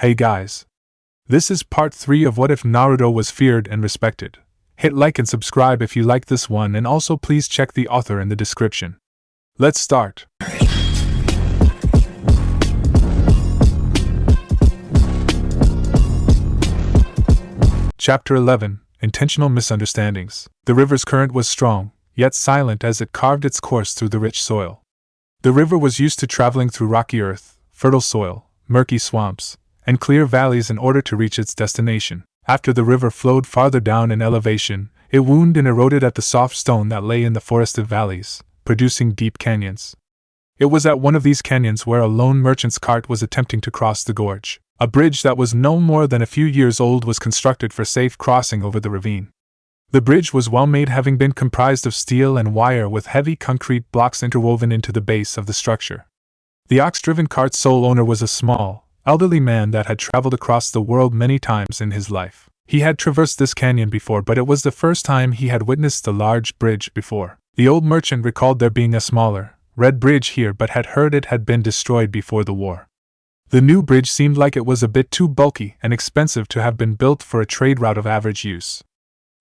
Hey guys. This is part 3 of What If Naruto Was Feared and Respected. Hit like and subscribe if you like this one, and also please check the author in the description. Let's start. Chapter 11, Intentional Misunderstandings. The river's current was strong, yet silent as it carved its course through the rich soil. The river was used to traveling through rocky earth, fertile soil, murky swamps, and clear valleys in order to reach its destination. After the river flowed farther down in elevation, it wound and eroded at the soft stone that lay in the forested valleys, producing deep canyons. It was at one of these canyons where a lone merchant's cart was attempting to cross the gorge. A bridge that was no more than a few years old was constructed for safe crossing over the ravine. The bridge was well made, having been comprised of steel and wire with heavy concrete blocks interwoven into the base of the structure. The ox-driven cart's sole owner was a small, elderly man that had traveled across the world many times in his life. He had traversed this canyon before, but it was the first time he had witnessed a large bridge before. The old merchant recalled there being a smaller, red bridge here, but had heard it had been destroyed before the war. The new bridge seemed like it was a bit too bulky and expensive to have been built for a trade route of average use.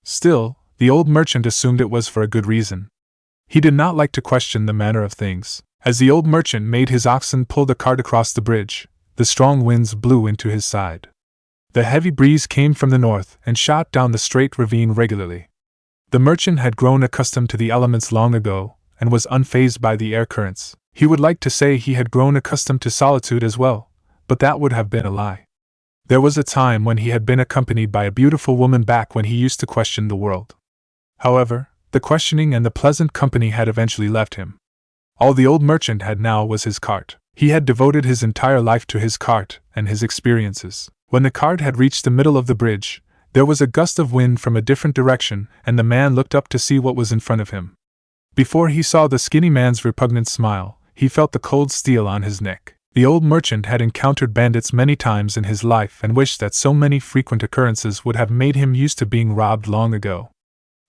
Still, the old merchant assumed it was for a good reason. He did not like to question the manner of things. As the old merchant made his oxen pull the cart across the bridge, the strong winds blew into his side. The heavy breeze came from the north and shot down the straight ravine regularly. The merchant had grown accustomed to the elements long ago, and was unfazed by the air currents. He would like to say he had grown accustomed to solitude as well, but that would have been a lie. There was a time when he had been accompanied by a beautiful woman back when he used to question the world. However, the questioning and the pleasant company had eventually left him. All the old merchant had now was his cart. He had devoted his entire life to his cart and his experiences. When the cart had reached the middle of the bridge, there was a gust of wind from a different direction, and the man looked up to see what was in front of him. Before he saw the skinny man's repugnant smile, he felt the cold steel on his neck. The old merchant had encountered bandits many times in his life and wished that so many frequent occurrences would have made him used to being robbed long ago.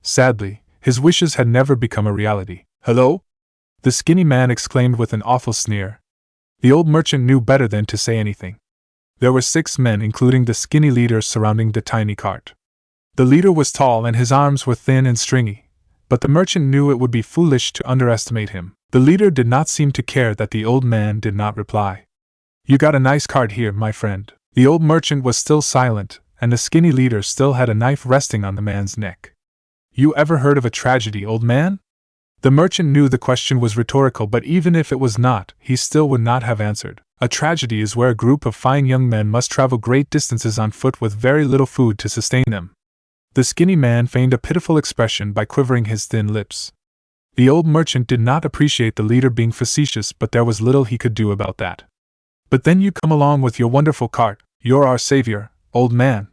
Sadly, his wishes had never become a reality. "Hello?" the skinny man exclaimed with an awful sneer. The old merchant knew better than to say anything. There were 6 men, including the skinny leader, surrounding the tiny cart. The leader was tall and his arms were thin and stringy, but the merchant knew it would be foolish to underestimate him. The leader did not seem to care that the old man did not reply. "You got a nice cart here, my friend." The old merchant was still silent, and the skinny leader still had a knife resting on the man's neck. "You ever heard of a tragedy, old man?" The merchant knew the question was rhetorical, but even if it was not, he still would not have answered. A tragedy is where a group of fine young men must travel great distances on foot with very little food to sustain them. The skinny man feigned a pitiful expression by quivering his thin lips. The old merchant did not appreciate the leader being facetious, but there was little he could do about that. "But then you come along with your wonderful cart. You're our savior, old man."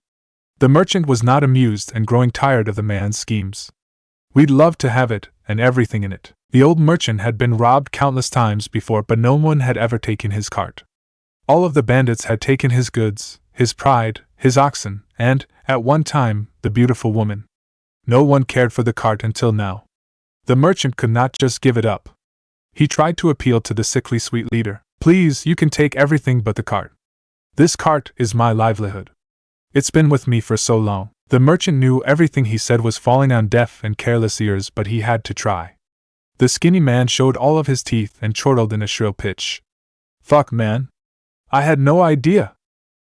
The merchant was not amused and growing tired of the man's schemes. "We'd love to have it, and everything in it." The old merchant had been robbed countless times before, but no one had ever taken his cart. All of the bandits had taken his goods, his pride, his oxen, and, at one time, the beautiful woman. No one cared for the cart until now. The merchant could not just give it up. He tried to appeal to the sickly sweet leader. "Please, you can take everything but the cart. This cart is my livelihood. It's been with me for so long." The merchant knew everything he said was falling on deaf and careless ears, but he had to try. The skinny man showed all of his teeth and chortled in a shrill pitch. "Fuck, man. I had no idea.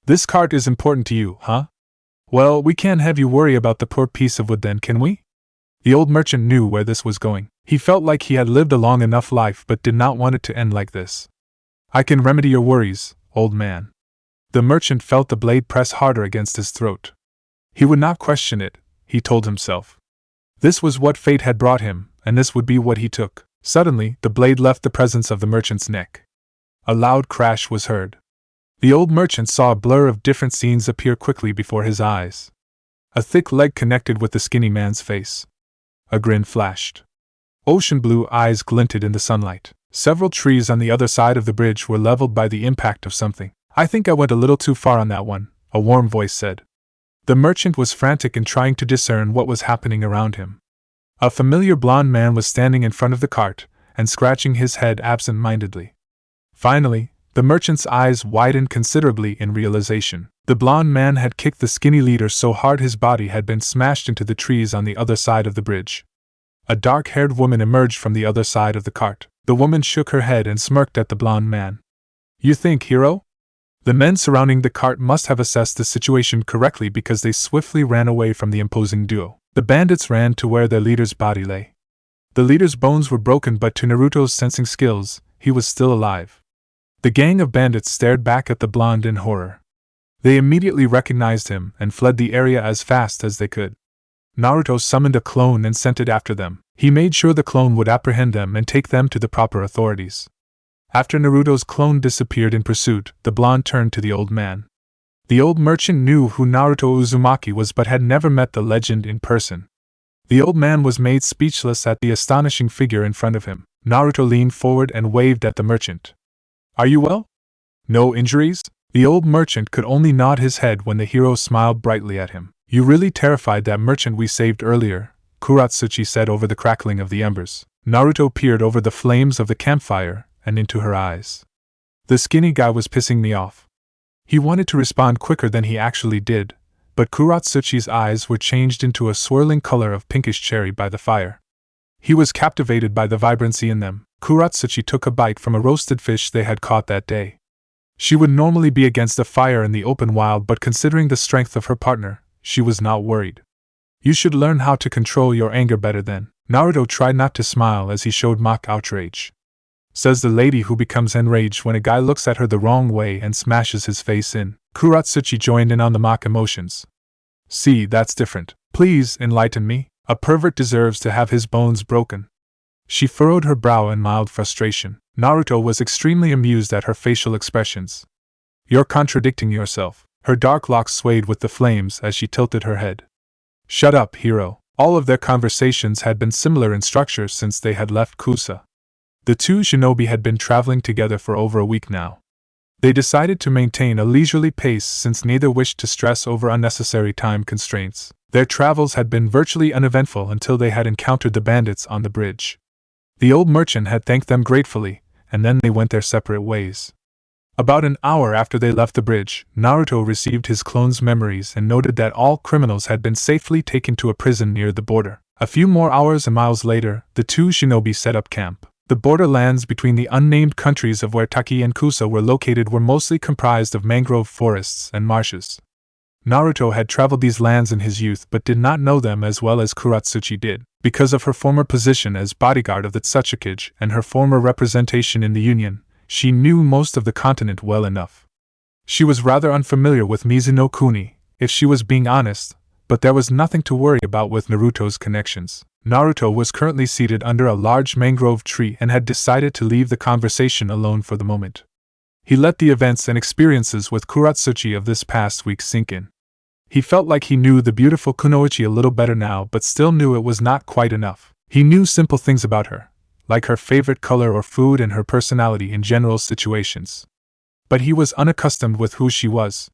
This cart is important to you, huh? Well, we can't have you worry about the poor piece of wood then, can we?" The old merchant knew where this was going. He felt like he had lived a long enough life but did not want it to end like this. "I can remedy your worries, old man." The merchant felt the blade press harder against his throat. He would not question it, he told himself. This was what fate had brought him, and this would be what he took. Suddenly, the blade left the presence of the merchant's neck. A loud crash was heard. The old merchant saw a blur of different scenes appear quickly before his eyes. A thick leg connected with the skinny man's face. A grin flashed. Ocean blue eyes glinted in the sunlight. Several trees on the other side of the bridge were leveled by the impact of something. "I think I went a little too far on that one," a warm voice said. The merchant was frantic in trying to discern what was happening around him. A familiar blond man was standing in front of the cart and scratching his head absent-mindedly. Finally, The merchant's eyes widened considerably in realization. The blond man had kicked the skinny leader so hard his body had been smashed into the trees on the other side of the bridge. A dark-haired woman emerged from the other side of the cart. The woman shook her head and smirked at the blond man. "You think, hero?" The men surrounding the cart must have assessed the situation correctly because they swiftly ran away from the imposing duo. The bandits ran to where their leader's body lay. The leader's bones were broken, but to Naruto's sensing skills, he was still alive. The gang of bandits stared back at the blonde in horror. They immediately recognized him and fled the area as fast as they could. Naruto summoned a clone and sent it after them. He made sure the clone would apprehend them and take them to the proper authorities. After Naruto's clone disappeared in pursuit, the blonde turned to the old man. The old merchant knew who Naruto Uzumaki was but had never met the legend in person. The old man was made speechless at the astonishing figure in front of him. Naruto leaned forward and waved at the merchant. "Are you well? No injuries?" The old merchant could only nod his head when the hero smiled brightly at him. "You really terrified that merchant we saved earlier," Kuratsuchi said over the crackling of the embers. Naruto peered over the flames of the campfire and into her eyes. "The skinny guy was pissing me off." He wanted to respond quicker than he actually did, but Kuratsuchi's eyes were changed into a swirling color of pinkish cherry by the fire. He was captivated by the vibrancy in them. Kuratsuchi took a bite from a roasted fish they had caught that day. She would normally be against a fire in the open wild, but considering the strength of her partner, she was not worried. "You should learn how to control your anger better then." Naruto tried not to smile as he showed mock outrage. "Says the lady who becomes enraged when a guy looks at her the wrong way and smashes his face in." Kuratsuchi joined in on the mock emotions. "See, that's different. Please enlighten me. A pervert deserves to have his bones broken." She furrowed her brow in mild frustration. Naruto was extremely amused at her facial expressions. "You're contradicting yourself." Her dark locks swayed with the flames as she tilted her head. "Shut up, hero." All of their conversations had been similar in structure since they had left Kusa. The two shinobi had been traveling together for over a week now. They decided to maintain a leisurely pace since neither wished to stress over unnecessary time constraints. Their travels had been virtually uneventful until they had encountered the bandits on the bridge. The old merchant had thanked them gratefully, and then they went their separate ways. About an hour after they left the bridge, Naruto received his clone's memories and noted that all criminals had been safely taken to a prison near the border. A few more hours and miles later, the two shinobi set up camp. The borderlands between the unnamed countries of where Taki and Kusa were located were mostly comprised of mangrove forests and marshes. Naruto had traveled these lands in his youth but did not know them as well as Kuratsuchi did. Because of her former position as bodyguard of the Tsuchikage and her former representation in the Union, she knew most of the continent well enough. She was rather unfamiliar with Mizuno Kuni, if she was being honest, but there was nothing to worry about with Naruto's connections. Naruto was currently seated under a large mangrove tree and had decided to leave the conversation alone for the moment. He let the events and experiences with Kuratsuchi of this past week sink in. He felt like he knew the beautiful Kunoichi a little better now, but still knew it was not quite enough. He knew simple things about her, like her favorite color or food and her personality in general situations. But he was unaccustomed with who she was.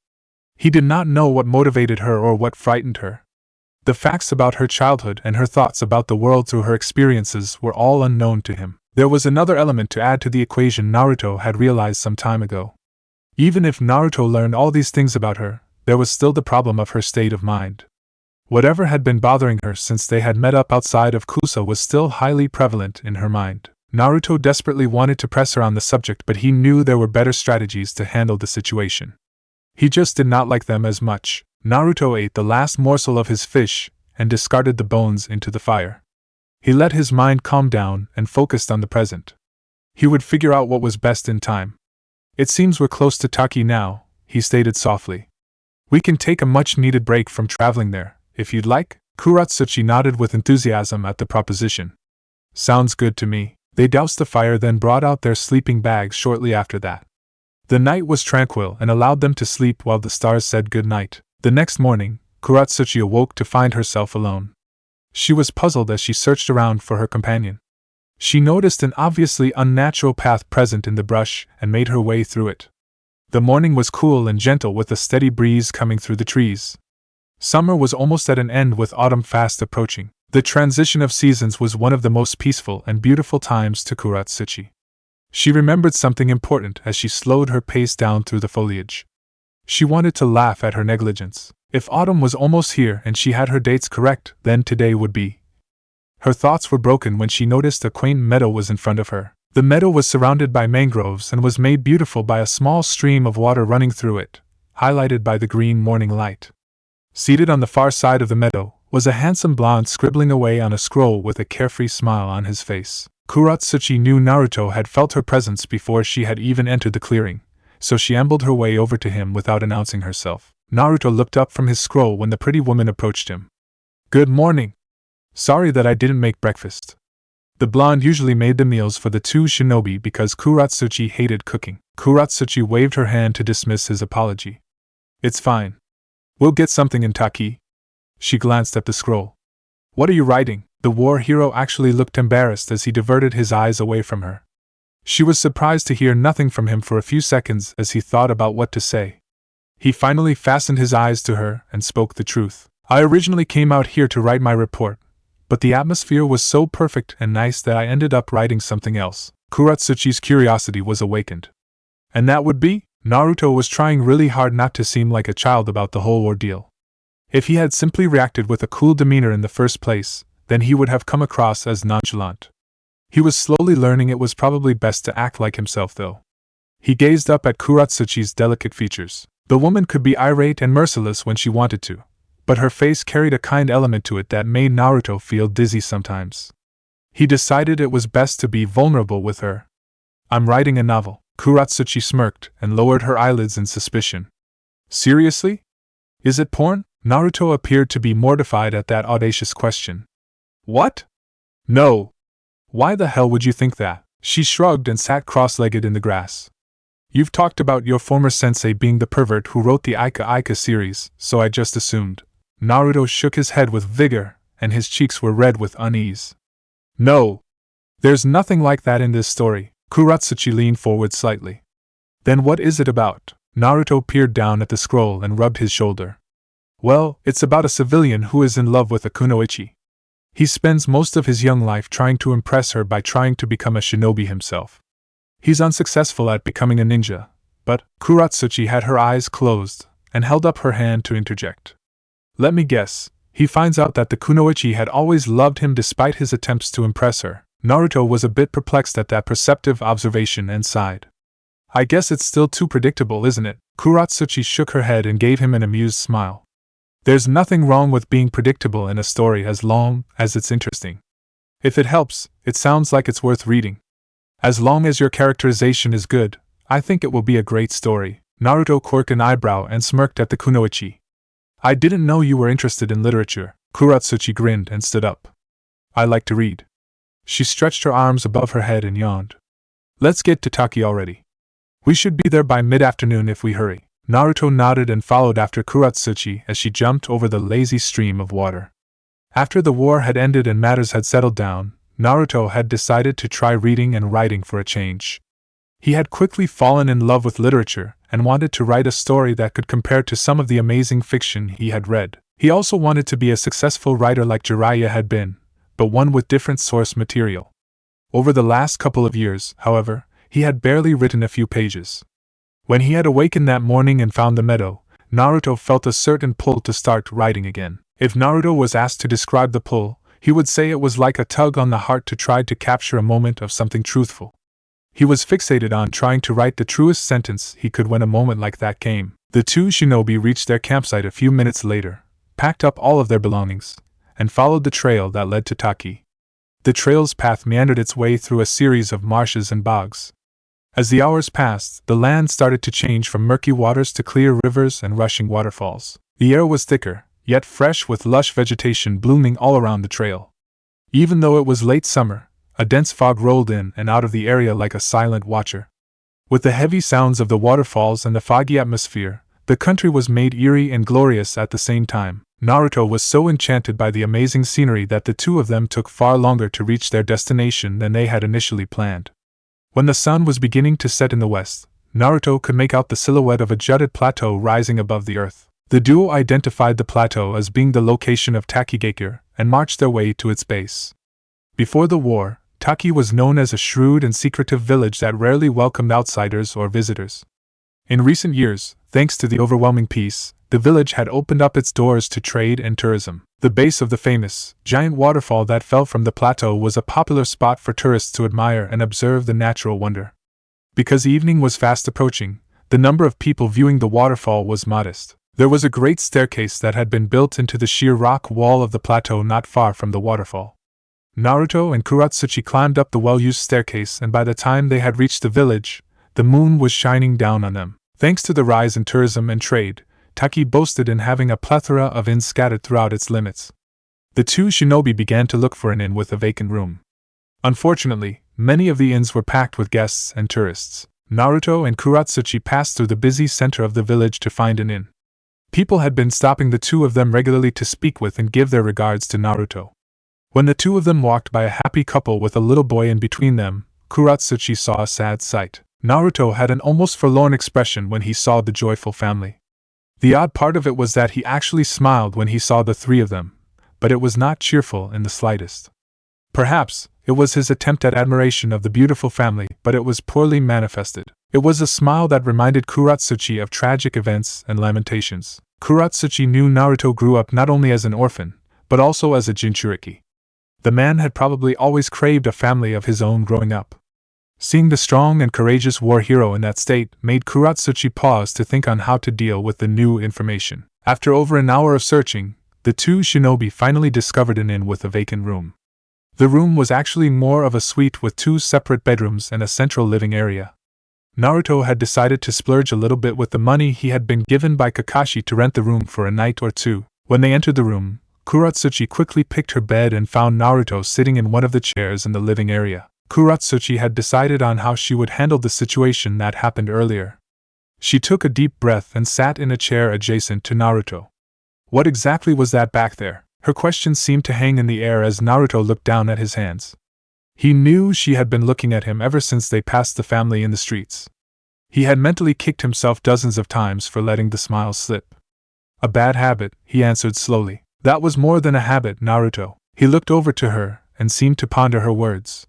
He did not know what motivated her or what frightened her. The facts about her childhood and her thoughts about the world through her experiences were all unknown to him. There was another element to add to the equation Naruto had realized some time ago. Even if Naruto learned all these things about her, there was still the problem of her state of mind. Whatever had been bothering her since they had met up outside of Kusa was still highly prevalent in her mind. Naruto desperately wanted to press her on the subject, but he knew there were better strategies to handle the situation. He just did not like them as much. Naruto ate the last morsel of his fish and discarded the bones into the fire. He let his mind calm down and focused on the present. He would figure out what was best in time. "It seems we're close to Taki now," he stated softly. "We can take a much-needed break from traveling there, if you'd like." Kuratsuchi nodded with enthusiasm at the proposition. "Sounds good to me." They doused the fire, then brought out their sleeping bags shortly after that. The night was tranquil and allowed them to sleep while the stars said good night. The next morning, Kuratsuchi awoke to find herself alone. She was puzzled as she searched around for her companion. She noticed an obviously unnatural path present in the brush and made her way through it. The morning was cool and gentle with a steady breeze coming through the trees. Summer was almost at an end with autumn fast approaching. The transition of seasons was one of the most peaceful and beautiful times to Kuratsuchi. She remembered something important as she slowed her pace down through the foliage. She wanted to laugh at her negligence. If autumn was almost here and she had her dates correct, then today would be. Her thoughts were broken when she noticed a quaint meadow was in front of her. The meadow was surrounded by mangroves and was made beautiful by a small stream of water running through it, highlighted by the green morning light. Seated on the far side of the meadow was a handsome blonde scribbling away on a scroll with a carefree smile on his face. Kuratsuchi knew Naruto had felt her presence before she had even entered the clearing, so she ambled her way over to him without announcing herself. Naruto looked up from his scroll when the pretty woman approached him. "Good morning. Sorry that I didn't make breakfast." The blonde usually made the meals for the two shinobi because Kuratsuchi hated cooking. Kuratsuchi waved her hand to dismiss his apology. "It's fine. We'll get something in Taki." She glanced at the scroll. "What are you writing?" The war hero actually looked embarrassed as he diverted his eyes away from her. She was surprised to hear nothing from him for a few seconds as he thought about what to say. He finally fastened his eyes to her and spoke the truth. "I originally came out here to write my report, but the atmosphere was so perfect and nice that I ended up writing something else." Kuratsuchi's curiosity was awakened. "And that would be?" Naruto was trying really hard not to seem like a child about the whole ordeal. If he had simply reacted with a cool demeanor in the first place, then he would have come across as nonchalant. He was slowly learning it was probably best to act like himself, though. He gazed up at Kuratsuchi's delicate features. The woman could be irate and merciless when she wanted to, but her face carried a kind element to it that made Naruto feel dizzy sometimes. He decided it was best to be vulnerable with her. "I'm writing a novel." Kuratsuchi smirked and lowered her eyelids in suspicion. "Seriously? Is it porn?" Naruto appeared to be mortified at that audacious question. "What? No. Why the hell would you think that?" She shrugged and sat cross-legged in the grass. "You've talked about your former sensei being the pervert who wrote the Ika Ika series, so I just assumed." Naruto shook his head with vigor, and his cheeks were red with unease. "No. There's nothing like that in this story." Kuratsuchi leaned forward slightly. "Then what is it about?" Naruto peered down at the scroll and rubbed his shoulder. "Well, it's about a civilian who is in love with a kunoichi. He spends most of his young life trying to impress her by trying to become a shinobi himself. He's unsuccessful at becoming a ninja, but..." Kuratsuchi had her eyes closed and held up her hand to interject. "Let me guess, he finds out that the kunoichi had always loved him despite his attempts to impress her." Naruto was a bit perplexed at that perceptive observation and sighed. "I guess it's still too predictable, isn't it?" Kuratsuchi shook her head and gave him an amused smile. "There's nothing wrong with being predictable in a story as long as it's interesting. If it helps, it sounds like it's worth reading. As long as your characterization is good, I think it will be a great story." Naruto quirked an eyebrow and smirked at the kunoichi. "I didn't know you were interested in literature." Kuratsuchi grinned and stood up. "I like to read." She stretched her arms above her head and yawned. "Let's get to Taki already. We should be there by mid-afternoon if we hurry." Naruto nodded and followed after Kuratsuchi as she jumped over the lazy stream of water. After the war had ended and matters had settled down, Naruto had decided to try reading and writing for a change. He had quickly fallen in love with literature and wanted to write a story that could compare to some of the amazing fiction he had read. He also wanted to be a successful writer like Jiraiya had been, but one with different source material. Over the last couple of years, however, he had barely written a few pages. When he had awakened that morning and found the meadow, Naruto felt a certain pull to start writing again. If Naruto was asked to describe the pull, he would say it was like a tug on the heart to try to capture a moment of something truthful. He was fixated on trying to write the truest sentence he could when a moment like that came. The two shinobi reached their campsite a few minutes later, packed up all of their belongings, and followed the trail that led to Taki. The trail's path meandered its way through a series of marshes and bogs. As the hours passed, the land started to change from murky waters to clear rivers and rushing waterfalls. The air was thicker, yet fresh with lush vegetation blooming all around the trail. Even though it was late summer, a dense fog rolled in and out of the area like a silent watcher. With the heavy sounds of the waterfalls and the foggy atmosphere, the country was made eerie and glorious at the same time. Naruto was so enchanted by the amazing scenery that the two of them took far longer to reach their destination than they had initially planned. When the sun was beginning to set in the west, Naruto could make out the silhouette of a jutted plateau rising above the earth. The duo identified the plateau as being the location of Takigakure and marched their way to its base. Before the war, Taki was known as a shrewd and secretive village that rarely welcomed outsiders or visitors. In recent years, thanks to the overwhelming peace, the village had opened up its doors to trade and tourism. The base of the famous, giant waterfall that fell from the plateau was a popular spot for tourists to admire and observe the natural wonder. Because evening was fast approaching, the number of people viewing the waterfall was modest. There was a great staircase that had been built into the sheer rock wall of the plateau not far from the waterfall. Naruto and Kuratsuchi climbed up the well-used staircase, and by the time they had reached the village, the moon was shining down on them. Thanks to the rise in tourism and trade, Taki boasted in having a plethora of inns scattered throughout its limits. The two shinobi began to look for an inn with a vacant room. Unfortunately, many of the inns were packed with guests and tourists. Naruto and Kuratsuchi passed through the busy center of the village to find an inn. People had been stopping the two of them regularly to speak with and give their regards to Naruto. When the two of them walked by a happy couple with a little boy in between them, Kuratsuchi saw a sad sight. Naruto had an almost forlorn expression when he saw the joyful family. The odd part of it was that he actually smiled when he saw the three of them, but it was not cheerful in the slightest. Perhaps it was his attempt at admiration of the beautiful family, but it was poorly manifested. It was a smile that reminded Kuratsuchi of tragic events and lamentations. Kuratsuchi knew Naruto grew up not only as an orphan, but also as a Jinchuriki. The man had probably always craved a family of his own growing up. Seeing the strong and courageous war hero in that state made Kuratsuchi pause to think on how to deal with the new information. After over an hour of searching, the two shinobi finally discovered an inn with a vacant room. The room was actually more of a suite with two separate bedrooms and a central living area. Naruto had decided to splurge a little bit with the money he had been given by Kakashi to rent the room for a night or two. When they entered the room, Kuratsuchi quickly picked her bed and found Naruto sitting in one of the chairs in the living area. Kuratsuchi had decided on how she would handle the situation that happened earlier. She took a deep breath and sat in a chair adjacent to Naruto. What exactly was that back there? Her question seemed to hang in the air as Naruto looked down at his hands. He knew she had been looking at him ever since they passed the family in the streets. He had mentally kicked himself dozens of times for letting the smile slip. A bad habit, he answered slowly. That was more than a habit, Naruto. He looked over to her and seemed to ponder her words.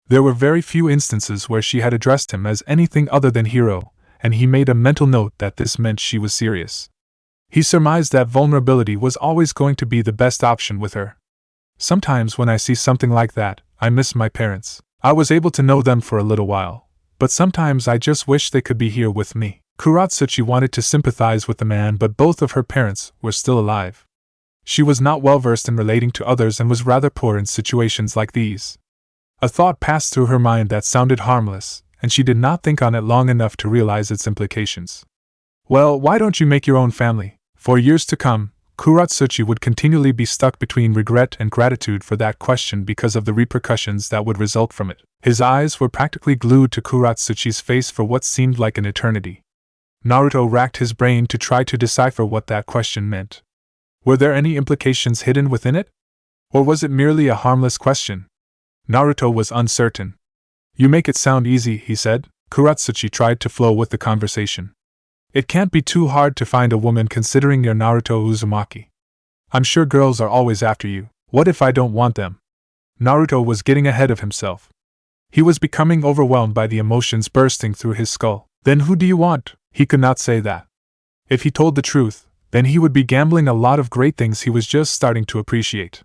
There were very few instances where she had addressed him as anything other than hero, and he made a mental note that this meant she was serious. He surmised that vulnerability was always going to be the best option with her. Sometimes when I see something like that, I miss my parents. I was able to know them for a little while, but sometimes I just wish they could be here with me. Kuratsuchi wanted to sympathize with the man, but both of her parents were still alive. She was not well versed in relating to others and was rather poor in situations like these. A thought passed through her mind that sounded harmless, and she did not think on it long enough to realize its implications. Well, why don't you make your own family? For years to come, Kuratsuchi would continually be stuck between regret and gratitude for that question because of the repercussions that would result from it. His eyes were practically glued to Kuratsuchi's face for what seemed like an eternity. Naruto racked his brain to try to decipher what that question meant. Were there any implications hidden within it? Or was it merely a harmless question? Naruto was uncertain. You make it sound easy, he said. Kuratsuchi tried to flow with the conversation. It can't be too hard to find a woman considering you're Naruto Uzumaki. I'm sure girls are always after you. What if I don't want them? Naruto was getting ahead of himself. He was becoming overwhelmed by the emotions bursting through his skull. Then who do you want? He could not say that. If he told the truth, then he would be gambling a lot of great things he was just starting to appreciate.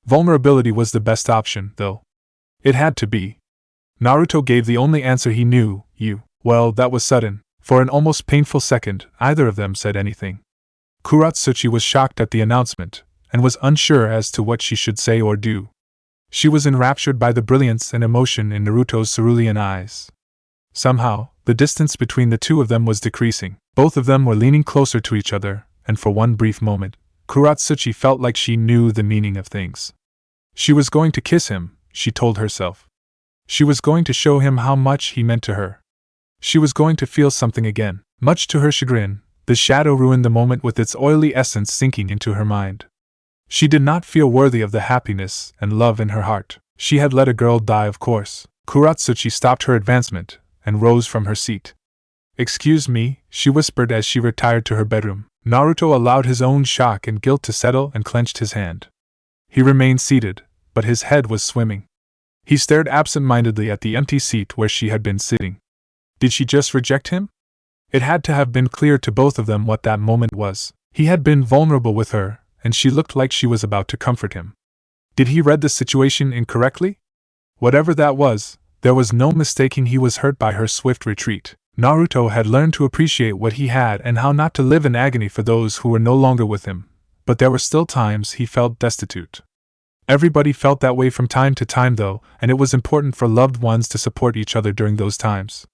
Vulnerability was the best option, though. It had to be. Naruto gave the only answer he knew, you. Well, that was sudden. For an almost painful second, either of them said anything. Kuratsuchi was shocked at the announcement, and was unsure as to what she should say or do. She was enraptured by the brilliance and emotion in Naruto's cerulean eyes. Somehow, the distance between the two of them was decreasing. Both of them were leaning closer to each other, and for one brief moment, Kuratsuchi felt like she knew the meaning of things. She was going to kiss him, she told herself. She was going to show him how much he meant to her. She was going to feel something again. Much to her chagrin, the shadow ruined the moment with its oily essence sinking into her mind. She did not feel worthy of the happiness and love in her heart. She had let a girl die, of course. Kuratsuchi stopped her advancement and rose from her seat. Excuse me, she whispered as she retired to her bedroom. Naruto allowed his own shock and guilt to settle and clenched his hand. He remained seated, but his head was swimming. He stared absent-mindedly at the empty seat where she had been sitting. Did she just reject him? It had to have been clear to both of them what that moment was. He had been vulnerable with her, and she looked like she was about to comfort him. Did he read the situation incorrectly? Whatever that was, there was no mistaking he was hurt by her swift retreat. Naruto had learned to appreciate what he had and how not to live in agony for those who were no longer with him, but there were still times he felt destitute. Everybody felt that way from time to time though, and it was important for loved ones to support each other during those times.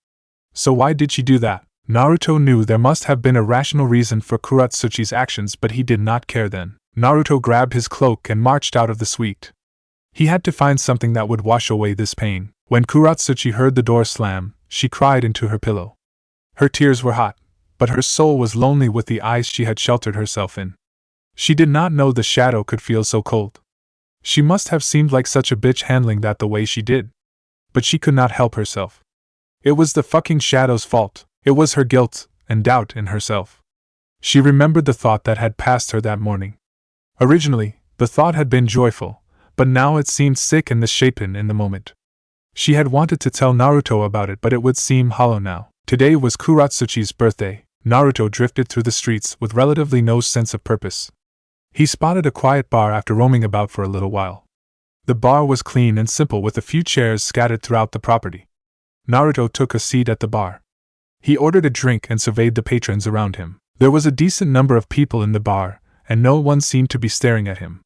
So why did she do that? Naruto knew there must have been a rational reason for Kuratsuchi's actions, but he did not care then. Naruto grabbed his cloak and marched out of the suite. He had to find something that would wash away this pain. When Kuratsuchi heard the door slam, she cried into her pillow. Her tears were hot, but her soul was lonely with the eyes she had sheltered herself in. She did not know the shadow could feel so cold. She must have seemed like such a bitch handling that the way she did. But she could not help herself. It was the fucking shadow's fault. It was her guilt and doubt in herself. She remembered the thought that had passed her that morning. Originally, the thought had been joyful, but now it seemed sick and misshapen in the moment. She had wanted to tell Naruto about it, but it would seem hollow now. Today was Kuratsuchi's birthday. Naruto drifted through the streets with relatively no sense of purpose. He spotted a quiet bar after roaming about for a little while. The bar was clean and simple with a few chairs scattered throughout the property. Naruto took a seat at the bar. He ordered a drink and surveyed the patrons around him. There was a decent number of people in the bar, and no one seemed to be staring at him.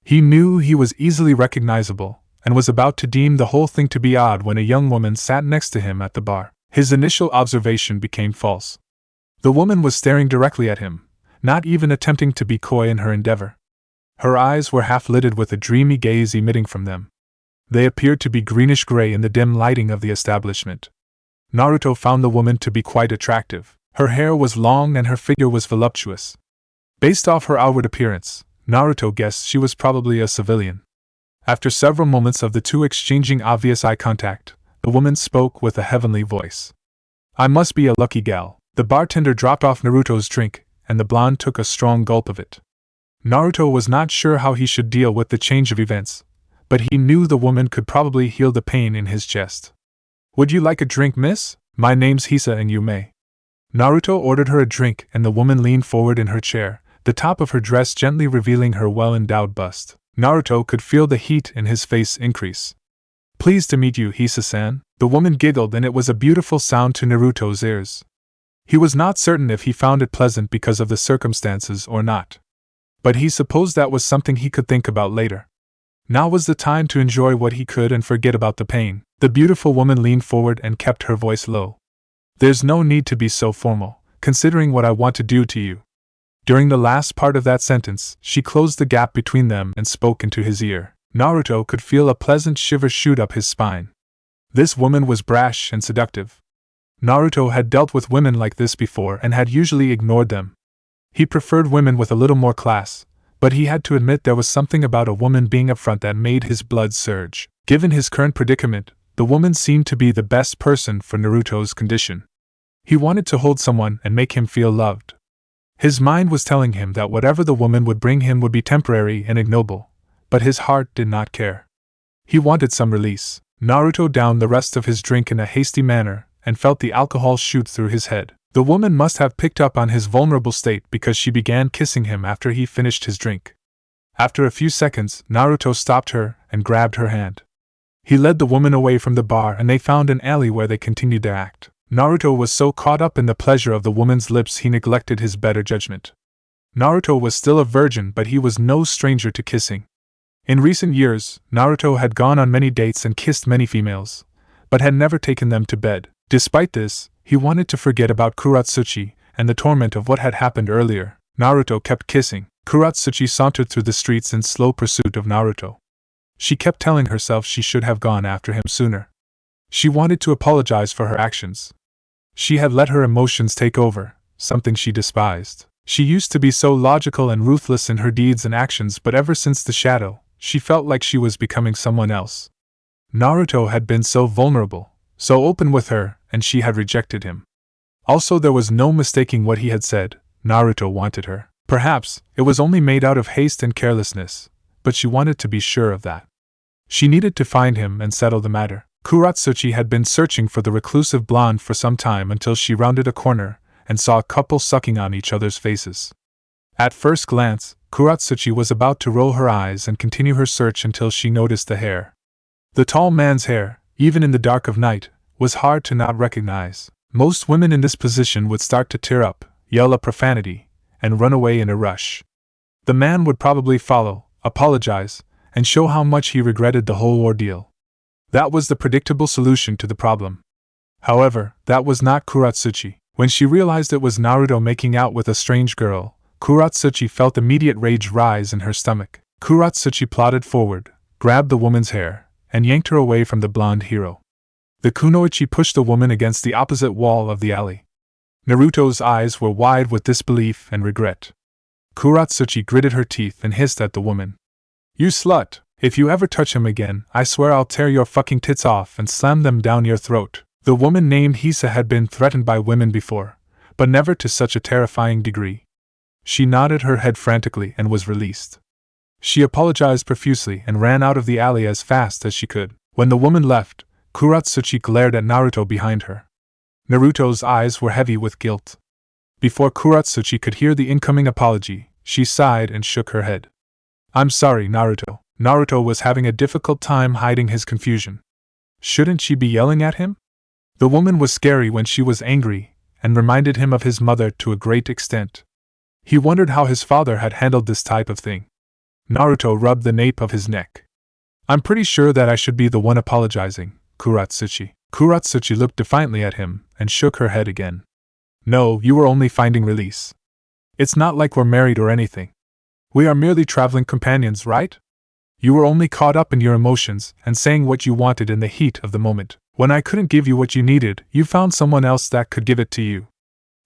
He knew he was easily recognizable, and was about to deem the whole thing to be odd when a young woman sat next to him at the bar. His initial observation became false. The woman was staring directly at him, not even attempting to be coy in her endeavor. Her eyes were half-lidded with a dreamy gaze emitting from them. They appeared to be greenish-gray in the dim lighting of the establishment. Naruto found the woman to be quite attractive. Her hair was long and her figure was voluptuous. Based off her outward appearance, Naruto guessed she was probably a civilian. After several moments of the two exchanging obvious eye contact, the woman spoke with a heavenly voice. I must be a lucky gal. The bartender dropped off Naruto's drink, and the blonde took a strong gulp of it. Naruto was not sure how he should deal with the change of events, but he knew the woman could probably heal the pain in his chest. Would you like a drink, miss? My name's Hisa and you may. Naruto ordered her a drink and the woman leaned forward in her chair, the top of her dress gently revealing her well-endowed bust. Naruto could feel the heat in his face increase. Pleased to meet you, Hisa-san. The woman giggled and it was a beautiful sound to Naruto's ears. He was not certain if he found it pleasant because of the circumstances or not. But he supposed that was something he could think about later. Now was the time to enjoy what he could and forget about the pain. The beautiful woman leaned forward and kept her voice low. There's no need to be so formal, considering what I want to do to you. During the last part of that sentence, she closed the gap between them and spoke into his ear. Naruto could feel a pleasant shiver shoot up his spine. This woman was brash and seductive. Naruto had dealt with women like this before and had usually ignored them. He preferred women with a little more class, but he had to admit there was something about a woman being upfront that made his blood surge. Given his current predicament, the woman seemed to be the best person for Naruto's condition. He wanted to hold someone and make him feel loved. His mind was telling him that whatever the woman would bring him would be temporary and ignoble, but his heart did not care. He wanted some release. Naruto downed the rest of his drink in a hasty manner and felt the alcohol shoot through his head. The woman must have picked up on his vulnerable state because she began kissing him after he finished his drink. After a few seconds, Naruto stopped her and grabbed her hand. He led the woman away from the bar and they found an alley where they continued their act. Naruto was so caught up in the pleasure of the woman's lips he neglected his better judgment. Naruto was still a virgin, but he was no stranger to kissing. In recent years, Naruto had gone on many dates and kissed many females, but had never taken them to bed. Despite this, he wanted to forget about Kuratsuchi and the torment of what had happened earlier. Naruto kept kissing. Kuratsuchi sauntered through the streets in slow pursuit of Naruto. She kept telling herself she should have gone after him sooner. She wanted to apologize for her actions. She had let her emotions take over, something she despised. She used to be so logical and ruthless in her deeds and actions, but ever since the shadow, she felt like she was becoming someone else. Naruto had been so vulnerable, so open with her, and she had rejected him. Also, there was no mistaking what he had said. Naruto wanted her. Perhaps it was only made out of haste and carelessness, but she wanted to be sure of that. She needed to find him and settle the matter. Kuratsuchi had been searching for the reclusive blonde for some time until she rounded a corner and saw a couple sucking on each other's faces. At first glance, Kuratsuchi was about to roll her eyes and continue her search until she noticed the hair. The tall man's hair, even in the dark of night, was hard to not recognize. Most women in this position would start to tear up, yell a profanity, and run away in a rush. The man would probably follow, apologize, and show how much he regretted the whole ordeal. That was the predictable solution to the problem. However, that was not Kuratsuchi. When she realized it was Naruto making out with a strange girl, Kuratsuchi felt immediate rage rise in her stomach. Kuratsuchi plodded forward, grabbed the woman's hair, and yanked her away from the blonde hero. The kunoichi pushed the woman against the opposite wall of the alley. Naruto's eyes were wide with disbelief and regret. Kuratsuchi gritted her teeth and hissed at the woman. "You slut! If you ever touch him again, I swear I'll tear your fucking tits off and slam them down your throat." The woman named Hisa had been threatened by women before, but never to such a terrifying degree. She nodded her head frantically and was released. She apologized profusely and ran out of the alley as fast as she could. When the woman left, Kuratsuchi glared at Naruto behind her. Naruto's eyes were heavy with guilt. Before Kuratsuchi could hear the incoming apology, she sighed and shook her head. "I'm sorry, Naruto." Naruto was having a difficult time hiding his confusion. Shouldn't she be yelling at him? The woman was scary when she was angry, and reminded him of his mother to a great extent. He wondered how his father had handled this type of thing. Naruto rubbed the nape of his neck. "I'm pretty sure that I should be the one apologizing, Kuratsuchi." Kuratsuchi looked defiantly at him and shook her head again. "No, you were only finding release. It's not like we're married or anything. We are merely traveling companions, right? You were only caught up in your emotions and saying what you wanted in the heat of the moment. When I couldn't give you what you needed, you found someone else that could give it to you."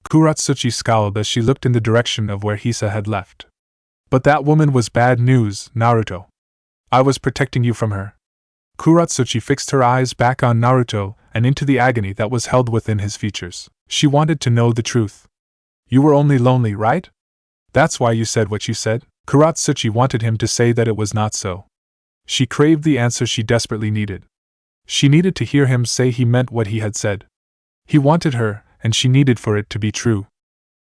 Kuratsuchi scowled as she looked in the direction of where Hisa had left. "But that woman was bad news, Naruto. I was protecting you from her." Kuratsuchi fixed her eyes back on Naruto and into the agony that was held within his features. She wanted to know the truth. "You were only lonely, right? That's why you said what you said?" Kuratsuchi wanted him to say that it was not so. She craved the answer she desperately needed. She needed to hear him say he meant what he had said. He wanted her, and she needed for it to be true.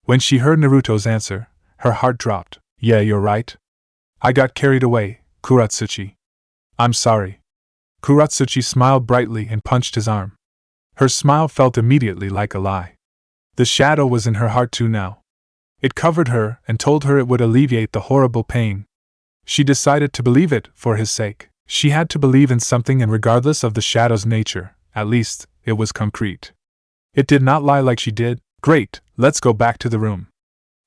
When she heard Naruto's answer, her heart dropped. "Yeah, you're right. I got carried away, Kuratsuchi. I'm sorry." Kuratsuchi smiled brightly and punched his arm. Her smile felt immediately like a lie. The shadow was in her heart too now. It covered her and told her it would alleviate the horrible pain. She decided to believe it for his sake. She had to believe in something, and regardless of the shadow's nature, at least, it was concrete. It did not lie like she did. "Great, let's go back to the room."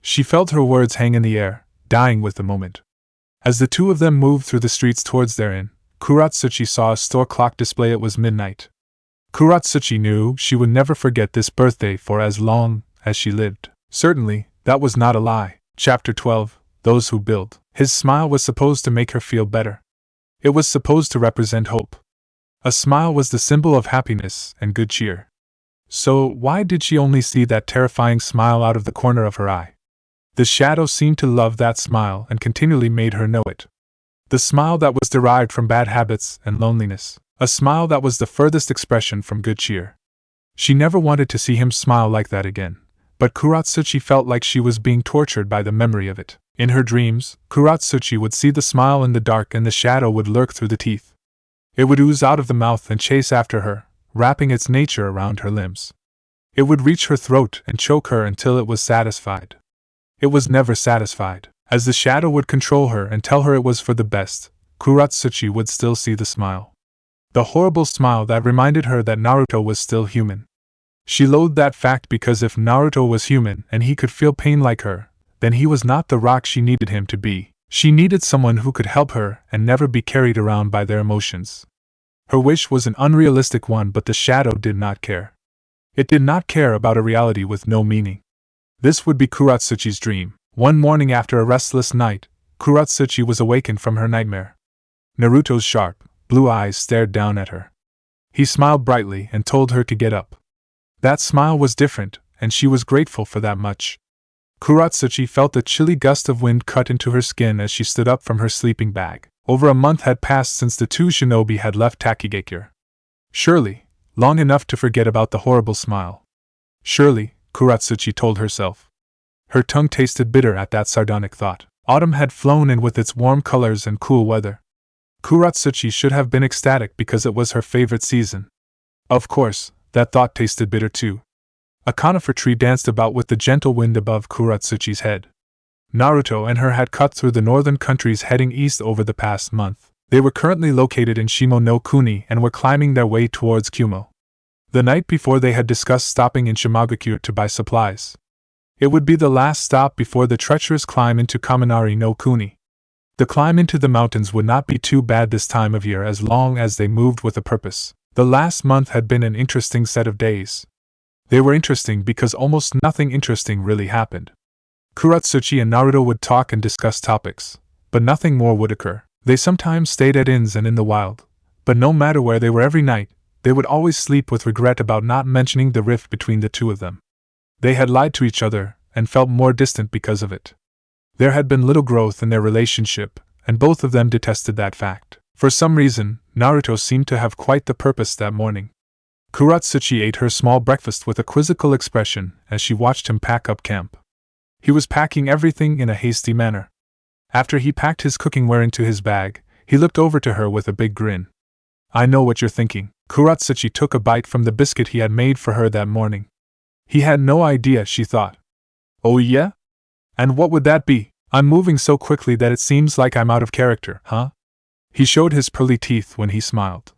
She felt her words hang in the air, dying with the moment. As the two of them moved through the streets towards their inn, Kuratsuchi saw a store clock display it was midnight. Kuratsuchi knew she would never forget this birthday for as long as she lived. Certainly, that was not a lie. Chapter 12, Those Who Build. His smile was supposed to make her feel better. It was supposed to represent hope. A smile was the symbol of happiness and good cheer. So, why did she only see that terrifying smile out of the corner of her eye? The shadow seemed to love that smile and continually made her know it. The smile that was derived from bad habits and loneliness. A smile that was the furthest expression from good cheer. She never wanted to see him smile like that again, but Kuratsuchi felt like she was being tortured by the memory of it. In her dreams, Kuratsuchi would see the smile in the dark and the shadow would lurk through the teeth. It would ooze out of the mouth and chase after her, wrapping its nature around her limbs. It would reach her throat and choke her until it was satisfied. It was never satisfied. As the shadow would control her and tell her it was for the best, Kuratsuchi would still see the smile. The horrible smile that reminded her that Naruto was still human. She loathed that fact because if Naruto was human and he could feel pain like her, then he was not the rock she needed him to be. She needed someone who could help her and never be carried around by their emotions. Her wish was an unrealistic one, but the shadow did not care. It did not care about a reality with no meaning. This would be Kuratsuchi's dream. One morning after a restless night, Kuratsuchi was awakened from her nightmare. Naruto's sharp, blue eyes stared down at her. He smiled brightly and told her to get up. That smile was different, and she was grateful for that much. Kuratsuchi felt a chilly gust of wind cut into her skin as she stood up from her sleeping bag. Over a month had passed since the two shinobi had left Takigakure. Surely, long enough to forget about the horrible smile. Surely, Kuratsuchi told herself. Her tongue tasted bitter at that sardonic thought. Autumn had flown in with its warm colors and cool weather. Kuratsuchi should have been ecstatic because it was her favorite season. Of course, that thought tasted bitter too. A conifer tree danced about with the gentle wind above Kuratsuchi's head. Naruto and her had cut through the northern countries heading east over the past month. They were currently located in Shimo no Kuni and were climbing their way towards Kumo. The night before they had discussed stopping in Shimagakure to buy supplies. It would be the last stop before the treacherous climb into Kaminari no Kuni. The climb into the mountains would not be too bad this time of year as long as they moved with a purpose. The last month had been an interesting set of days. They were interesting because almost nothing interesting really happened. Kuratsuchi and Naruto would talk and discuss topics, but nothing more would occur. They sometimes stayed at inns and in the wild, but no matter where they were every night, they would always sleep with regret about not mentioning the rift between the two of them. They had lied to each other and felt more distant because of it. There had been little growth in their relationship, and both of them detested that fact. For some reason, Naruto seemed to have quite the purpose that morning. Kuratsuchi ate her small breakfast with a quizzical expression as she watched him pack up camp. He was packing everything in a hasty manner. After he packed his cooking-ware into his bag, he looked over to her with a big grin. I know what you're thinking. Kuratsuchi took a bite from the biscuit he had made for her that morning. He had no idea, she thought. Oh yeah? And what would that be? I'm moving so quickly that it seems like I'm out of character, huh? He showed his pearly teeth when he smiled.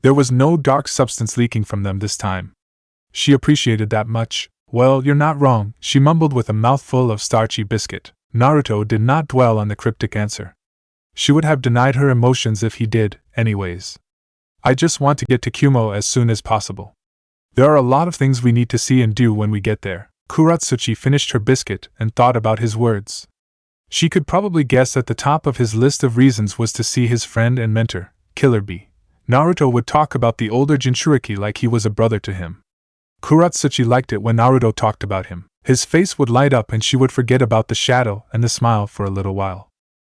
There was no dark substance leaking from them this time. She appreciated that much. Well, you're not wrong, she mumbled with a mouthful of starchy biscuit. Naruto did not dwell on the cryptic answer. She would have denied her emotions if he did, anyways. I just want to get to Kumo as soon as possible. There are a lot of things we need to see and do when we get there. Kuratsuchi finished her biscuit and thought about his words. She could probably guess at the top of his list of reasons was to see his friend and mentor, Killer Bee. Naruto would talk about the older Jinchuriki like he was a brother to him. Kuratsuchi liked it when Naruto talked about him. His face would light up and she would forget about the shadow and the smile for a little while.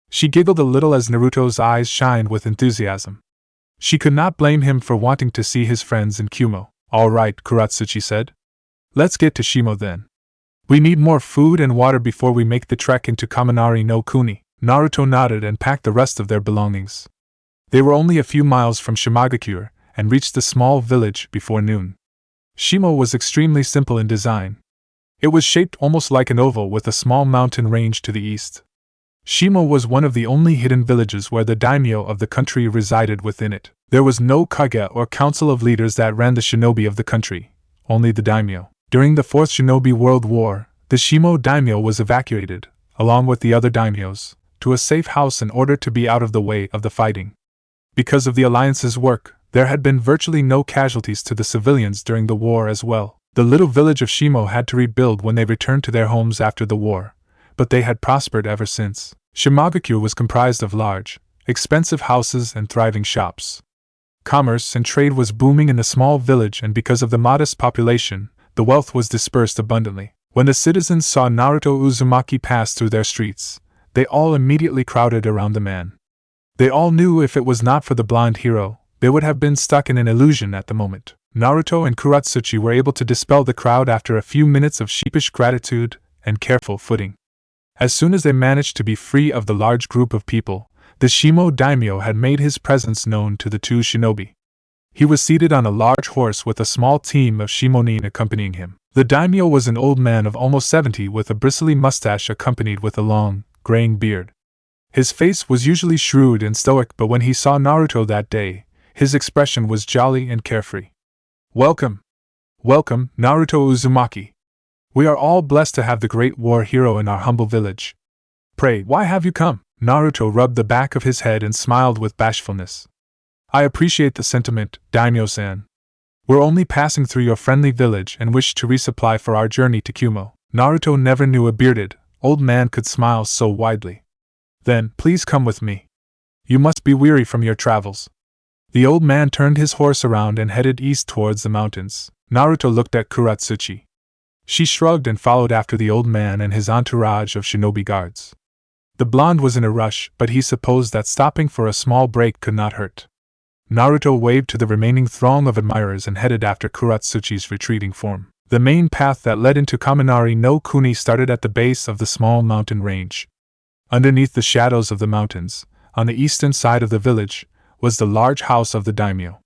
She giggled a little as Naruto's eyes shined with enthusiasm. She could not blame him for wanting to see his friends in Kumo. All right, Kuratsuchi said. Let's get to Shimo then. We need more food and water before we make the trek into Kaminari no Kuni. Naruto nodded and packed the rest of their belongings. They were only a few miles from Shimagakure and reached the small village before noon. Shimo was extremely simple in design. It was shaped almost like an oval with a small mountain range to the east. Shimo was one of the only hidden villages where the daimyo of the country resided within it. There was no kage or council of leaders that ran the shinobi of the country, only the daimyo. During the Fourth Shinobi World War, the Shimo daimyo was evacuated, along with the other daimyos, to a safe house in order to be out of the way of the fighting. Because of the alliance's work, there had been virtually no casualties to the civilians during the war as well. The little village of Shimo had to rebuild when they returned to their homes after the war, but they had prospered ever since. Shimagakure was comprised of large, expensive houses and thriving shops. Commerce and trade was booming in the small village, and because of the modest population, the wealth was dispersed abundantly. When the citizens saw Naruto Uzumaki pass through their streets, they all immediately crowded around the man. They all knew if it was not for the blonde hero, they would have been stuck in an illusion at the moment. Naruto and Kuratsuchi were able to dispel the crowd after a few minutes of sheepish gratitude and careful footing. As soon as they managed to be free of the large group of people, the Shimo daimyo had made his presence known to the two shinobi. He was seated on a large horse with a small team of shimonin accompanying him. The daimyo was an old man of almost 70 with a bristly mustache accompanied with a long, graying beard. His face was usually shrewd and stoic, but when he saw Naruto that day, his expression was jolly and carefree. Welcome! Welcome, Naruto Uzumaki! We are all blessed to have the great war hero in our humble village. Pray, why have you come? Naruto rubbed the back of his head and smiled with bashfulness. I appreciate the sentiment, Daimyo-san. We're only passing through your friendly village and wish to resupply for our journey to Kumo. Naruto never knew a bearded, old man could smile so widely. Then, please come with me. You must be weary from your travels. The old man turned his horse around and headed east towards the mountains. Naruto looked at Kuratsuchi. She shrugged and followed after the old man and his entourage of shinobi guards. The blonde was in a rush, but he supposed that stopping for a small break could not hurt. Naruto waved to the remaining throng of admirers and headed after Kuratsuchi's retreating form. The main path that led into Kaminari no Kuni started at the base of the small mountain range. Underneath the shadows of the mountains, on the eastern side of the village, was the large house of the daimyo.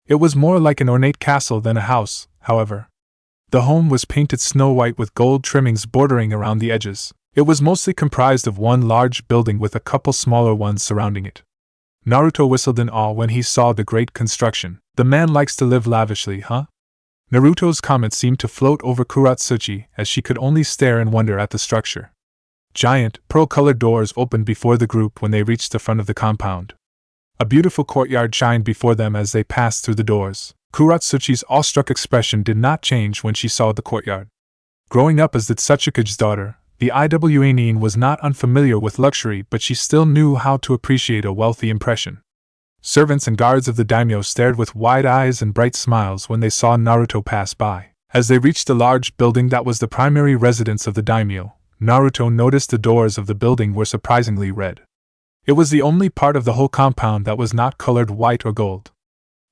It was more like an ornate castle than a house, however. The home was painted snow-white with gold trimmings bordering around the edges. It was mostly comprised of one large building with a couple smaller ones surrounding it. Naruto whistled in awe when he saw the great construction. The man likes to live lavishly, huh? Naruto's comment seemed to float over Kuratsuchi as she could only stare in wonder at the structure. Giant, pearl-colored doors opened before the group when they reached the front of the compound. A beautiful courtyard shined before them as they passed through the doors. Kuratsuchi's awestruck expression did not change when she saw the courtyard. Growing up as the Tsuchikage's daughter, the Iwanin was not unfamiliar with luxury, but she still knew how to appreciate a wealthy impression. Servants and guards of the daimyo stared with wide eyes and bright smiles when they saw Naruto pass by. As they reached the large building that was the primary residence of the daimyo, Naruto noticed the doors of the building were surprisingly red. It was the only part of the whole compound that was not colored white or gold.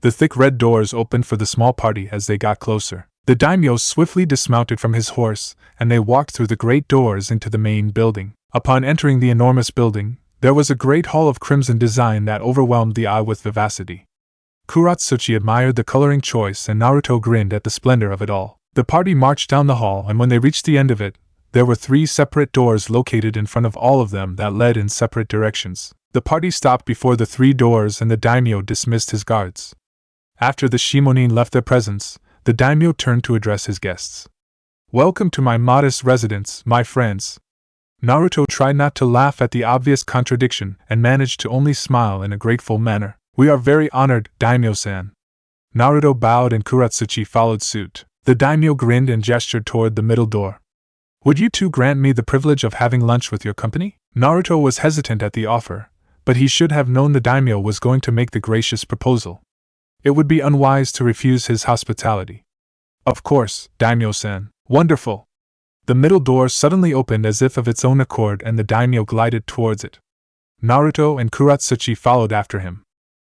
The thick red doors opened for the small party as they got closer. The daimyo swiftly dismounted from his horse, and they walked through the great doors into the main building. Upon entering the enormous building, there was a great hall of crimson design that overwhelmed the eye with vivacity. Kuratsuchi admired the coloring choice and Naruto grinned at the splendor of it all. The party marched down the hall, and when they reached the end of it, there were 3 separate doors located in front of all of them that led in separate directions. The party stopped before the 3 doors and the daimyo dismissed his guards. After the shimonin left their presence, the daimyo turned to address his guests. "Welcome to my modest residence, my friends." Naruto tried not to laugh at the obvious contradiction and managed to only smile in a grateful manner. "We are very honored, daimyo-san." Naruto bowed and Kuratsuchi followed suit. The daimyo grinned and gestured toward the middle door. "Would you two grant me the privilege of having lunch with your company?" Naruto was hesitant at the offer, but he should have known the daimyo was going to make the gracious proposal. It would be unwise to refuse his hospitality. "Of course, daimyo-san." "Wonderful." The middle door suddenly opened as if of its own accord and the daimyo glided towards it. Naruto and Kuratsuchi followed after him.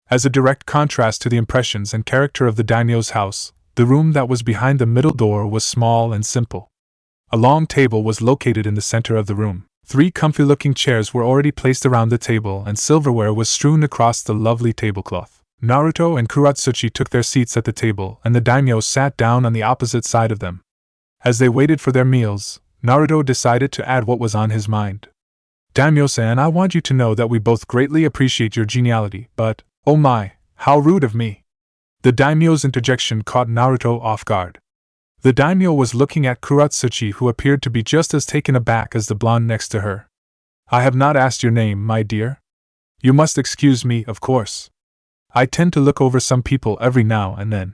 As a direct contrast to the impressions and character of the daimyo's house, the room that was behind the middle door was small and simple. A long table was located in the center of the room. 3 comfy-looking chairs were already placed around the table and silverware was strewn across the lovely tablecloth. Naruto and Kuratsuchi took their seats at the table and the daimyo sat down on the opposite side of them. As they waited for their meals, Naruto decided to add what was on his mind. "Daimyo-san, I want you to know that we both greatly appreciate your geniality, but, oh my, how rude of me." The daimyo's interjection caught Naruto off guard. The daimyo was looking at Kuratsuchi, who appeared to be just as taken aback as the blonde next to her. "I have not asked your name, my dear. You must excuse me, of course. I tend to look over some people every now and then.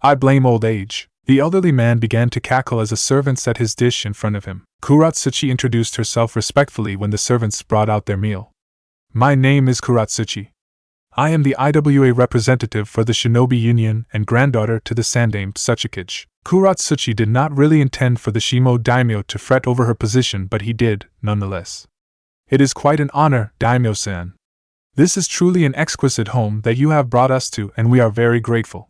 I blame old age." The elderly man began to cackle as a servant set his dish in front of him. Kuratsuchi introduced herself respectfully when the servants brought out their meal. "My name is Kuratsuchi. I am the Iwa representative for the Shinobi Union and granddaughter to the Sandaime Tsuchikage." Kuratsuchi did not really intend for the Shimo daimyo to fret over her position, but he did, nonetheless. "It is quite an honor, daimyo-san. This is truly an exquisite home that you have brought us to, and we are very grateful."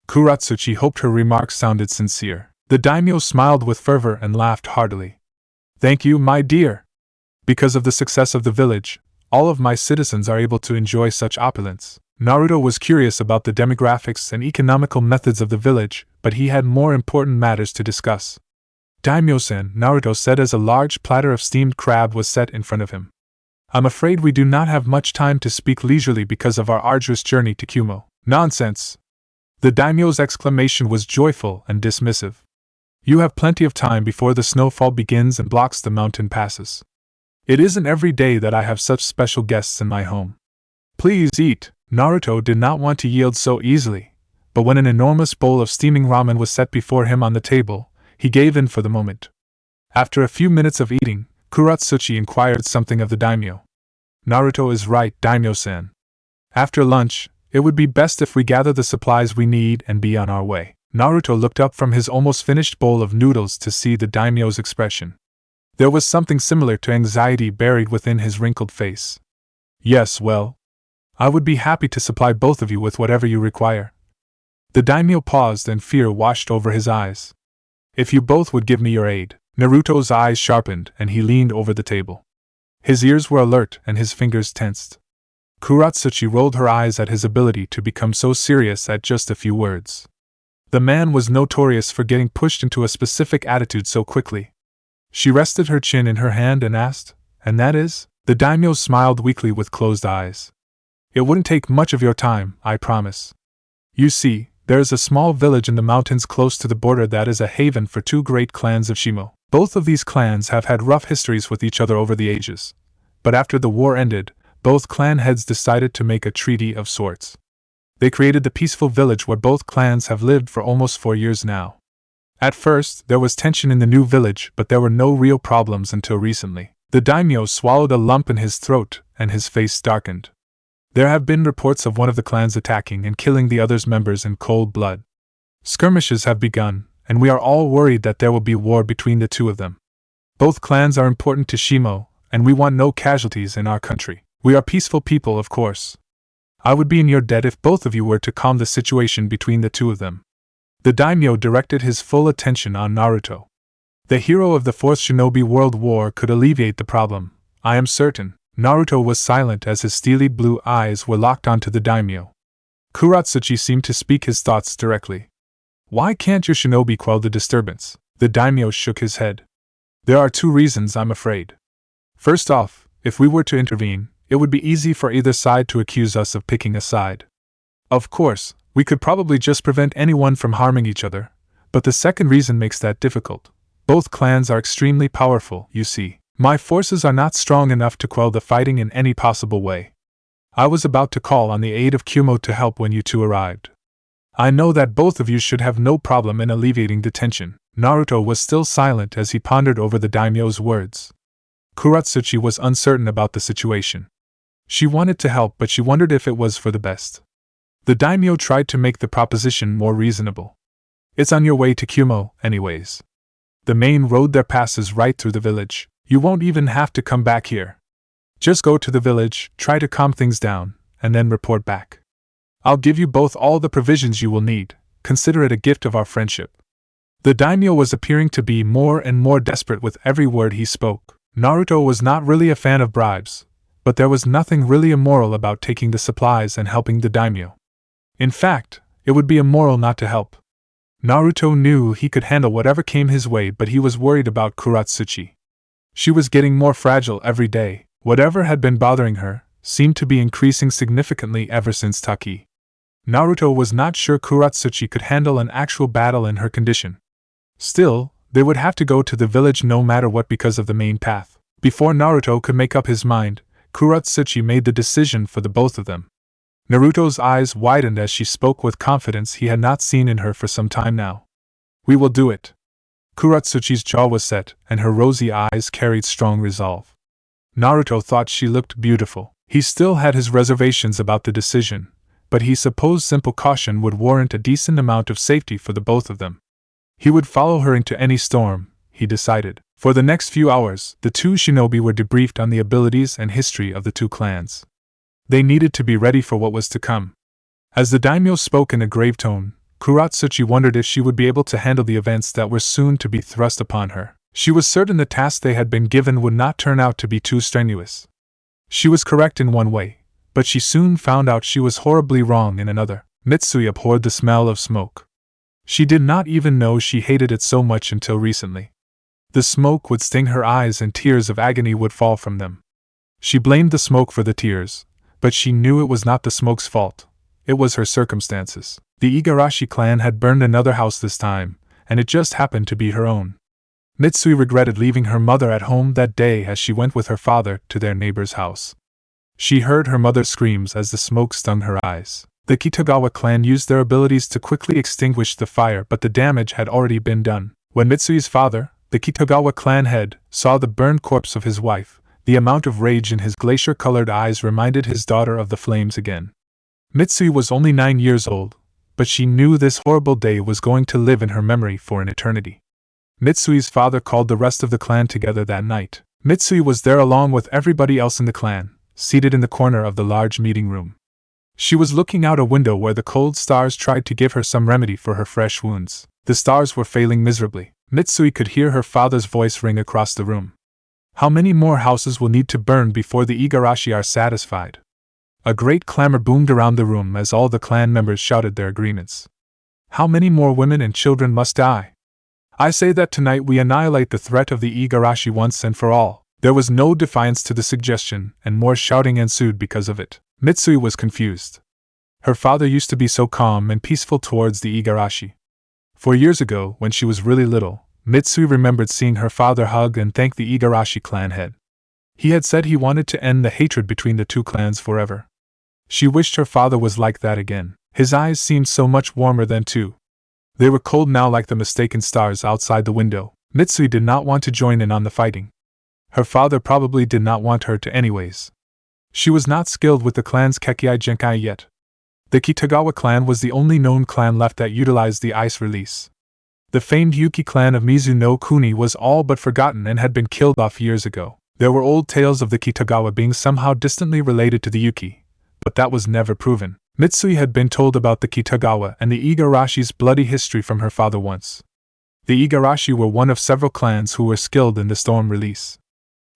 Kuratsuchi hoped her remarks sounded sincere. The daimyo smiled with fervor and laughed heartily. "Thank you, my dear. Because of the success of the village, all of my citizens are able to enjoy such opulence." Naruto was curious about the demographics and economical methods of the village, but he had more important matters to discuss. "Daimyo-san," Naruto said as a large platter of steamed crab was set in front of him. "I'm afraid we do not have much time to speak leisurely because of our arduous journey to Kumo." "Nonsense!" The daimyo's exclamation was joyful and dismissive. "You have plenty of time before the snowfall begins and blocks the mountain passes. It isn't every day that I have such special guests in my home. Please eat." Naruto did not want to yield so easily, but when an enormous bowl of steaming ramen was set before him on the table, he gave in for the moment. After a few minutes of eating, Kuratsuchi inquired something of the daimyo. "Naruto is right, daimyo-san. After lunch, it would be best if we gather the supplies we need and be on our way." Naruto looked up from his almost finished bowl of noodles to see the daimyo's expression. There was something similar to anxiety buried within his wrinkled face. Yes, well, I would be happy to supply both of you with whatever you require. The daimyo paused and fear washed over his eyes. If you both would give me your aid. Naruto's eyes sharpened and he leaned over the table. His ears were alert and his fingers tensed. Kuratsuchi rolled her eyes at his ability to become so serious at just a few words. The man was notorious for getting pushed into a specific attitude so quickly. She rested her chin in her hand and asked, "And that is?" The daimyo smiled weakly with closed eyes. "It wouldn't take much of your time, I promise. You see, there is a small village in the mountains close to the border that is a haven for two great clans of Shimo. Both of these clans have had rough histories with each other over the ages. But after the war ended, both clan heads decided to make a treaty of sorts. They created the peaceful village where both clans have lived for almost 4 years now. At first, there was tension in the new village, but there were no real problems until recently." The daimyo swallowed a lump in his throat, and his face darkened. "There have been reports of one of the clans attacking and killing the other's members in cold blood. Skirmishes have begun, and we are all worried that there will be war between the two of them. Both clans are important to Shimo, and we want no casualties in our country. We are peaceful people, of course. I would be in your debt if both of you were to calm the situation between the two of them." The daimyo directed his full attention on Naruto. The hero of the Fourth Shinobi World War could alleviate the problem, I am certain. Naruto was silent as his steely blue eyes were locked onto the daimyo. Kuratsuchi seemed to speak his thoughts directly. "Why can't your shinobi quell the disturbance?" The daimyo shook his head. "There are 2 reasons, I'm afraid. First off, if we were to intervene, it would be easy for either side to accuse us of picking a side. Of course, we could probably just prevent anyone from harming each other, but the second reason makes that difficult. Both clans are extremely powerful, you see. My forces are not strong enough to quell the fighting in any possible way. I was about to call on the aid of Kyumo to help when you two arrived. I know that both of you should have no problem in alleviating the tension." Naruto was still silent as he pondered over the daimyo's words. Kuratsuchi was uncertain about the situation. She wanted to help, but she wondered if it was for the best. The daimyo tried to make the proposition more reasonable. "It's on your way to Kyumo, anyways. The main road there passes right through the village. You won't even have to come back here. Just go to the village, try to calm things down, and then report back. I'll give you both all the provisions you will need. Consider it a gift of our friendship." The daimyo was appearing to be more and more desperate with every word he spoke. Naruto was not really a fan of bribes, but there was nothing really immoral about taking the supplies and helping the daimyo. In fact, it would be immoral not to help. Naruto knew he could handle whatever came his way, but he was worried about Kuratsuchi. She was getting more fragile every day. Whatever had been bothering her seemed to be increasing significantly ever since Taki. Naruto was not sure Kuratsuchi could handle an actual battle in her condition. Still, they would have to go to the village no matter what because of the main path. Before Naruto could make up his mind, Kuratsuchi made the decision for the both of them. Naruto's eyes widened as she spoke with confidence he had not seen in her for some time now. "We will do it." Kuratsuchi's jaw was set, and her rosy eyes carried strong resolve. Naruto thought she looked beautiful. He still had his reservations about the decision, but he supposed simple caution would warrant a decent amount of safety for the both of them. He would follow her into any storm, he decided. For the next few hours, the two shinobi were debriefed on the abilities and history of the two clans. They needed to be ready for what was to come. As the daimyo spoke in a grave tone, Kuratsuchi wondered if she would be able to handle the events that were soon to be thrust upon her. She was certain the task they had been given would not turn out to be too strenuous. She was correct in one way, but she soon found out she was horribly wrong in another. Mitsui abhorred the smell of smoke. She did not even know she hated it so much until recently. The smoke would sting her eyes and tears of agony would fall from them. She blamed the smoke for the tears, but she knew it was not the smoke's fault. It was her circumstances. The Igarashi clan had burned another house this time, and it just happened to be her own. Mitsui regretted leaving her mother at home that day as she went with her father to their neighbor's house. She heard her mother's screams as the smoke stung her eyes. The Kitagawa clan used their abilities to quickly extinguish the fire, but the damage had already been done. When Mitsui's father, the Kitagawa clan head, saw the burned corpse of his wife, the amount of rage in his glacier-colored eyes reminded his daughter of the flames again. Mitsui was only 9 years old, but she knew this horrible day was going to live in her memory for an eternity. Mitsui's father called the rest of the clan together that night. Mitsui was there along with everybody else in the clan, seated in the corner of the large meeting room. She was looking out a window where the cold stars tried to give her some remedy for her fresh wounds. The stars were failing miserably. Mitsui could hear her father's voice ring across the room. How many more houses will need to burn before the Igarashi are satisfied? A great clamor boomed around the room as all the clan members shouted their agreements. How many more women and children must die? I say that tonight we annihilate the threat of the Igarashi once and for all. There was no defiance to the suggestion, and more shouting ensued because of it. Mitsui was confused. Her father used to be so calm and peaceful towards the Igarashi. 4 years ago, when she was really little, Mitsui remembered seeing her father hug and thank the Igarashi clan head. He had said he wanted to end the hatred between the two clans forever. She wished her father was like that again. His eyes seemed so much warmer than too. They were cold now like the mistaken stars outside the window. Mitsui did not want to join in on the fighting. Her father probably did not want her to anyways. She was not skilled with the clan's Kekkai Genkai yet. The Kitagawa clan was the only known clan left that utilized the ice release. The famed Yuki clan of Mizu no Kuni was all but forgotten and had been killed off years ago. There were old tales of the Kitagawa being somehow distantly related to the Yuki, but that was never proven. Mitsui had been told about the Kitagawa and the Igarashi's bloody history from her father once. The Igarashi were one of several clans who were skilled in the storm release.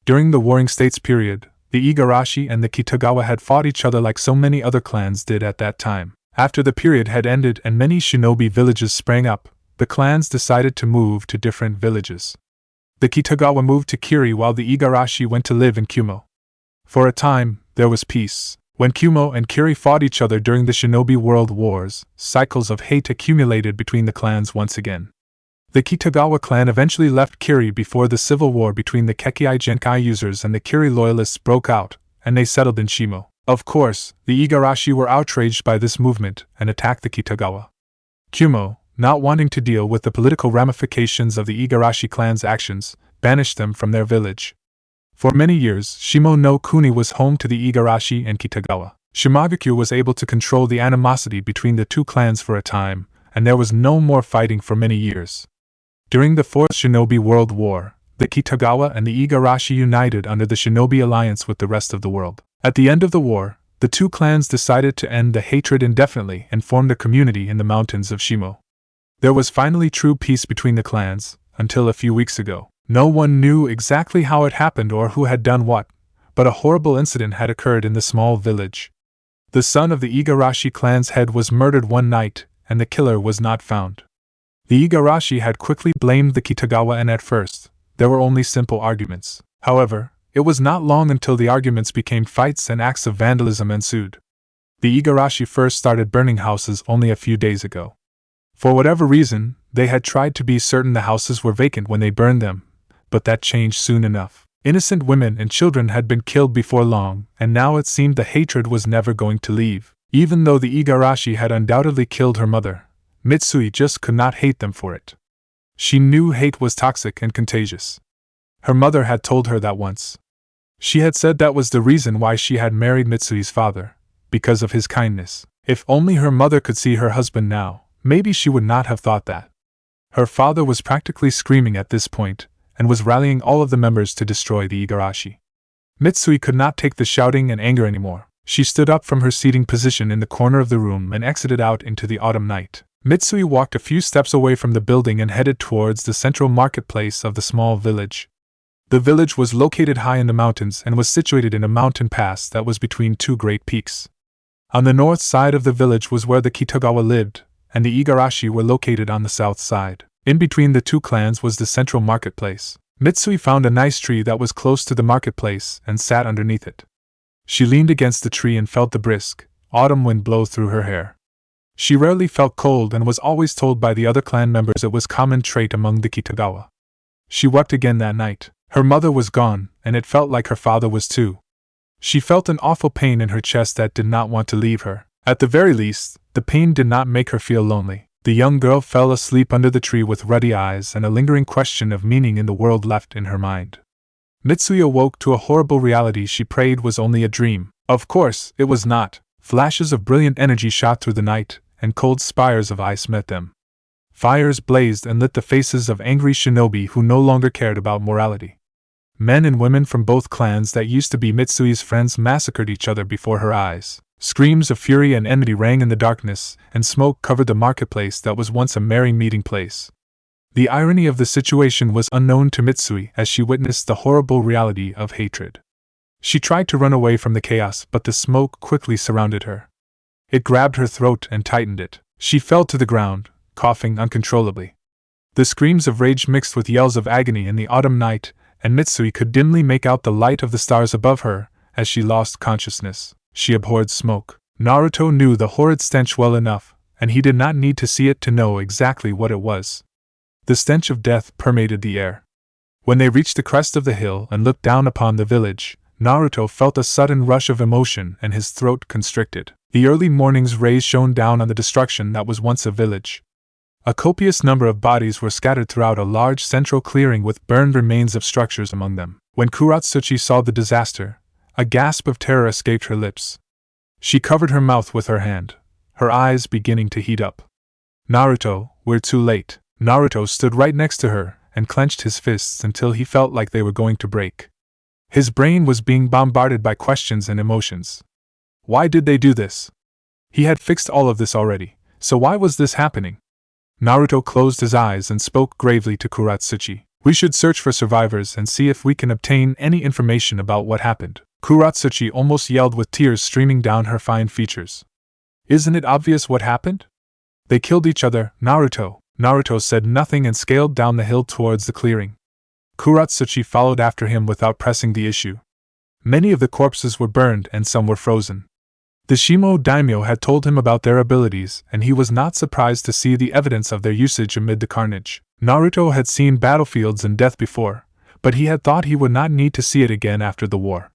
During the Warring States period, the Igarashi and the Kitagawa had fought each other like so many other clans did at that time. After the period had ended and many shinobi villages sprang up, the clans decided to move to different villages. The Kitagawa moved to Kiri while the Igarashi went to live in Kumo. For a time, there was peace. When Kumo and Kiri fought each other during the Shinobi World Wars, cycles of hate accumulated between the clans once again. The Kitagawa clan eventually left Kiri before the civil war between the Kekkai Genkai users and the Kiri loyalists broke out, and they settled in Shimo. Of course, the Igarashi were outraged by this movement and attacked the Kitagawa. Kumo, not wanting to deal with the political ramifications of the Igarashi clan's actions, banished them from their village. For many years, Shimo no Kuni was home to the Igarashi and Kitagawa. Shimagakure was able to control the animosity between the two clans for a time, and there was no more fighting for many years. During the Fourth Shinobi World War, the Kitagawa and the Igarashi united under the Shinobi Alliance with the rest of the world. At the end of the war, the two clans decided to end the hatred indefinitely and formed a community in the mountains of Shimo. There was finally true peace between the clans, until a few weeks ago. No one knew exactly how it happened or who had done what, but a horrible incident had occurred in the small village. The son of the Igarashi clan's head was murdered one night, and the killer was not found. The Igarashi had quickly blamed the Kitagawa, and at first, there were only simple arguments. However, it was not long until the arguments became fights and acts of vandalism ensued. The Igarashi first started burning houses only a few days ago. For whatever reason, they had tried to be certain the houses were vacant when they burned them, but that changed soon enough. Innocent women and children had been killed before long, and now it seemed the hatred was never going to leave. Even though the Igarashi had undoubtedly killed her mother, Mitsui just could not hate them for it. She knew hate was toxic and contagious. Her mother had told her that once. She had said that was the reason why she had married Mitsui's father, because of his kindness. If only her mother could see her husband now, maybe she would not have thought that. Her father was practically screaming at this point, and was rallying all of the members to destroy the Igarashi. Mitsui could not take the shouting and anger anymore. She stood up from her seating position in the corner of the room and exited out into the autumn night. Mitsui walked a few steps away from the building and headed towards the central marketplace of the small village. The village was located high in the mountains and was situated in a mountain pass that was between two great peaks. On the north side of the village was where the Kitagawa lived, and the Igarashi were located on the south side. In between the two clans was the central marketplace. Mitsui found a nice tree that was close to the marketplace and sat underneath it. She leaned against the tree and felt the brisk, autumn wind blow through her hair. She rarely felt cold and was always told by the other clan members it was a common trait among the Kitagawa. She wept again that night. Her mother was gone, and it felt like her father was too. She felt an awful pain in her chest that did not want to leave her. At the very least, the pain did not make her feel lonely. The young girl fell asleep under the tree with ruddy eyes and a lingering question of meaning in the world left in her mind. Mitsui awoke to a horrible reality she prayed was only a dream. Of course, it was not. Flashes of brilliant energy shot through the night, and cold spires of ice met them. Fires blazed and lit the faces of angry shinobi who no longer cared about morality. Men and women from both clans that used to be Mitsui's friends massacred each other before her eyes. Screams of fury and enmity rang in the darkness, and smoke covered the marketplace that was once a merry meeting place. The irony of the situation was unknown to Mitsui as she witnessed the horrible reality of hatred. She tried to run away from the chaos, but the smoke quickly surrounded her. It grabbed her throat and tightened it. She fell to the ground, coughing uncontrollably. The screams of rage mixed with yells of agony in the autumn night, and Mitsui could dimly make out the light of the stars above her as she lost consciousness. She abhorred smoke. Naruto knew the horrid stench well enough, and he did not need to see it to know exactly what it was. The stench of death permeated the air. When they reached the crest of the hill and looked down upon the village, Naruto felt a sudden rush of emotion and his throat constricted. The early morning's rays shone down on the destruction that was once a village. A copious number of bodies were scattered throughout a large central clearing with burned remains of structures among them. When Kuratsuchi saw the disaster, a gasp of terror escaped her lips. She covered her mouth with her hand, her eyes beginning to heat up. Naruto, we're too late. Naruto stood right next to her and clenched his fists until he felt like they were going to break. His brain was being bombarded by questions and emotions. Why did they do this? He had fixed all of this already, so why was this happening? Naruto closed his eyes and spoke gravely to Kuratsuchi. We should search for survivors and see if we can obtain any information about what happened. Kuratsuchi almost yelled with tears streaming down her fine features. Isn't it obvious what happened? They killed each other, Naruto. Naruto said nothing and scaled down the hill towards the clearing. Kuratsuchi followed after him without pressing the issue. Many of the corpses were burned and some were frozen. The Shimo daimyo had told him about their abilities, and he was not surprised to see the evidence of their usage amid the carnage. Naruto had seen battlefields and death before, but he had thought he would not need to see it again after the war.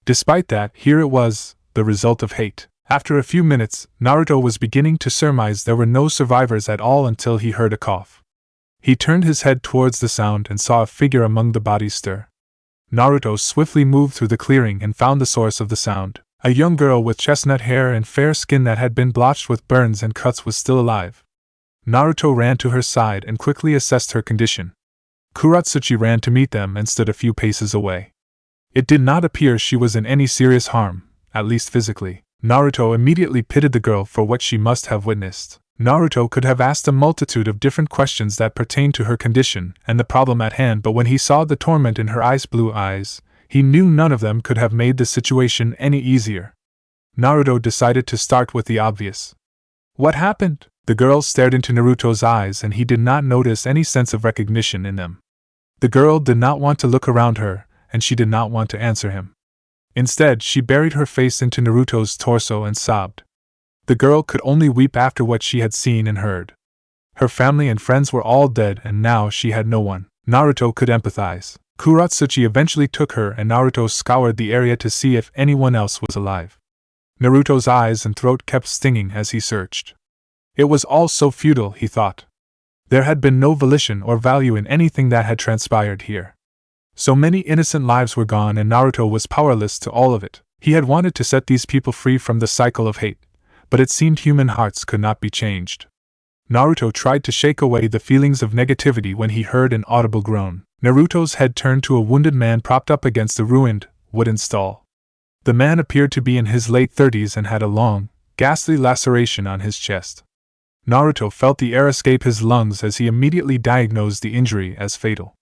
Despite that, here it was, the result of hate. After a few minutes, Naruto was beginning to surmise there were no survivors at all until he heard a cough. He turned his head towards the sound and saw a figure among the bodies stir. Naruto swiftly moved through the clearing and found the source of the sound. A young girl with chestnut hair and fair skin that had been blotched with burns and cuts was still alive. Naruto ran to her side and quickly assessed her condition. Kuratsuchi ran to meet them and stood a few paces away. It did not appear she was in any serious harm, at least physically. Naruto immediately pitied the girl for what she must have witnessed. Naruto could have asked a multitude of different questions that pertained to her condition and the problem at hand, but when he saw the torment in her ice blue eyes, he knew none of them could have made the situation any easier. Naruto decided to start with the obvious. What happened? The girl stared into Naruto's eyes and he did not notice any sense of recognition in them. The girl did not want to look around her, and she did not want to answer him. Instead, she buried her face into Naruto's torso and sobbed. The girl could only weep after what she had seen and heard. Her family and friends were all dead and now she had no one. Naruto could empathize. Kuratsuchi eventually took her and Naruto scoured the area to see if anyone else was alive. Naruto's eyes and throat kept stinging as he searched. It was all so futile, he thought. There had been no volition or value in anything that had transpired here. So many innocent lives were gone and Naruto was powerless to all of it. He had wanted to set these people free from the cycle of hate, but it seemed human hearts could not be changed. Naruto tried to shake away the feelings of negativity when he heard an audible groan. Naruto's head turned to a wounded man propped up against a ruined, wooden stall. The man appeared to be in his late 30s and had a long, ghastly laceration on his chest. Naruto felt the air escape his lungs as he immediately diagnosed the injury as fatal.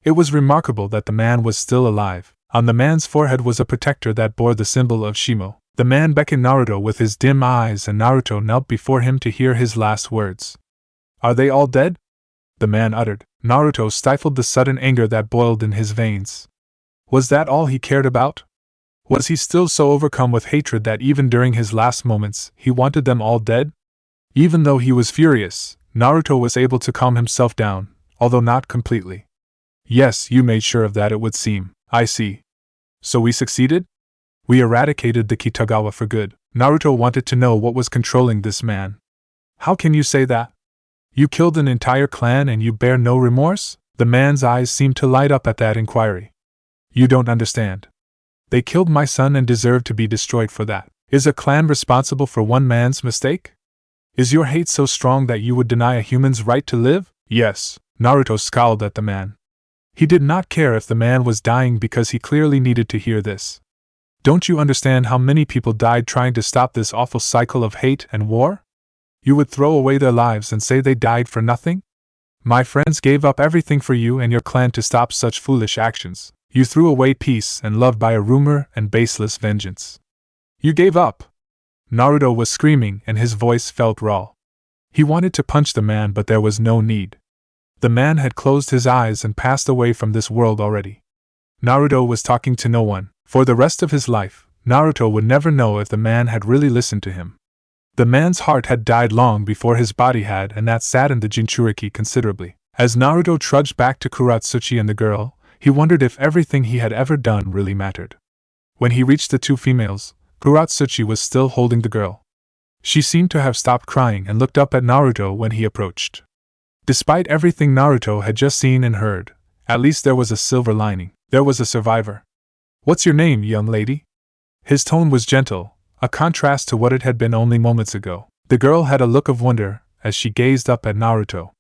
It was remarkable that the man was still alive. On the man's forehead was a protector that bore the symbol of Shimo. The man beckoned Naruto with his dim eyes and Naruto knelt before him to hear his last words. Are they all dead? The man uttered. Naruto stifled the sudden anger that boiled in his veins. Was that all he cared about? Was he still so overcome with hatred that even during his last moments he wanted them all dead? Even though he was furious, Naruto was able to calm himself down, although not completely. Yes, you made sure of that, it would seem. I see. So we succeeded? We eradicated the Kitagawa for good. Naruto wanted to know what was controlling this man. How can you say that? You killed an entire clan and you bear no remorse? The man's eyes seemed to light up at that inquiry. You don't understand. They killed my son and deserve to be destroyed for that. Is a clan responsible for one man's mistake? Is your hate so strong that you would deny a human's right to live? Yes, Naruto scowled at the man. He did not care if the man was dying because he clearly needed to hear this. Don't you understand how many people died trying to stop this awful cycle of hate and war? You would throw away their lives and say they died for nothing? My friends gave up everything for you and your clan to stop such foolish actions. You threw away peace and love by a rumor and baseless vengeance. You gave up. Naruto was screaming and his voice felt raw. He wanted to punch the man, but there was no need. The man had closed his eyes and passed away from this world already. Naruto was talking to no one. For the rest of his life, Naruto would never know if the man had really listened to him. The man's heart had died long before his body had, and that saddened the Jinchuriki considerably. As Naruto trudged back to Kuratsuchi and the girl, he wondered if everything he had ever done really mattered. When he reached the two females, Kuratsuchi was still holding the girl. She seemed to have stopped crying and looked up at Naruto when he approached. Despite everything Naruto had just seen and heard, at least there was a silver lining. There was a survivor. What's your name, young lady? His tone was gentle, a contrast to what it had been only moments ago. The girl had a look of wonder as she gazed up at Naruto.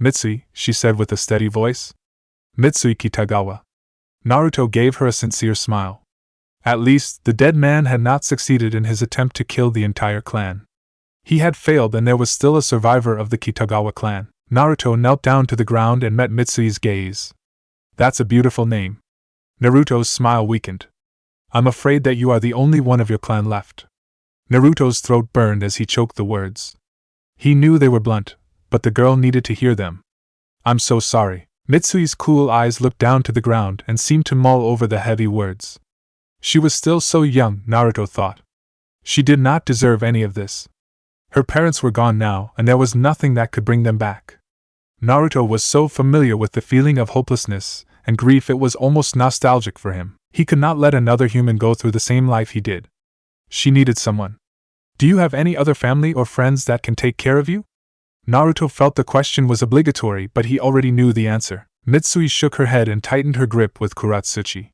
Mitsui, she said with a steady voice. Mitsui Kitagawa. Naruto gave her a sincere smile. At least, the dead man had not succeeded in his attempt to kill the entire clan. He had failed and there was still a survivor of the Kitagawa clan. Naruto knelt down to the ground and met Mitsui's gaze. That's a beautiful name. Naruto's smile weakened. I'm afraid that you are the only one of your clan left. Naruto's throat burned as he choked the words. He knew they were blunt, but the girl needed to hear them. I'm so sorry. Mitsui's cool eyes looked down to the ground and seemed to mull over the heavy words. She was still so young, Naruto thought. She did not deserve any of this. Her parents were gone now, and there was nothing that could bring them back. Naruto was so familiar with the feeling of hopelessness and grief it was almost nostalgic for him. He could not let another human go through the same life he did. She needed someone. Do you have any other family or friends that can take care of you? Naruto felt the question was obligatory, but he already knew the answer. Mitsui shook her head and tightened her grip with Kuratsuchi.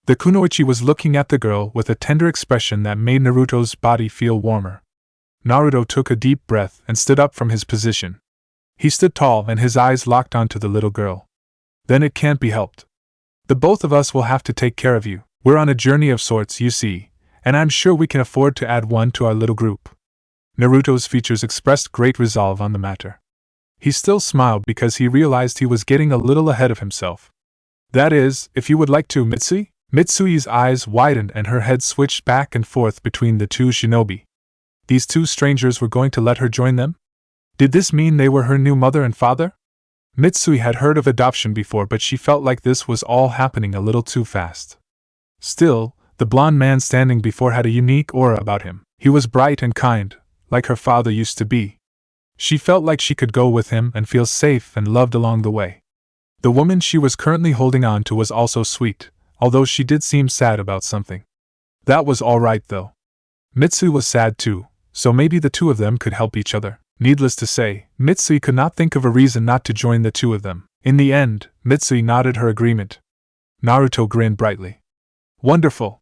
The kunoichi was looking at the girl with a tender expression that made Naruto's body feel warmer. Naruto took a deep breath and stood up from his position. He stood tall and his eyes locked onto the little girl. Then it can't be helped. The both of us will have to take care of you. We're on a journey of sorts, you see, and I'm sure we can afford to add one to our little group. Naruto's features expressed great resolve on the matter. He still smiled because he realized he was getting a little ahead of himself. That is, if you would like to, Mitsui? Mitsui's eyes widened and her head switched back and forth between the two shinobi. These two strangers were going to let her join them? Did this mean they were her new mother and father? Mitsui had heard of adoption before, but she felt like this was all happening a little too fast. Still, the blond man standing before had a unique aura about him. He was bright and kind, like her father used to be. She felt like she could go with him and feel safe and loved along the way. The woman she was currently holding on to was also sweet, although she did seem sad about something. That was all right though. Mitsui was sad too, so maybe the two of them could help each other. Needless to say, Mitsui could not think of a reason not to join the two of them. In the end, Mitsui nodded her agreement. Naruto grinned brightly. Wonderful!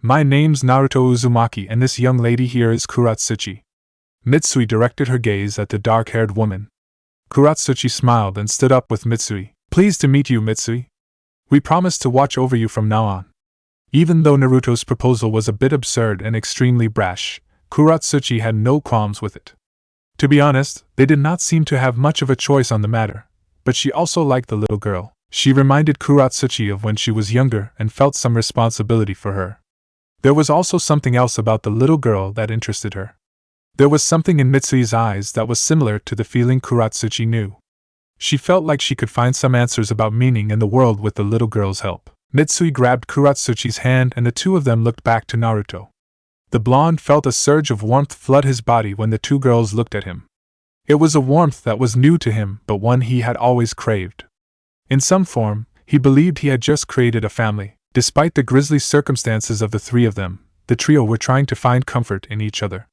My name's Naruto Uzumaki and this young lady here is Kuratsuchi. Mitsui directed her gaze at the dark-haired woman. Kuratsuchi smiled and stood up with Mitsui. Pleased to meet you, Mitsui. We promise to watch over you from now on. Even though Naruto's proposal was a bit absurd and extremely brash, Kuratsuchi had no qualms with it. To be honest, they did not seem to have much of a choice on the matter, but she also liked the little girl. She reminded Kuratsuchi of when she was younger and felt some responsibility for her. There was also something else about the little girl that interested her. There was something in Mitsui's eyes that was similar to the feeling Kuratsuchi knew. She felt like she could find some answers about meaning in the world with the little girl's help. Mitsui grabbed Kuratsuchi's hand and the two of them looked back to Naruto. The blonde felt a surge of warmth flood his body when the two girls looked at him. It was a warmth that was new to him, but one he had always craved. In some form, he believed he had just created a family. Despite the grisly circumstances of the three of them, the trio were trying to find comfort in each other.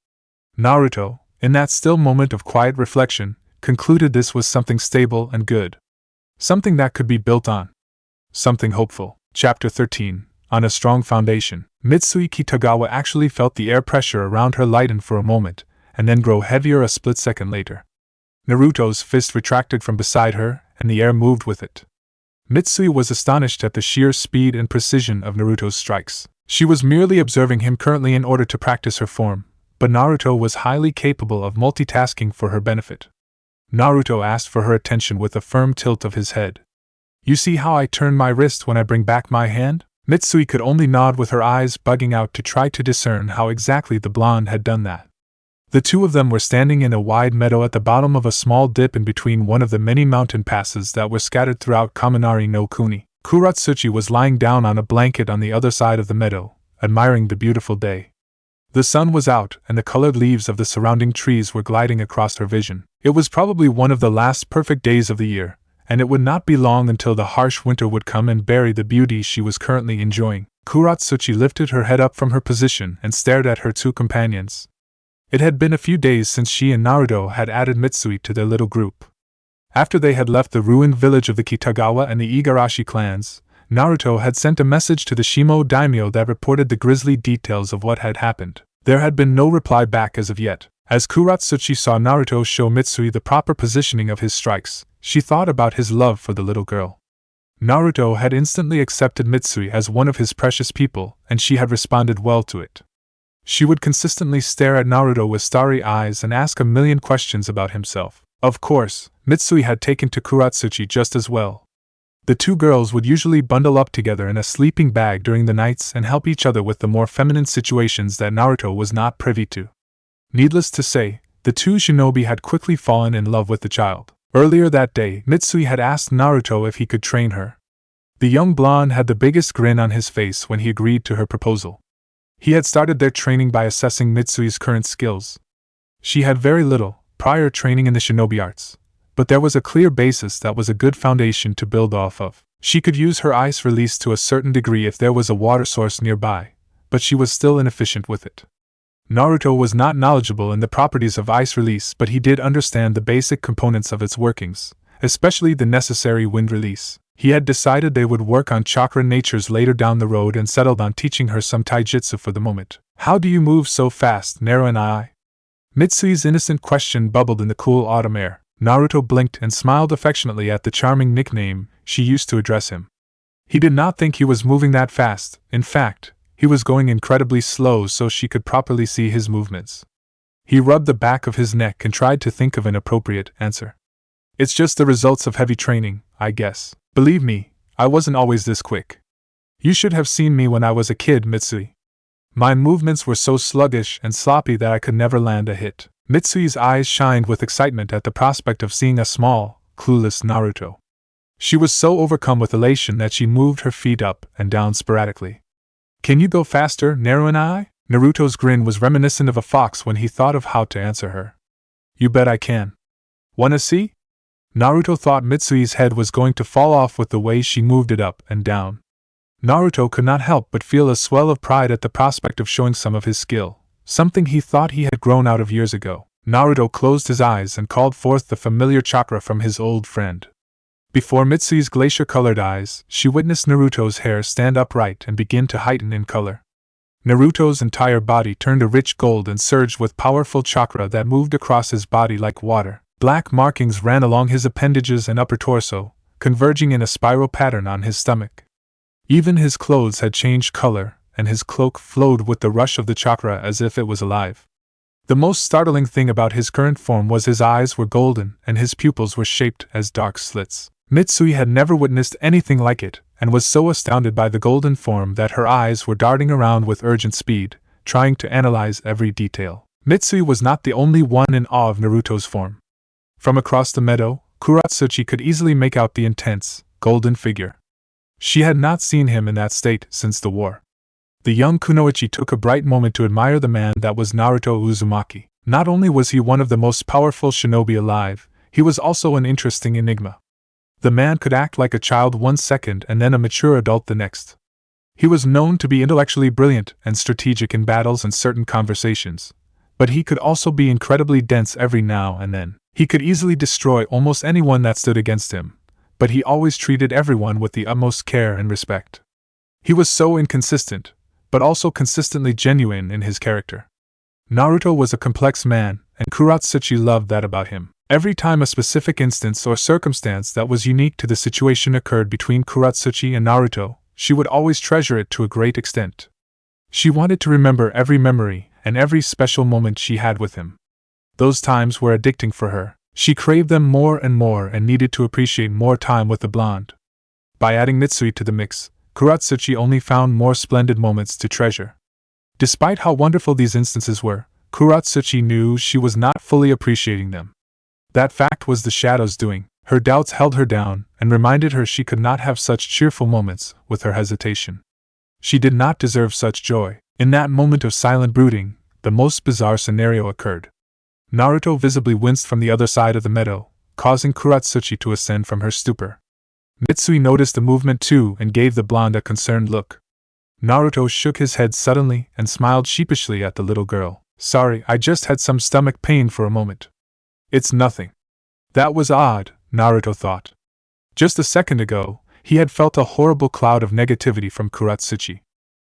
Naruto, in that still moment of quiet reflection, concluded this was something stable and good. Something that could be built on. Something hopeful. Chapter 13. On a strong foundation. Mitsui Kitagawa actually felt the air pressure around her lighten for a moment, and then grow heavier a split second later. Naruto's fist retracted from beside her, and the air moved with it. Mitsui was astonished at the sheer speed and precision of Naruto's strikes. She was merely observing him currently in order to practice her form, but Naruto was highly capable of multitasking for her benefit. Naruto asked for her attention with a firm tilt of his head. "You see how I turn my wrist when I bring back my hand?" Mitsui could only nod with her eyes bugging out to try to discern how exactly the blonde had done that. The two of them were standing in a wide meadow at the bottom of a small dip in between one of the many mountain passes that were scattered throughout Kaminari no Kuni. Kuratsuchi was lying down on a blanket on the other side of the meadow, admiring the beautiful day. The sun was out, and the colored leaves of the surrounding trees were gliding across her vision. It was probably one of the last perfect days of the year, and it would not be long until the harsh winter would come and bury the beauty she was currently enjoying. Kuratsuchi lifted her head up from her position and stared at her two companions. It had been a few days since she and Naruto had added Mitsui to their little group. After they had left the ruined village of the Kitagawa and the Igarashi clans, Naruto had sent a message to the Shimo daimyo that reported the grisly details of what had happened. There had been no reply back as of yet. As Kuratsuchi saw Naruto show Mitsui the proper positioning of his strikes, she thought about his love for the little girl. Naruto had instantly accepted Mitsui as one of his precious people, and she had responded well to it. She would consistently stare at Naruto with starry eyes and ask a million questions about himself. Of course, Mitsui had taken to Kuratsuchi just as well. The two girls would usually bundle up together in a sleeping bag during the nights and help each other with the more feminine situations that Naruto was not privy to. Needless to say, the two shinobi had quickly fallen in love with the child. Earlier that day, Mitsui had asked Naruto if he could train her. The young blonde had the biggest grin on his face when he agreed to her proposal. He had started their training by assessing Mitsui's current skills. She had very little prior training in the shinobi arts, but there was a clear basis that was a good foundation to build off of. She could use her ice release to a certain degree if there was a water source nearby, but she was still inefficient with it. Naruto was not knowledgeable in the properties of ice release, but he did understand the basic components of its workings, especially the necessary wind release. He had decided they would work on chakra natures later down the road and settled on teaching her some taijutsu for the moment. "How do you move so fast, Naru and I?" Mitsui's innocent question bubbled in the cool autumn air. Naruto blinked and smiled affectionately at the charming nickname she used to address him. He did not think he was moving that fast. In fact, he was going incredibly slow so she could properly see his movements. He rubbed the back of his neck and tried to think of an appropriate answer. "It's just the results of heavy training, I guess. Believe me, I wasn't always this quick. You should have seen me when I was a kid, Mitsui. My movements were so sluggish and sloppy that I could never land a hit." Mitsui's eyes shined with excitement at the prospect of seeing a small, clueless Naruto. She was so overcome with elation that she moved her feet up and down sporadically. "Can you go faster, Naru and I?" Naruto's grin was reminiscent of a fox when he thought of how to answer her. "You bet I can. Wanna see?" Naruto thought Mitsui's head was going to fall off with the way she moved it up and down. Naruto could not help but feel a swell of pride at the prospect of showing some of his skill, something he thought he had grown out of years ago. Naruto closed his eyes and called forth the familiar chakra from his old friend. Before Mitsui's glacier-colored eyes, she witnessed Naruto's hair stand upright and begin to heighten in color. Naruto's entire body turned a rich gold and surged with powerful chakra that moved across his body like water. Black markings ran along his appendages and upper torso, converging in a spiral pattern on his stomach. Even his clothes had changed color, and his cloak flowed with the rush of the chakra as if it was alive. The most startling thing about his current form was his eyes were golden and his pupils were shaped as dark slits. Mitsui had never witnessed anything like it, and was so astounded by the golden form that her eyes were darting around with urgent speed, trying to analyze every detail. Mitsui was not the only one in awe of Naruto's form. From across the meadow, Kuratsuchi could easily make out the intense, golden figure. She had not seen him in that state since the war. The young kunoichi took a bright moment to admire the man that was Naruto Uzumaki. Not only was he one of the most powerful shinobi alive, he was also an interesting enigma. The man could act like a child one second and then a mature adult the next. He was known to be intellectually brilliant and strategic in battles and certain conversations, but he could also be incredibly dense every now and then. He could easily destroy almost anyone that stood against him, but he always treated everyone with the utmost care and respect. He was so inconsistent, but also consistently genuine in his character. Naruto was a complex man, and Kuratsuchi loved that about him. Every time a specific instance or circumstance that was unique to the situation occurred between Kuratsuchi and Naruto, she would always treasure it to a great extent. She wanted to remember every memory and every special moment she had with him. Those times were addicting for her. She craved them more and needed to appreciate more time with the blonde. By adding Mitsui to the mix, Kuratsuchi only found more splendid moments to treasure. Despite how wonderful these instances were, Kuratsuchi knew she was not fully appreciating them. That fact was the shadow's doing. Her doubts held her down and reminded her she could not have such cheerful moments with her hesitation. She did not deserve such joy. In that moment of silent brooding, the most bizarre scenario occurred. Naruto visibly winced from the other side of the meadow, causing Kuratsuchi to ascend from her stupor. Mitsui noticed the movement too and gave the blonde a concerned look. Naruto shook his head suddenly and smiled sheepishly at the little girl. "Sorry, I just had some stomach pain for a moment." "It's nothing." That was odd, Naruto thought. Just a second ago, he had felt a horrible cloud of negativity from Kuratsuchi.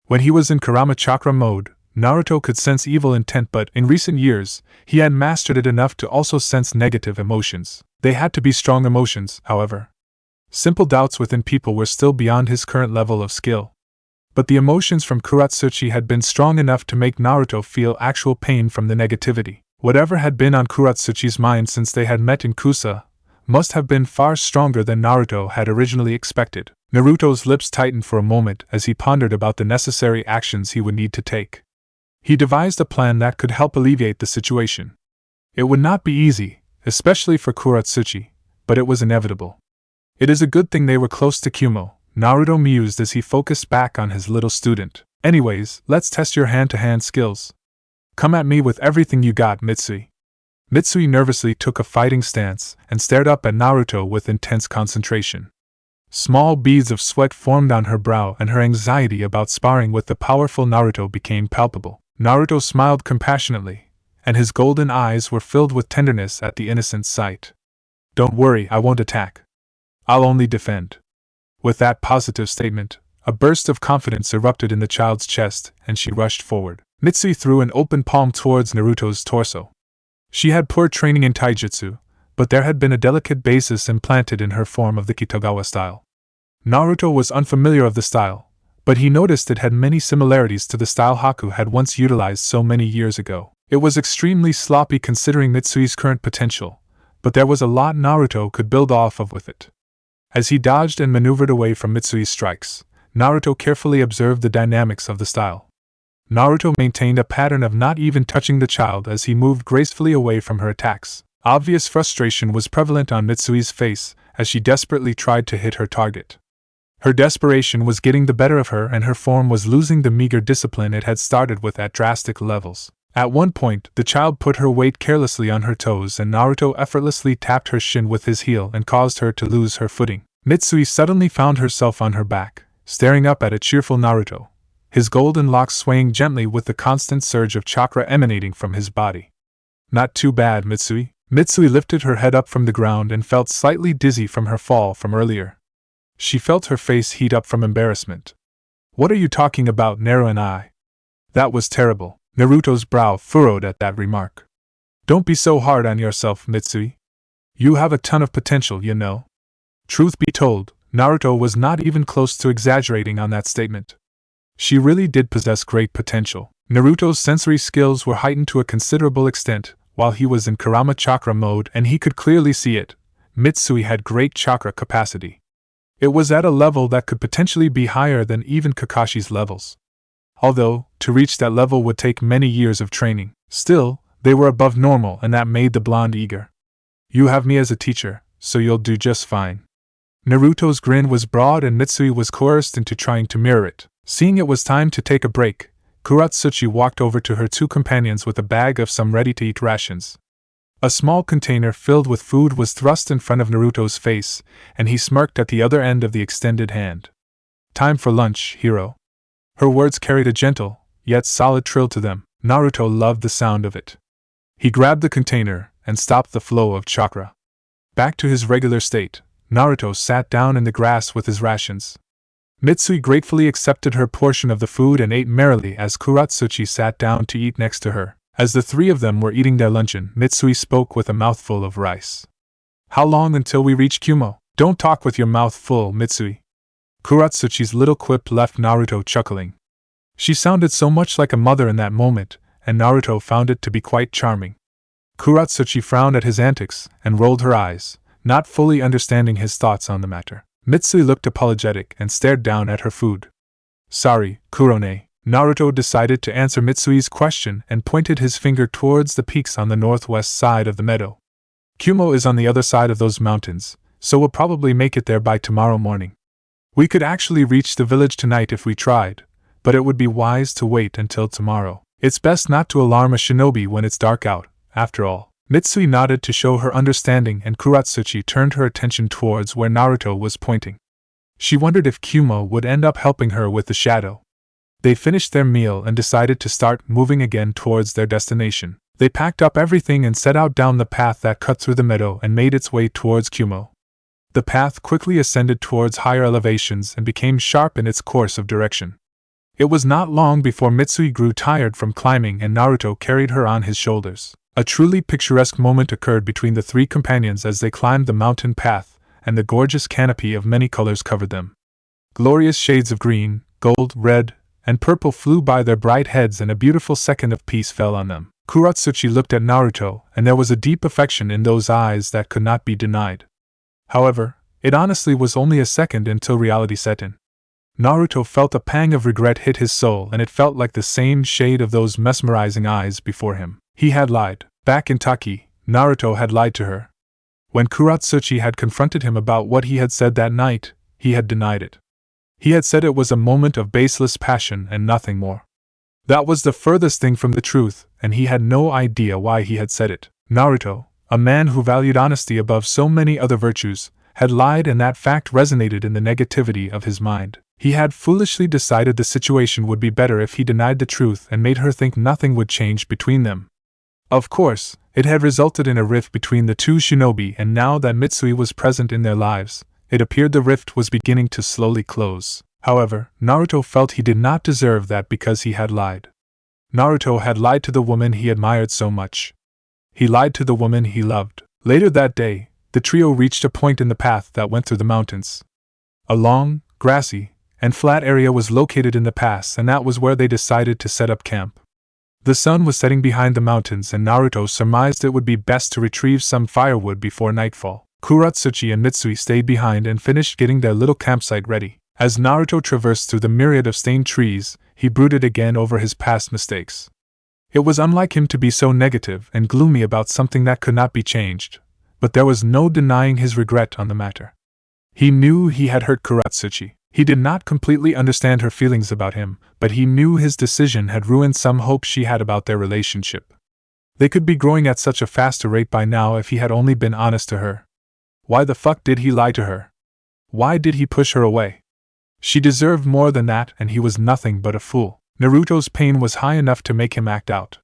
When he was in Kurama Chakra mode, Naruto could sense evil intent, but in recent years, he had mastered it enough to also sense negative emotions. They had to be strong emotions, however. Simple doubts within people were still beyond his current level of skill. But the emotions from Kuratsuchi had been strong enough to make Naruto feel actual pain from the negativity. Whatever had been on Kuratsuchi's mind since they had met in Kusa must have been far stronger than Naruto had originally expected. Naruto's lips tightened for a moment as he pondered about the necessary actions he would need to take. He devised a plan that could help alleviate the situation. It would not be easy, especially for Kuratsuchi, but it was inevitable. It is a good thing they were close to Kumo, Naruto mused as he focused back on his little student. Anyways, let's test your hand-to-hand skills. Come at me with everything you got, Mitsui. Mitsui nervously took a fighting stance and stared up at Naruto with intense concentration. Small beads of sweat formed on her brow and her anxiety about sparring with the powerful Naruto became palpable. Naruto smiled compassionately, and his golden eyes were filled with tenderness at the innocent sight. Don't worry, I won't attack. I'll only defend. With that positive statement, a burst of confidence erupted in the child's chest, and she rushed forward. Mitsui threw an open palm towards Naruto's torso. She had poor training in taijutsu, but there had been a delicate basis implanted in her form of the Kitagawa style. Naruto was unfamiliar of the style, but he noticed it had many similarities to the style Haku had once utilized so many years ago. It was extremely sloppy considering Mitsui's current potential, but there was a lot Naruto could build off of with it. As he dodged and maneuvered away from Mitsui's strikes, Naruto carefully observed the dynamics of the style. Naruto maintained a pattern of not even touching the child as he moved gracefully away from her attacks. Obvious frustration was prevalent on Mitsui's face as she desperately tried to hit her target. Her desperation was getting the better of her and her form was losing the meager discipline it had started with at drastic levels. At one point, the child put her weight carelessly on her toes and Naruto effortlessly tapped her shin with his heel and caused her to lose her footing. Mitsui suddenly found herself on her back, staring up at a cheerful Naruto, his golden locks swaying gently with the constant surge of chakra emanating from his body. Not too bad, Mitsui. Mitsui lifted her head up from the ground and felt slightly dizzy from her fall from earlier. She felt her face heat up from embarrassment. What are you talking about, Naru and I? That was terrible. Naruto's brow furrowed at that remark. Don't be so hard on yourself, Mitsui. You have a ton of potential, you know. Truth be told, Naruto was not even close to exaggerating on that statement. She really did possess great potential. Naruto's sensory skills were heightened to a considerable extent while he was in Kurama Chakra mode and he could clearly see it. Mitsui had great chakra capacity. It was at a level that could potentially be higher than even Kakashi's levels. Although, to reach that level would take many years of training, still, they were above normal and that made the blonde eager. You have me as a teacher, so you'll do just fine. Naruto's grin was broad and Mitsui was coerced into trying to mirror it. Seeing it was time to take a break, Kuratsuchi walked over to her two companions with a bag of some ready-to-eat rations. A small container filled with food was thrust in front of Naruto's face, and he smirked at the other end of the extended hand. Time for lunch, hero. Her words carried a gentle, yet solid trill to them. Naruto loved the sound of it. He grabbed the container and stopped the flow of chakra. Back to his regular state, Naruto sat down in the grass with his rations. Mitsui gratefully accepted her portion of the food and ate merrily as Kuratsuchi sat down to eat next to her. As the three of them were eating their luncheon, Mitsui spoke with a mouthful of rice. How long until we reach Kumo? Don't talk with your mouth full, Mitsui. Kuratsuchi's little quip left Naruto chuckling. She sounded so much like a mother in that moment, and Naruto found it to be quite charming. Kuratsuchi frowned at his antics and rolled her eyes, not fully understanding his thoughts on the matter. Mitsui looked apologetic and stared down at her food. Sorry, Kurone. Naruto decided to answer Mitsui's question and pointed his finger towards the peaks on the northwest side of the meadow. Kumo is on the other side of those mountains, so we'll probably make it there by tomorrow morning. We could actually reach the village tonight if we tried, but it would be wise to wait until tomorrow. It's best not to alarm a shinobi when it's dark out, after all. Mitsui nodded to show her understanding, and Kuratsuchi turned her attention towards where Naruto was pointing. She wondered if Kumo would end up helping her with the shadow. They finished their meal and decided to start moving again towards their destination. They packed up everything and set out down the path that cut through the meadow and made its way towards Kumo. The path quickly ascended towards higher elevations and became sharp in its course of direction. It was not long before Mitsui grew tired from climbing and Naruto carried her on his shoulders. A truly picturesque moment occurred between the three companions as they climbed the mountain path, and the gorgeous canopy of many colors covered them. Glorious shades of green, gold, red, and purple flew by their bright heads, and a beautiful second of peace fell on them. Kuratsuchi looked at Naruto, and there was a deep affection in those eyes that could not be denied. However, it honestly was only a second until reality set in. Naruto felt a pang of regret hit his soul, and it felt like the same shade of those mesmerizing eyes before him. He had lied. Back in Taki, Naruto had lied to her. When Kuratsuchi had confronted him about what he had said that night, he had denied it. He had said it was a moment of baseless passion and nothing more. That was the furthest thing from the truth, and he had no idea why he had said it. Naruto, a man who valued honesty above so many other virtues, had lied, and that fact resonated in the negativity of his mind. He had foolishly decided the situation would be better if he denied the truth and made her think nothing would change between them. Of course, it had resulted in a rift between the two shinobi, and now that Mitsui was present in their lives, it appeared the rift was beginning to slowly close. However, Naruto felt he did not deserve that because he had lied. Naruto had lied to the woman he admired so much. He lied to the woman he loved. Later that day, the trio reached a point in the path that went through the mountains. A long, grassy, and flat area was located in the pass, and that was where they decided to set up camp. The sun was setting behind the mountains, and Naruto surmised it would be best to retrieve some firewood before nightfall. Kuratsuchi and Mitsui stayed behind and finished getting their little campsite ready. As Naruto traversed through the myriad of stained trees, he brooded again over his past mistakes. It was unlike him to be so negative and gloomy about something that could not be changed, but there was no denying his regret on the matter. He knew he had hurt Kuratsuchi. He did not completely understand her feelings about him, but he knew his decision had ruined some hope she had about their relationship. They could be growing at such a faster rate by now if he had only been honest to her. Why the fuck did he lie to her? Why did he push her away? She deserved more than that, and he was nothing but a fool. Naruto's pain was high enough to make him act out.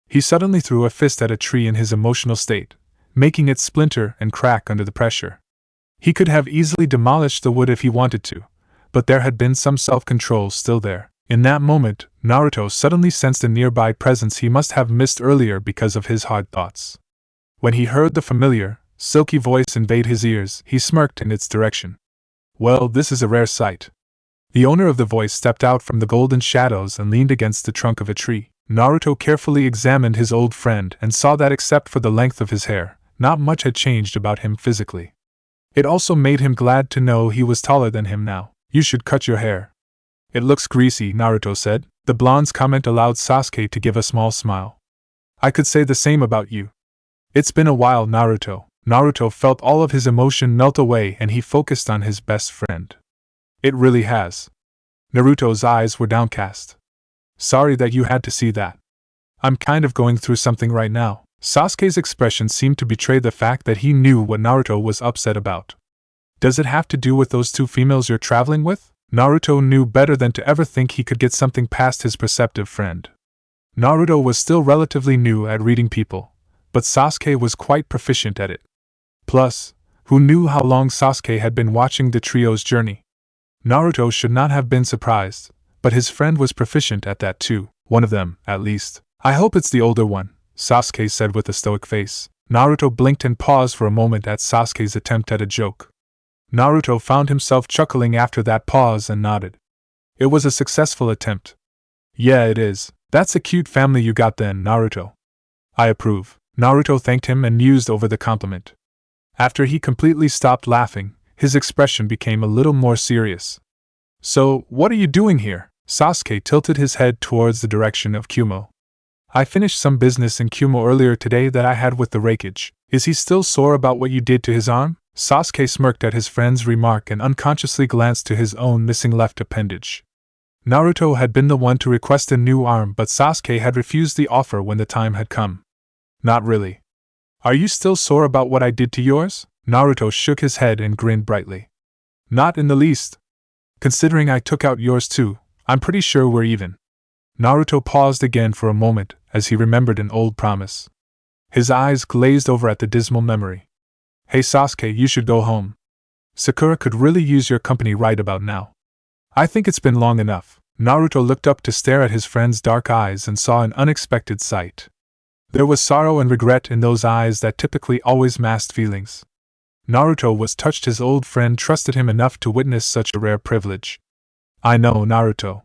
He suddenly threw a fist at a tree in his emotional state, making it splinter and crack under the pressure. He could have easily demolished the wood if he wanted to, but there had been some self-control still there. In that moment, Naruto suddenly sensed a nearby presence he must have missed earlier because of his hard thoughts. When he heard the familiar, silky voice invade his ears, he smirked in its direction. Well, this is a rare sight. The owner of the voice stepped out from the golden shadows and leaned against the trunk of a tree. Naruto carefully examined his old friend and saw that except for the length of his hair, not much had changed about him physically. It also made him glad to know he was taller than him now. You should cut your hair. It looks greasy, Naruto said. The blonde's comment allowed Sasuke to give a small smile. I could say the same about you. It's been a while, Naruto. Naruto felt all of his emotion melt away and he focused on his best friend. It really has. Naruto's eyes were downcast. Sorry that you had to see that. I'm kind of going through something right now. Sasuke's expression seemed to betray the fact that he knew what Naruto was upset about. Does it have to do with those two females you're traveling with? Naruto knew better than to ever think he could get something past his perceptive friend. Naruto was still relatively new at reading people, but Sasuke was quite proficient at it. Plus, who knew how long Sasuke had been watching the trio's journey? Naruto should not have been surprised, but his friend was proficient at that too, one of them, at least. I hope it's the older one, Sasuke said with a stoic face. Naruto blinked and paused for a moment at Sasuke's attempt at a joke. Naruto found himself chuckling after that pause and nodded. It was a successful attempt. Yeah, it is. That's a cute family you got then, Naruto. I approve. Naruto thanked him and mused over the compliment. After he completely stopped laughing, his expression became a little more serious. So, what are you doing here? Sasuke tilted his head towards the direction of Kumo. I finished some business in Kumo earlier today that I had with the Raikage. Is he still sore about what you did to his arm? Sasuke smirked at his friend's remark and unconsciously glanced to his own missing left appendage. Naruto had been the one to request a new arm, but Sasuke had refused the offer when the time had come. Not really. Are you still sore about what I did to yours? Naruto shook his head and grinned brightly. Not in the least. Considering I took out yours too, I'm pretty sure we're even. Naruto paused again for a moment as he remembered an old promise. His eyes glazed over at the dismal memory. Hey Sasuke, you should go home. Sakura could really use your company right about now. I think it's been long enough. Naruto looked up to stare at his friend's dark eyes and saw an unexpected sight. There was sorrow and regret in those eyes that typically always masked feelings. Naruto was touched his old friend trusted him enough to witness such a rare privilege. I know, Naruto.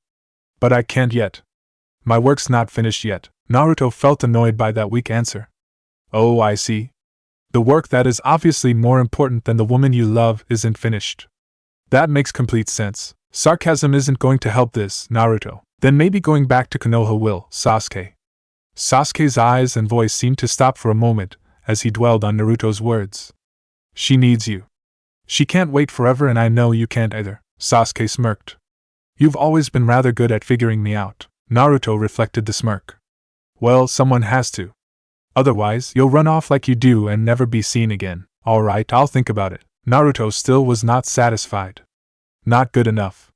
But I can't yet. My work's not finished yet. Naruto felt annoyed by that weak answer. Oh, I see. The work that is obviously more important than the woman you love isn't finished. That makes complete sense. Sarcasm isn't going to help this, Naruto. Then maybe going back to Konoha will, Sasuke. Sasuke's eyes and voice seemed to stop for a moment as he dwelled on Naruto's words. She needs you. She can't wait forever and I know you can't either, Sasuke smirked. You've always been rather good at figuring me out. Naruto reflected the smirk. Well, someone has to. Otherwise, you'll run off like you do and never be seen again. Alright, I'll think about it. Naruto still was not satisfied. Not good enough.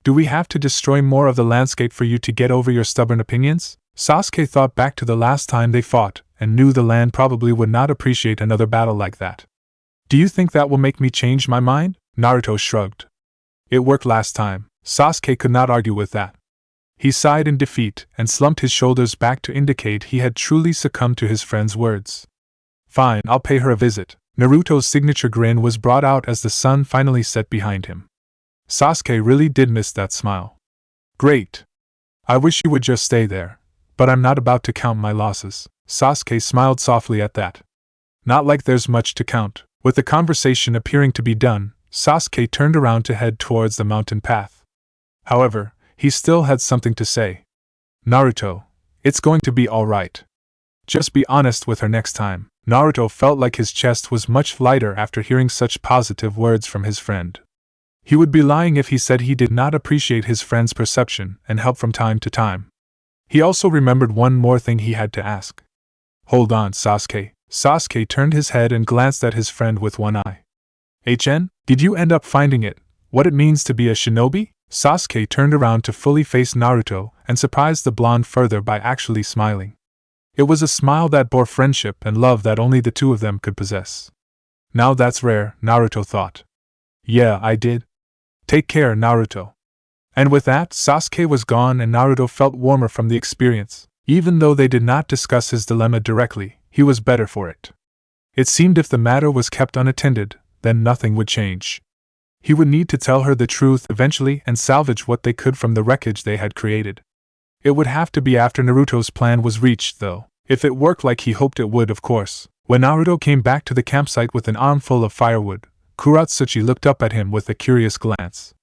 Do we have to destroy more of the landscape for you to get over your stubborn opinions? Sasuke thought back to the last time they fought, and knew the land probably would not appreciate another battle like that. Do you think that will make me change my mind? Naruto shrugged. It worked last time. Sasuke could not argue with that. He sighed in defeat and slumped his shoulders back to indicate he had truly succumbed to his friend's words. Fine, I'll pay her a visit. Naruto's signature grin was brought out as the sun finally set behind him. Sasuke really did miss that smile. Great. I wish you would just stay there, but I'm not about to count my losses. Sasuke smiled softly at that. Not like there's much to count. With the conversation appearing to be done, Sasuke turned around to head towards the mountain path. However, he still had something to say. Naruto, it's going to be alright. Just be honest with her next time. Naruto felt like his chest was much lighter after hearing such positive words from his friend. He would be lying if he said he did not appreciate his friend's perception and help from time to time. He also remembered one more thing he had to ask. Hold on, Sasuke. Sasuke turned his head and glanced at his friend with one eye. HN, did you end up finding it, what it means to be a shinobi? Sasuke turned around to fully face Naruto and surprised the blonde further by actually smiling. It was a smile that bore friendship and love that only the two of them could possess. Now that's rare, Naruto thought. Yeah, I did. Take care, Naruto. And with that, Sasuke was gone and Naruto felt warmer from the experience. Even though they did not discuss his dilemma directly, he was better for it. It seemed if the matter was kept unattended, then nothing would change. He would need to tell her the truth eventually and salvage what they could from the wreckage they had created. It would have to be after Naruto's plan was reached, though, if it worked like he hoped it would, of course. When Naruto came back to the campsite with an armful of firewood, Kuratsuchi looked up at him with a curious glance.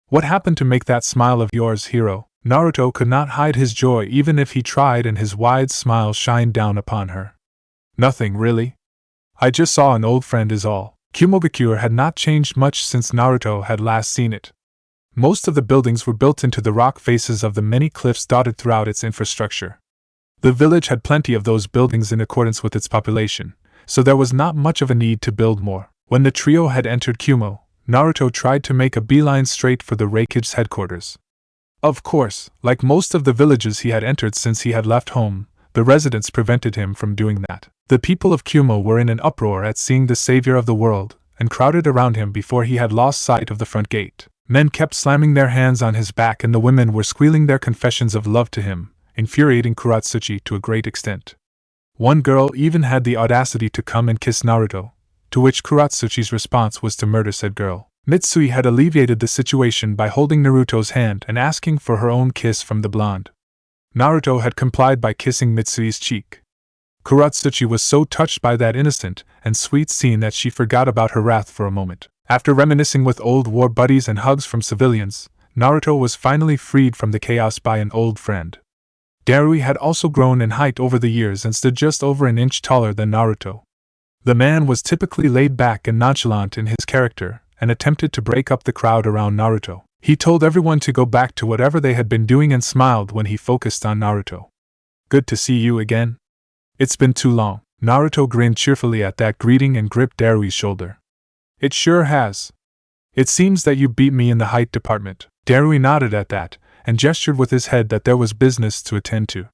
What happened to make that smile of yours, hero? Naruto could not hide his joy even if he tried, and his wide smile shined down upon her. Nothing, really. I just saw an old friend is all. Kumogakure had not changed much since Naruto had last seen it. Most of the buildings were built into the rock faces of the many cliffs dotted throughout its infrastructure. The village had plenty of those buildings in accordance with its population, so there was not much of a need to build more. When the trio had entered Kumo, Naruto tried to make a beeline straight for the Raikage's headquarters. Of course, like most of the villages he had entered since he had left home, the residents prevented him from doing that. The people of Kumo were in an uproar at seeing the savior of the world, and crowded around him before he had lost sight of the front gate. Men kept slamming their hands on his back and the women were squealing their confessions of love to him, infuriating Kuratsuchi to a great extent. One girl even had the audacity to come and kiss Naruto, to which Kuratsuchi's response was to murder said girl. Mitsui had alleviated the situation by holding Naruto's hand and asking for her own kiss from the blonde. Naruto had complied by kissing Mitsui's cheek. Kuratsuchi was so touched by that innocent and sweet scene that she forgot about her wrath for a moment. After reminiscing with old war buddies and hugs from civilians, Naruto was finally freed from the chaos by an old friend. Darui had also grown in height over the years and stood just over an inch taller than Naruto. The man was typically laid back and nonchalant in his character, and attempted to break up the crowd around Naruto. He told everyone to go back to whatever they had been doing and smiled when he focused on Naruto. "Good to see you again. It's been too long." Naruto grinned cheerfully at that greeting and gripped Darui's shoulder. "It sure has. It seems that you beat me in the height department." Darui nodded at that, and gestured with his head that there was business to attend to.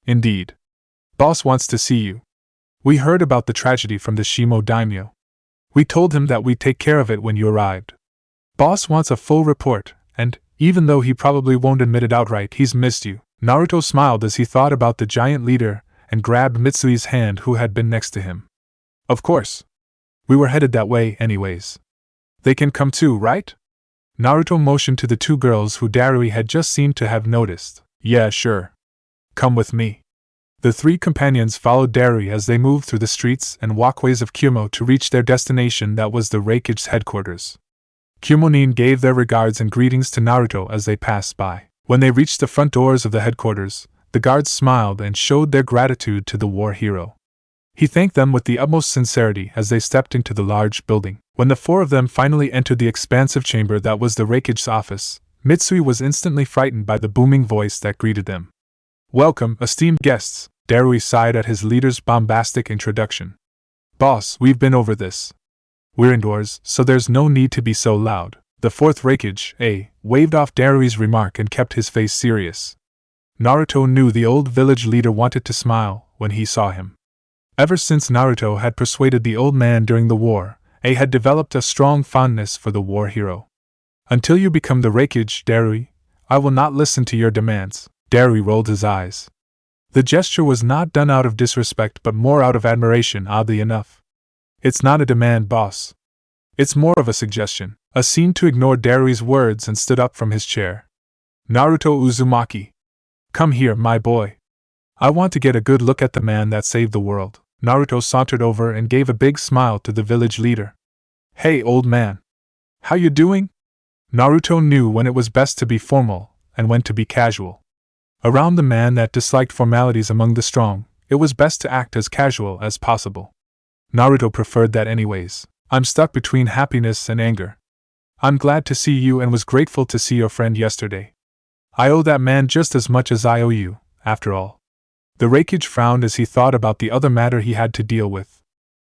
"Indeed. Boss wants to see you. We heard about the tragedy from the Shimo daimyo. We told him that we'd take care of it when you arrived. Boss wants a full report, and, even though he probably won't admit it outright, he's missed you." Naruto smiled as he thought about the giant leader, and grabbed Mitsui's hand who had been next to him. "Of course. We were headed that way anyways. They can come too, right?" Naruto motioned to the two girls who Darui had just seemed to have noticed. "Yeah, sure. Come with me." The three companions followed Darui as they moved through the streets and walkways of Kyumo to reach their destination, that was the Raikage's headquarters. Kyumonin gave their regards and greetings to Naruto as they passed by. When they reached the front doors of the headquarters, the guards smiled and showed their gratitude to the war hero. He thanked them with the utmost sincerity as they stepped into the large building. When the four of them finally entered the expansive chamber that was the Raikage's office, Mitsui was instantly frightened by the booming voice that greeted them. "Welcome, esteemed guests," Darui sighed at his leader's bombastic introduction. "Boss, we've been over this. We're indoors, so there's no need to be so loud." The fourth Raikage, waved off Darui's remark and kept his face serious. Naruto knew the old village leader wanted to smile when he saw him. Ever since Naruto had persuaded the old man during the war, had developed a strong fondness for the war hero. "Until you become the Raikage, Darui, I will not listen to your demands." Darui rolled his eyes. The gesture was not done out of disrespect but more out of admiration, oddly enough. "It's not a demand, boss. It's more of a suggestion." A seemed to ignore Darui's words and stood up from his chair. "Naruto Uzumaki. Come here, my boy. I want to get a good look at the man that saved the world." Naruto sauntered over and gave a big smile to the village leader. "Hey, old man. How you doing?" Naruto knew when it was best to be formal, and when to be casual. Around the man that disliked formalities among the strong, it was best to act as casual as possible. Naruto preferred that anyways. "I'm stuck between happiness and anger. I'm glad to see you and was grateful to see your friend yesterday. I owe that man just as much as I owe you, after all." The Raikage frowned as he thought about the other matter he had to deal with.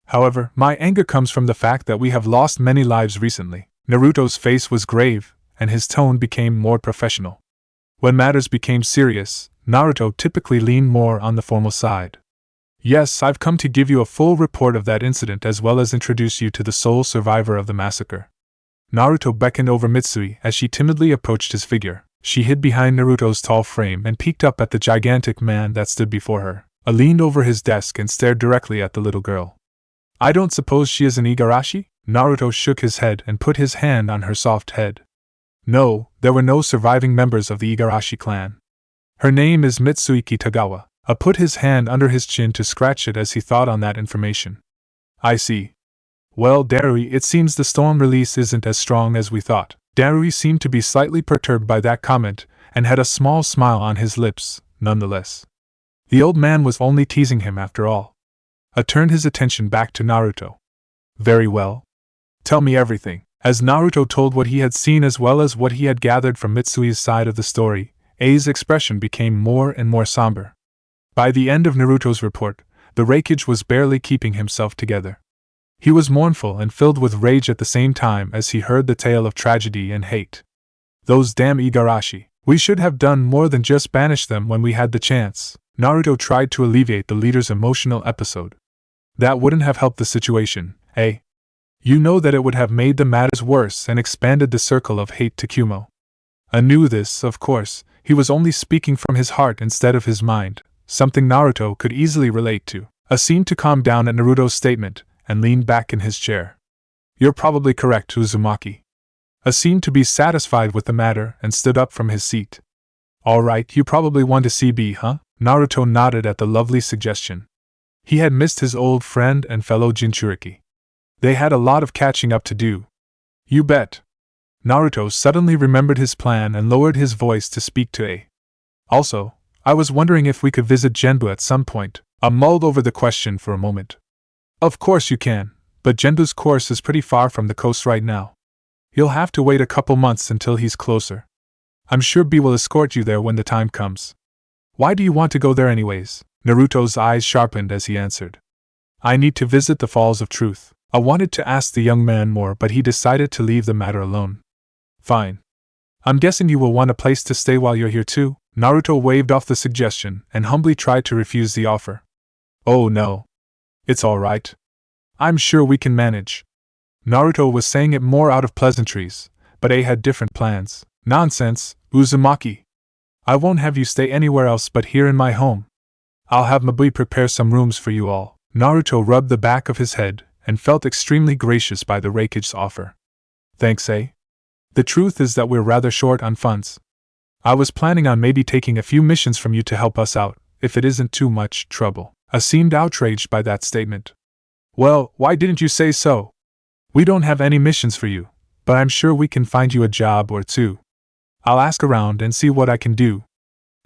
"However, my anger comes from the fact that we have lost many lives recently." Naruto's face was grave, and his tone became more professional. When matters became serious, Naruto typically leaned more on the formal side. "Yes, I've come to give you a full report of that incident as well as introduce you to the sole survivor of the massacre." Naruto beckoned over Mitsui as she timidly approached his figure. She hid behind Naruto's tall frame and peeked up at the gigantic man that stood before her. Leaned over his desk and stared directly at the little girl. "I don't suppose she is an Igarashi?" Naruto shook his head and put his hand on her soft head. "No, there were no surviving members of the Igarashi clan. Her name is Mitsui Kitagawa." Put his hand under his chin to scratch it as he thought on that information. "I see. Well, Darui, it seems the storm release isn't as strong as we thought." Darui seemed to be slightly perturbed by that comment, and had a small smile on his lips, nonetheless. The old man was only teasing him after all. Turned his attention back to Naruto. "Very well. Tell me everything." As Naruto told what he had seen as well as what he had gathered from Mitsui's side of the story, A's expression became more and more somber. By the end of Naruto's report, the Raikage was barely keeping himself together. He was mournful and filled with rage at the same time as he heard the tale of tragedy and hate. "Those damn Igarashi. We should have done more than just banish them when we had the chance." Naruto tried to alleviate the leader's emotional episode. "That wouldn't have helped the situation, eh? You know that it would have made the matters worse and expanded the circle of hate to Kumo." Knew this, of course. He was only speaking from his heart instead of his mind, something Naruto could easily relate to. A seemed to calm down at Naruto's statement, and leaned back in his chair. You're probably correct, Uzumaki. A seemed to be satisfied with the matter and stood up from his seat. Alright, you probably want to see B, huh? Naruto nodded at the lovely suggestion. He had missed his old friend and fellow Jinchuriki. They had a lot of catching up to do. You bet. Naruto suddenly remembered his plan and lowered his voice to speak to A. Also, I was wondering if we could visit Genbu at some point. I mulled over the question for a moment. Of course you can, but Genbu's course is pretty far from the coast right now. You'll have to wait a couple months until he's closer. I'm sure B will escort you there when the time comes. Why do you want to go there anyways? Naruto's eyes sharpened as he answered. I need to visit the Falls of Truth. I wanted to ask the young man more, but he decided to leave the matter alone. Fine. I'm guessing you will want a place to stay while you're here too? Naruto waved off the suggestion and humbly tried to refuse the offer. Oh no. It's alright. I'm sure we can manage. Naruto was saying it more out of pleasantries, but A had different plans. Nonsense, Uzumaki. I won't have you stay anywhere else but here in my home. I'll have Mabui prepare some rooms for you all. Naruto rubbed the back of his head and felt extremely gracious by the Raikage's offer. Thanks, A. The truth is that we're rather short on funds. I was planning on maybe taking a few missions from you to help us out, if it isn't too much trouble. I seemed outraged by that statement. Well, why didn't you say so? We don't have any missions for you, but I'm sure we can find you a job or two. I'll ask around and see what I can do.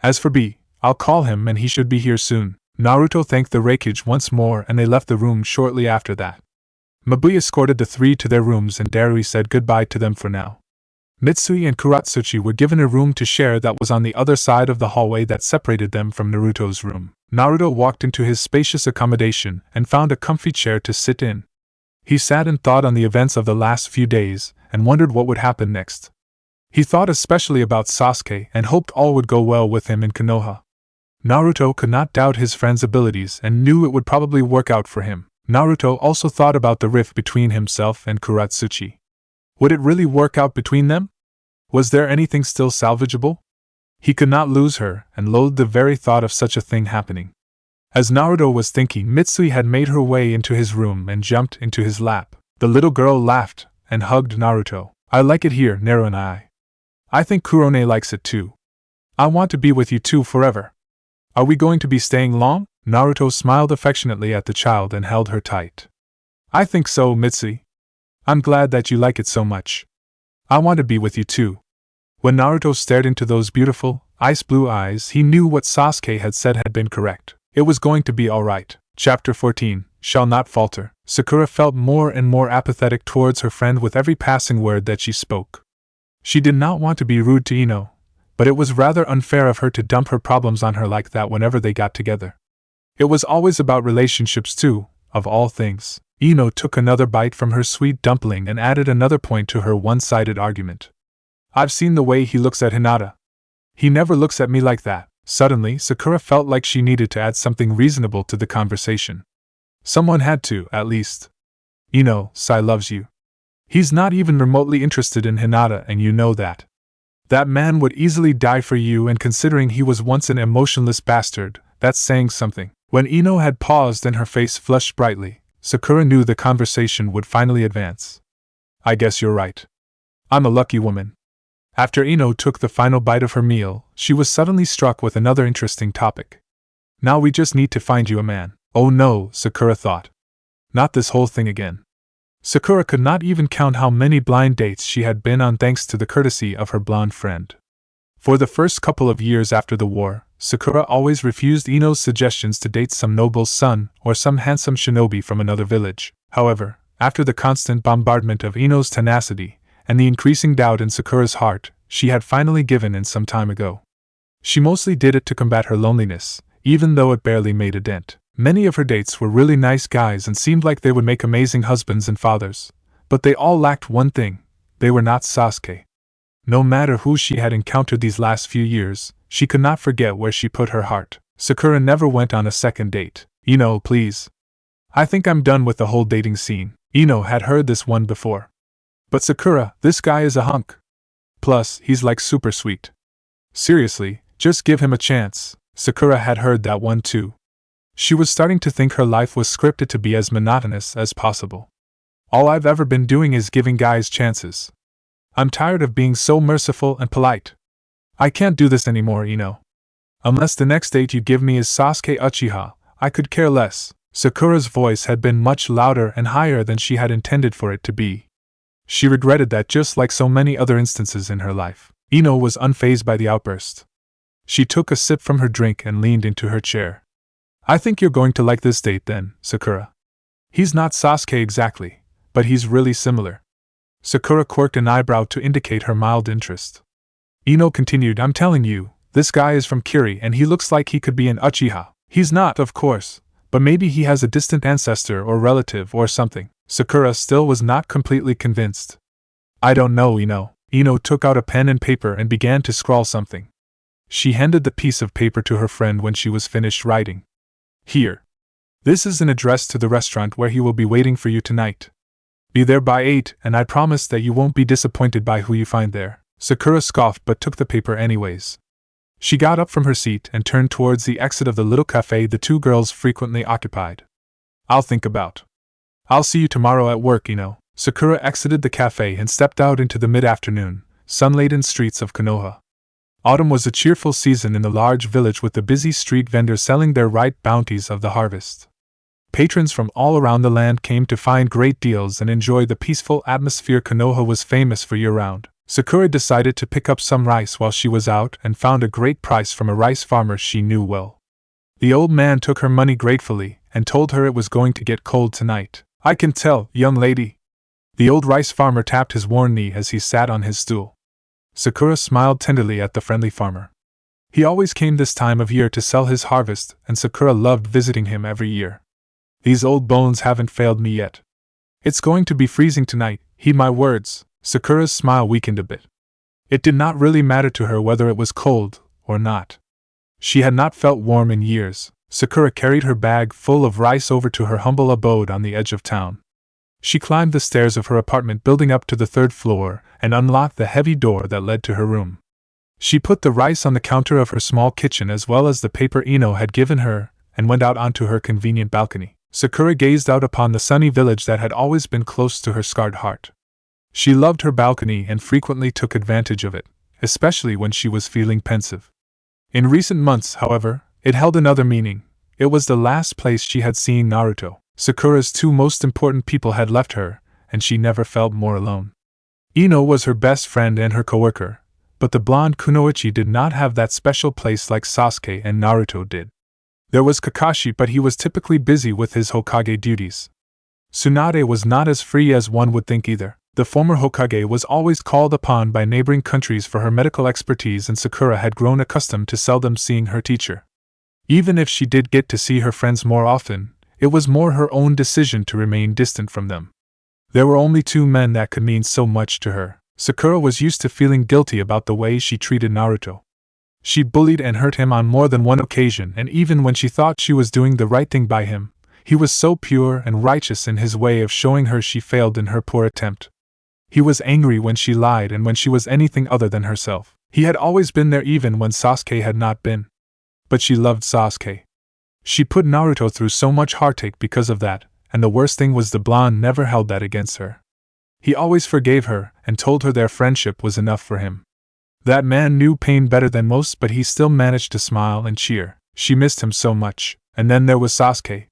As for B, I'll call him and he should be here soon. Naruto thanked the Raikage once more and they left the room shortly after that. Mabui escorted the three to their rooms and Darui said goodbye to them for now. Mitsui and Kuratsuchi were given a room to share that was on the other side of the hallway that separated them from Naruto's room. Naruto walked into his spacious accommodation and found a comfy chair to sit in. He sat and thought on the events of the last few days and wondered what would happen next. He thought especially about Sasuke and hoped all would go well with him in Konoha. Naruto could not doubt his friend's abilities and knew it would probably work out for him. Naruto also thought about the rift between himself and Kuratsuchi. Would it really work out between them? Was there anything still salvageable? He could not lose her, and loathed the very thought of such a thing happening. As Naruto was thinking, Mitsui had made her way into his room and jumped into his lap. The little girl laughed and hugged Naruto. I like it here, Naru and I. I think Kurone likes it too. I want to be with you two forever. Are we going to be staying long? Naruto smiled affectionately at the child and held her tight. I think so, Mitsui. I'm glad that you like it so much. I want to be with you too. When Naruto stared into those beautiful, ice-blue eyes, he knew what Sasuke had said had been correct. It was going to be alright. Chapter 14, Shall Not Falter. Sakura felt more and more apathetic towards her friend with every passing word that she spoke. She did not want to be rude to Ino, but it was rather unfair of her to dump her problems on her like that whenever they got together. It was always about relationships too, of all things. Ino took another bite from her sweet dumpling and added another point to her one-sided argument. I've seen the way he looks at Hinata. He never looks at me like that. Suddenly, Sakura felt like she needed to add something reasonable to the conversation. Someone had to, at least. Ino, Sai loves you. He's not even remotely interested in Hinata, and you know that. That man would easily die for you, and considering he was once an emotionless bastard, that's saying something. When Ino had paused and her face flushed brightly, Sakura knew the conversation would finally advance. I guess you're right. I'm a lucky woman. After Ino took the final bite of her meal, she was suddenly struck with another interesting topic. Now we just need to find you a man. Oh no, Sakura thought. Not this whole thing again. Sakura could not even count how many blind dates she had been on thanks to the courtesy of her blonde friend. For the first couple of years after the war, Sakura always refused Ino's suggestions to date some noble's son or some handsome shinobi from another village. However, after the constant bombardment of Ino's tenacity, and the increasing doubt in Sakura's heart, she had finally given in some time ago. She mostly did it to combat her loneliness, even though it barely made a dent. Many of her dates were really nice guys and seemed like they would make amazing husbands and fathers, but they all lacked one thing: they were not Sasuke. No matter who she had encountered these last few years, she could not forget where she put her heart. Sakura never went on a second date. Ino, please. I think I'm done with the whole dating scene. Ino had heard this one before. But Sakura, this guy is a hunk. Plus, he's like super sweet. Seriously, just give him a chance. Sakura had heard that one too. She was starting to think her life was scripted to be as monotonous as possible. All I've ever been doing is giving guys chances. I'm tired of being so merciful and polite. I can't do this anymore, Unless the next date you give me is Sasuke Uchiha, I could care less. Sakura's voice had been much louder and higher than she had intended for it to be. She regretted that just like so many other instances in her life, Ino was unfazed by the outburst. She took a sip from her drink and leaned into her chair. I think you're going to like this date then, Sakura. He's not Sasuke exactly, but he's really similar. Sakura quirked an eyebrow to indicate her mild interest. Ino continued, I'm telling you, this guy is from Kiri and he looks like he could be an Uchiha. He's not, of course, but maybe he has a distant ancestor or relative or something. Sakura still was not completely convinced. I don't know, Ino. Ino took out a pen and paper and began to scrawl something. She handed the piece of paper to her friend when she was finished writing. Here. This is an address to the restaurant where he will be waiting for you tonight. Be there by 8 and I promise that you won't be disappointed by who you find there. Sakura scoffed but took the paper anyways. She got up from her seat and turned towards the exit of the little cafe the two girls frequently occupied. I'll think about. I'll see you tomorrow at work, Ino. Sakura exited the cafe and stepped out into the mid-afternoon, sun-laden streets of Konoha. Autumn was a cheerful season in the large village with the busy street vendors selling their ripe bounties of the harvest. Patrons from all around the land came to find great deals and enjoy the peaceful atmosphere Konoha was famous for year-round. Sakura decided to pick up some rice while she was out and found a great price from a rice farmer she knew well. The old man took her money gratefully and told her it was going to get cold tonight. I can tell, young lady. The old rice farmer tapped his worn knee as he sat on his stool. Sakura smiled tenderly at the friendly farmer. He always came this time of year to sell his harvest, and Sakura loved visiting him every year. These old bones haven't failed me yet. It's going to be freezing tonight, heed my words. Sakura's smile weakened a bit. It did not really matter to her whether it was cold or not. She had not felt warm in years. Sakura carried her bag full of rice over to her humble abode on the edge of town. She climbed the stairs of her apartment building up to the 3rd floor and unlocked the heavy door that led to her room. She put the rice on the counter of her small kitchen as well as the paper Ino had given her and went out onto her convenient balcony. Sakura gazed out upon the sunny village that had always been close to her scarred heart. She loved her balcony and frequently took advantage of it, especially when she was feeling pensive. In recent months, however, it held another meaning. It was the last place she had seen Naruto. Sakura's two most important people had left her, and she never felt more alone. Ino was her best friend and her coworker, but the blonde kunoichi did not have that special place like Sasuke and Naruto did. There was Kakashi, but he was typically busy with his Hokage duties. Tsunade was not as free as one would think either. The former Hokage was always called upon by neighboring countries for her medical expertise, and Sakura had grown accustomed to seldom seeing her teacher. Even if she did get to see her friends more often, it was more her own decision to remain distant from them. There were only two men that could mean so much to her. Sakura was used to feeling guilty about the way she treated Naruto. She bullied and hurt him on more than one occasion, and even when she thought she was doing the right thing by him, he was so pure and righteous in his way of showing her she failed in her poor attempt. He was angry when she lied and when she was anything other than herself. He had always been there even when Sasuke had not been. But she loved Sasuke. She put Naruto through so much heartache because of that, and the worst thing was the blonde never held that against her. He always forgave her and told her their friendship was enough for him. That man knew pain better than most, but he still managed to smile and cheer. She missed him so much. And then there was Sasuke.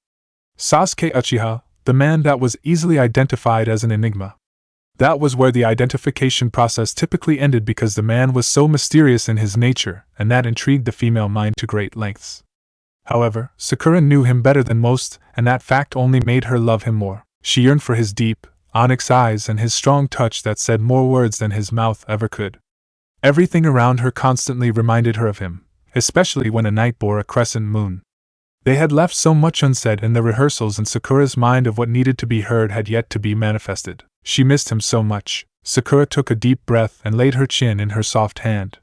Sasuke Uchiha, the man that was easily identified as an enigma. That was where the identification process typically ended because the man was so mysterious in his nature, and that intrigued the female mind to great lengths. However, Sakura knew him better than most, and that fact only made her love him more. She yearned for his deep, onyx eyes and his strong touch that said more words than his mouth ever could. Everything around her constantly reminded her of him, especially when a night bore a crescent moon. They had left so much unsaid in the rehearsals, and Sakura's mind of what needed to be heard had yet to be manifested. She missed him so much. Sakura took a deep breath and laid her chin in her soft hand.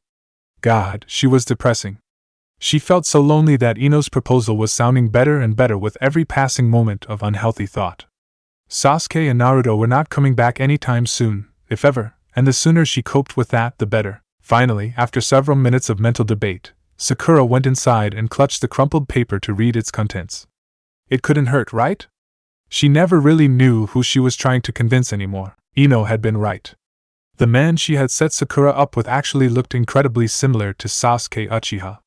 God, she was depressing. She felt so lonely that Ino's proposal was sounding better and better with every passing moment of unhealthy thought. Sasuke and Naruto were not coming back anytime soon, if ever, and the sooner she coped with that, the better. Finally, after several minutes of mental debate, Sakura went inside and clutched the crumpled paper to read its contents. It couldn't hurt, right? She never really knew who she was trying to convince anymore. Ino had been right. The man she had set Sakura up with actually looked incredibly similar to Sasuke Uchiha.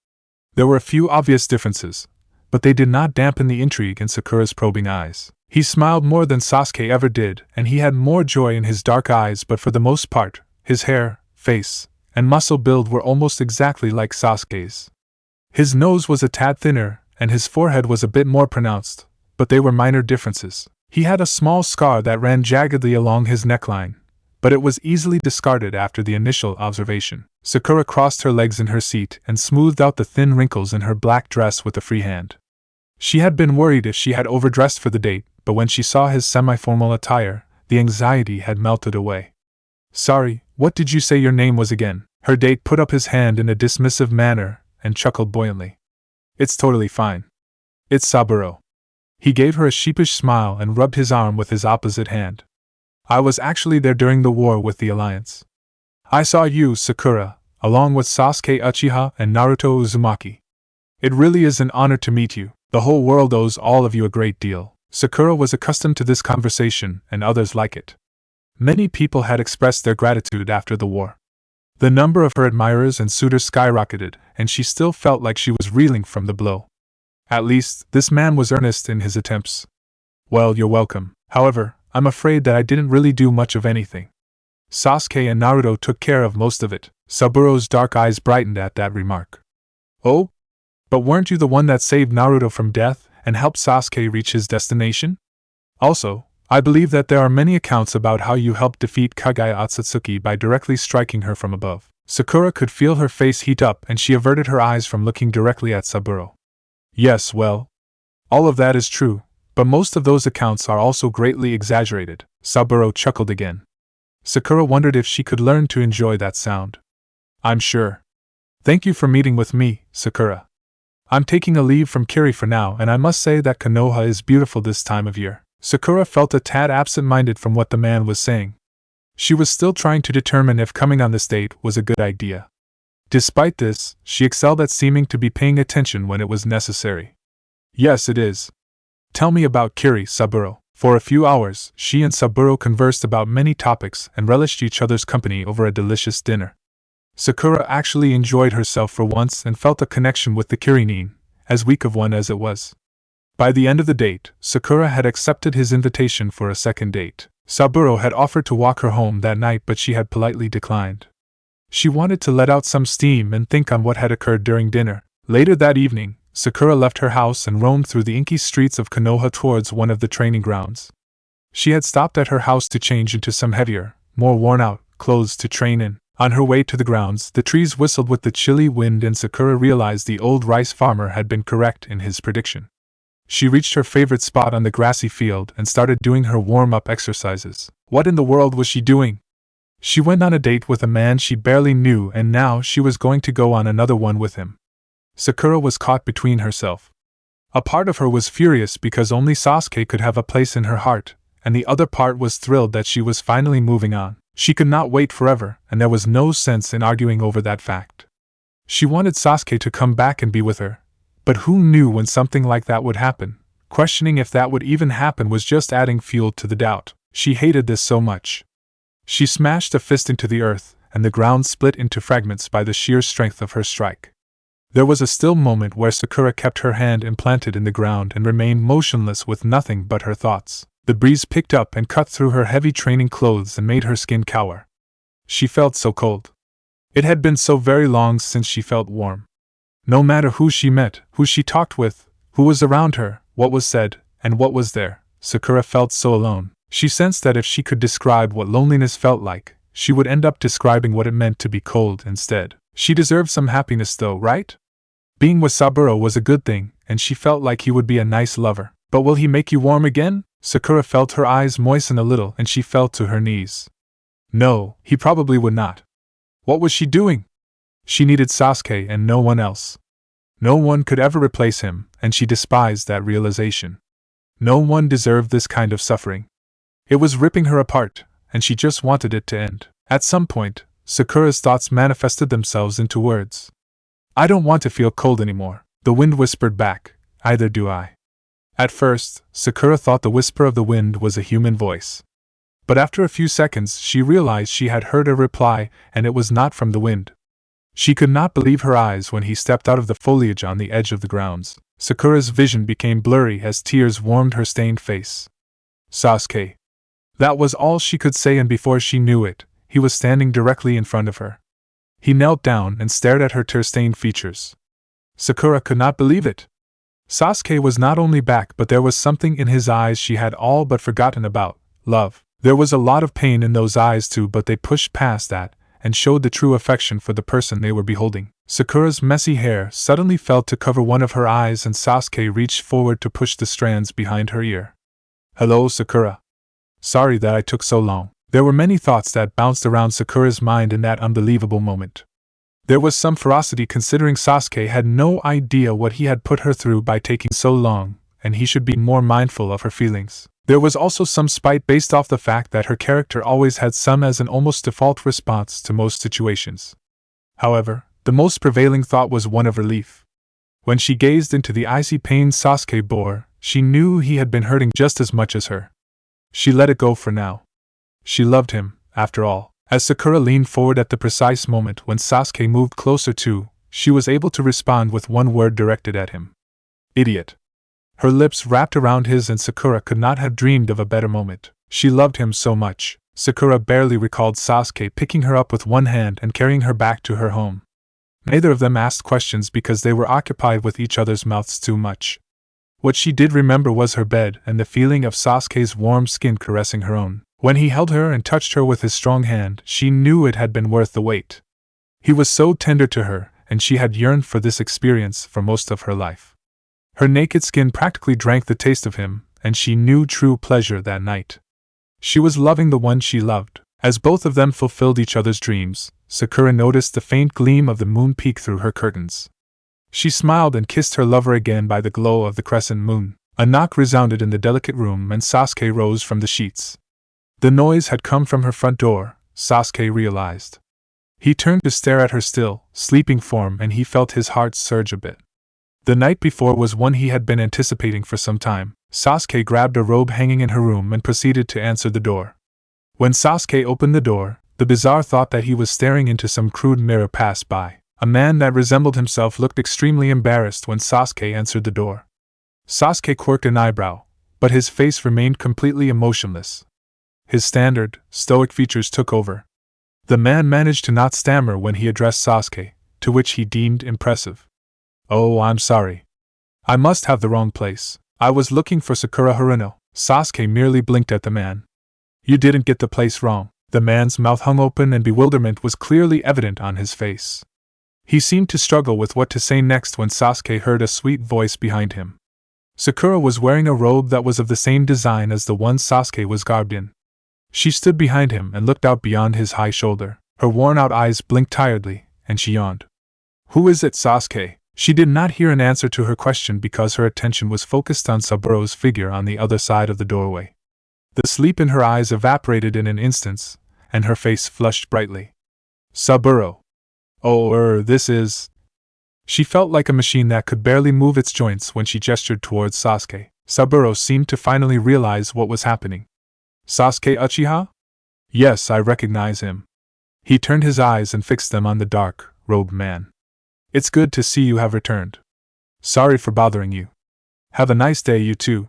There were a few obvious differences, but they did not dampen the intrigue in Sakura's probing eyes. He smiled more than Sasuke ever did, and he had more joy in his dark eyes, but for the most part, his hair, face, and muscle build were almost exactly like Sasuke's. His nose was a tad thinner, and his forehead was a bit more pronounced, but they were minor differences. He had a small scar that ran jaggedly along his neckline, but it was easily discarded after the initial observation. Sakura crossed her legs in her seat and smoothed out the thin wrinkles in her black dress with a free hand. She had been worried if she had overdressed for the date, but when she saw his semi-formal attire, the anxiety had melted away. "Sorry, what did you say your name was again?" Her date put up his hand in a dismissive manner and chuckled buoyantly. "It's totally fine. It's Saburo." He gave her a sheepish smile and rubbed his arm with his opposite hand. "I was actually there during the war with the Alliance. I saw you, Sakura, along with Sasuke Uchiha and Naruto Uzumaki. It really is an honor to meet you. The whole world owes all of you a great deal." Sakura was accustomed to this conversation, and others like it. Many people had expressed their gratitude after the war. The number of her admirers and suitors skyrocketed, and she still felt like she was reeling from the blow. At least, this man was earnest in his attempts. "Well, you're welcome. However, I'm afraid that I didn't really do much of anything. Sasuke and Naruto took care of most of it." Saburo's dark eyes brightened at that remark. "Oh? But weren't you the one that saved Naruto from death and helped Sasuke reach his destination? Also, I believe that there are many accounts about how you helped defeat Kage Otsutsuki by directly striking her from above." Sakura could feel her face heat up, and she averted her eyes from looking directly at Saburo. "Yes, well, all of that is true, but most of those accounts are also greatly exaggerated." Saburo chuckled again. Sakura wondered if she could learn to enjoy that sound. "I'm sure. Thank you for meeting with me, Sakura. I'm taking a leave from Kiri for now, and I must say that Konoha is beautiful this time of year." Sakura felt a tad absent-minded from what the man was saying. She was still trying to determine if coming on this date was a good idea. Despite this, she excelled at seeming to be paying attention when it was necessary. "Yes, it is. Tell me about Kiri, Saburo." For a few hours, she and Saburo conversed about many topics and relished each other's company over a delicious dinner. Sakura actually enjoyed herself for once and felt a connection with the Kirinin, as weak of one as it was. By the end of the date, Sakura had accepted his invitation for a second date. Saburo had offered to walk her home that night, but she had politely declined. She wanted to let out some steam and think on what had occurred during dinner. Later that evening, Sakura left her house and roamed through the inky streets of Konoha towards one of the training grounds. She had stopped at her house to change into some heavier, more worn-out clothes to train in. On her way to the grounds, the trees whistled with the chilly wind, and Sakura realized the old rice farmer had been correct in his prediction. She reached her favorite spot on the grassy field and started doing her warm-up exercises. What in the world was she doing? She went on a date with a man she barely knew, and now she was going to go on another one with him. Sakura was caught between herself. A part of her was furious because only Sasuke could have a place in her heart, and the other part was thrilled that she was finally moving on. She could not wait forever, and there was no sense in arguing over that fact. She wanted Sasuke to come back and be with her, but who knew when something like that would happen? Questioning if that would even happen was just adding fuel to the doubt. She hated this so much. She smashed a fist into the earth, and the ground split into fragments by the sheer strength of her strike. There was a still moment where Sakura kept her hand implanted in the ground and remained motionless with nothing but her thoughts. The breeze picked up and cut through her heavy training clothes and made her skin cower. She felt so cold. It had been so very long since she felt warm. No matter who she met, who she talked with, who was around her, what was said, and what was there, Sakura felt so alone. She sensed that if she could describe what loneliness felt like, she would end up describing what it meant to be cold instead. She deserved some happiness though, right? Being with Saburo was a good thing, and she felt like he would be a nice lover. But will he make you warm again? Sakura felt her eyes moisten a little and she fell to her knees. No, he probably would not. What was she doing? She needed Sasuke and no one else. No one could ever replace him, and she despised that realization. No one deserved this kind of suffering. It was ripping her apart, and she just wanted it to end. At some point, Sakura's thoughts manifested themselves into words. I don't want to feel cold anymore, the wind whispered back, either do I. At first, Sakura thought the whisper of the wind was a human voice. But after a few seconds she realized she had heard a reply, and it was not from the wind. She could not believe her eyes when he stepped out of the foliage on the edge of the grounds. Sakura's vision became blurry as tears warmed her stained face. Sasuke. That was all she could say, and before she knew it, he was standing directly in front of her. He knelt down and stared at her tear-stained features. Sakura could not believe it. Sasuke was not only back, but there was something in his eyes she had all but forgotten about: love. There was a lot of pain in those eyes too, but they pushed past that and showed the true affection for the person they were beholding. Sakura's messy hair suddenly fell to cover one of her eyes, and Sasuke reached forward to push the strands behind her ear. Hello, Sakura. Sorry that I took so long. There were many thoughts that bounced around Sakura's mind in that unbelievable moment. There was some ferocity, considering Sasuke had no idea what he had put her through by taking so long, and he should be more mindful of her feelings. There was also some spite based off the fact that her character always had some as an almost default response to most situations. However, the most prevailing thought was one of relief. When she gazed into the icy pain Sasuke bore, she knew he had been hurting just as much as her. She let it go for now. She loved him, after all. As Sakura leaned forward at the precise moment when Sasuke moved closer too, she was able to respond with one word directed at him. Idiot. Her lips wrapped around his, and Sakura could not have dreamed of a better moment. She loved him so much. Sakura barely recalled Sasuke picking her up with one hand and carrying her back to her home. Neither of them asked questions because they were occupied with each other's mouths too much. What she did remember was her bed and the feeling of Sasuke's warm skin caressing her own. When he held her and touched her with his strong hand, she knew it had been worth the wait. He was so tender to her, and she had yearned for this experience for most of her life. Her naked skin practically drank the taste of him, and she knew true pleasure that night. She was loving the one she loved. As both of them fulfilled each other's dreams, Sakura noticed the faint gleam of the moon peek through her curtains. She smiled and kissed her lover again by the glow of the crescent moon. A knock resounded in the delicate room, and Sasuke rose from the sheets. The noise had come from her front door, Sasuke realized. He turned to stare at her still, sleeping form, and he felt his heart surge a bit. The night before was one he had been anticipating for some time. Sasuke grabbed a robe hanging in her room and proceeded to answer the door. When Sasuke opened the door, the bizarre thought that he was staring into some crude mirror passed by. A man that resembled himself looked extremely embarrassed when Sasuke answered the door. Sasuke quirked an eyebrow, but his face remained completely emotionless. His standard, stoic features took over. The man managed to not stammer when he addressed Sasuke, to which he deemed impressive. Oh, I'm sorry. I must have the wrong place. I was looking for Sakura Haruno. Sasuke merely blinked at the man. You didn't get the place wrong. The man's mouth hung open and bewilderment was clearly evident on his face. He seemed to struggle with what to say next when Sasuke heard a sweet voice behind him. Sakura was wearing a robe that was of the same design as the one Sasuke was garbed in. She stood behind him and looked out beyond his high shoulder. Her worn-out eyes blinked tiredly, and she yawned. Who is it, Sasuke? She did not hear an answer to her question because her attention was focused on Saburo's figure on the other side of the doorway. The sleep in her eyes evaporated in an instant, and her face flushed brightly. Saburo. Oh, this is... She felt like a machine that could barely move its joints when she gestured towards Sasuke. Saburo seemed to finally realize what was happening. Sasuke Uchiha? Yes, I recognize him. He turned his eyes and fixed them on the dark-robed man. It's good to see you have returned. Sorry for bothering you. Have a nice day, you too.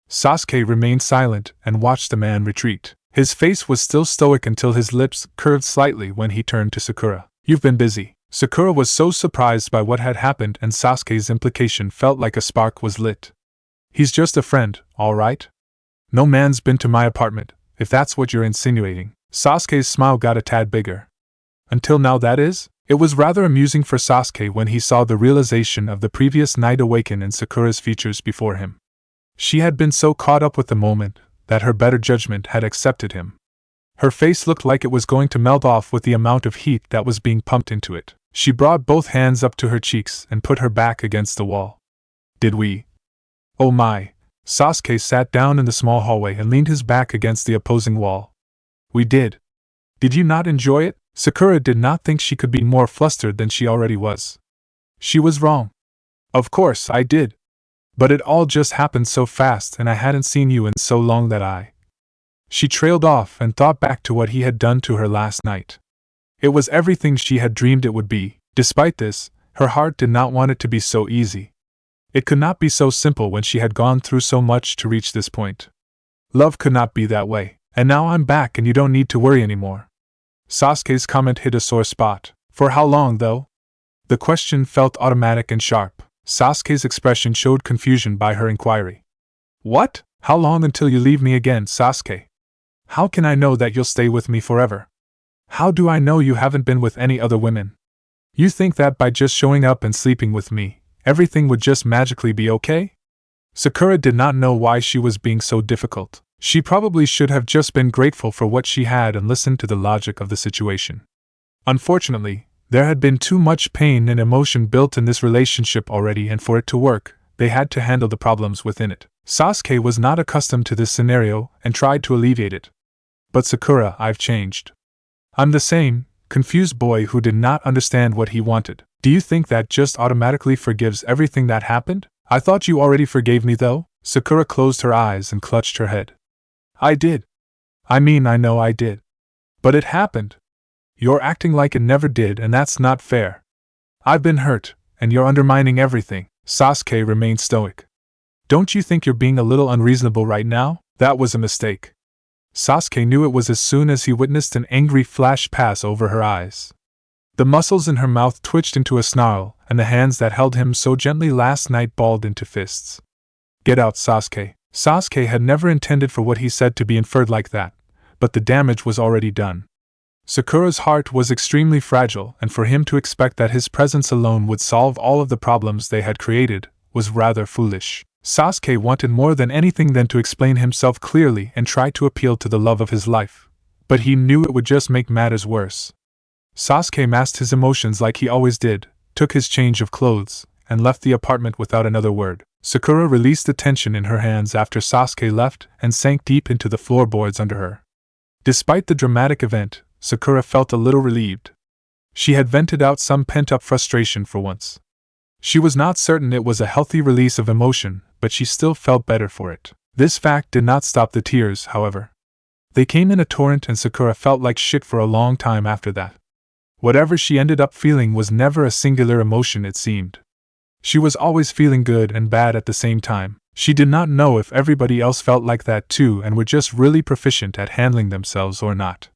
Sasuke remained silent and watched the man retreat. His face was still stoic until his lips curved slightly when he turned to Sakura. You've been busy. Sakura was so surprised by what had happened, and Sasuke's implication felt like a spark was lit. He's just a friend, all right? No man's been to my apartment, if that's what you're insinuating. Sasuke's smile got a tad bigger. Until now, that is? It was rather amusing for Sasuke when he saw the realization of the previous night awaken in Sakura's features before him. She had been so caught up with the moment that her better judgment had accepted him. Her face looked like it was going to melt off with the amount of heat that was being pumped into it. She brought both hands up to her cheeks and put her back against the wall. Did we? Oh my! Sasuke sat down in the small hallway and leaned his back against the opposing wall. We did. Did you not enjoy it? Sakura did not think she could be more flustered than she already was. She was wrong. Of course, I did. But it all just happened so fast and I hadn't seen you in so long that I. She trailed off and thought back to what he had done to her last night. It was everything she had dreamed it would be. Despite this, her heart did not want it to be so easy. It could not be so simple when she had gone through so much to reach this point. Love could not be that way, and now I'm back and you don't need to worry anymore. Sasuke's comment hit a sore spot. For how long, though? The question felt automatic and sharp. Sasuke's expression showed confusion by her inquiry. What? How long until you leave me again, Sasuke? How can I know that you'll stay with me forever? How do I know you haven't been with any other women? You think that by just showing up and sleeping with me, everything would just magically be okay? Sakura did not know why she was being so difficult. She probably should have just been grateful for what she had and listened to the logic of the situation. Unfortunately, there had been too much pain and emotion built in this relationship already, and for it to work, they had to handle the problems within it. Sasuke was not accustomed to this scenario and tried to alleviate it. But Sakura, I've changed. I'm the same, confused boy who did not understand what he wanted. Do you think that just automatically forgives everything that happened? I thought you already forgave me though? Sakura closed her eyes and clutched her head. I did. I know I did. But it happened. You're acting like it never did, and that's not fair. I've been hurt, and you're undermining everything. Sasuke remained stoic. Don't you think you're being a little unreasonable right now? That was a mistake. Sasuke knew it was as soon as he witnessed an angry flash pass over her eyes. The muscles in her mouth twitched into a snarl, and the hands that held him so gently last night balled into fists. Get out, Sasuke. Sasuke had never intended for what he said to be inferred like that, but the damage was already done. Sakura's heart was extremely fragile, and for him to expect that his presence alone would solve all of the problems they had created was rather foolish. Sasuke wanted more than anything than to explain himself clearly and try to appeal to the love of his life, but he knew it would just make matters worse. Sasuke masked his emotions like he always did, took his change of clothes, and left the apartment without another word. Sakura released the tension in her hands after Sasuke left and sank deep into the floorboards under her. Despite the dramatic event, Sakura felt a little relieved. She had vented out some pent-up frustration for once. She was not certain it was a healthy release of emotion, but she still felt better for it. This fact did not stop the tears, however. They came in a torrent, and Sakura felt like shit for a long time after that. Whatever she ended up feeling was never a singular emotion, it seemed. She was always feeling good and bad at the same time. She did not know if everybody else felt like that too and were just really proficient at handling themselves or not.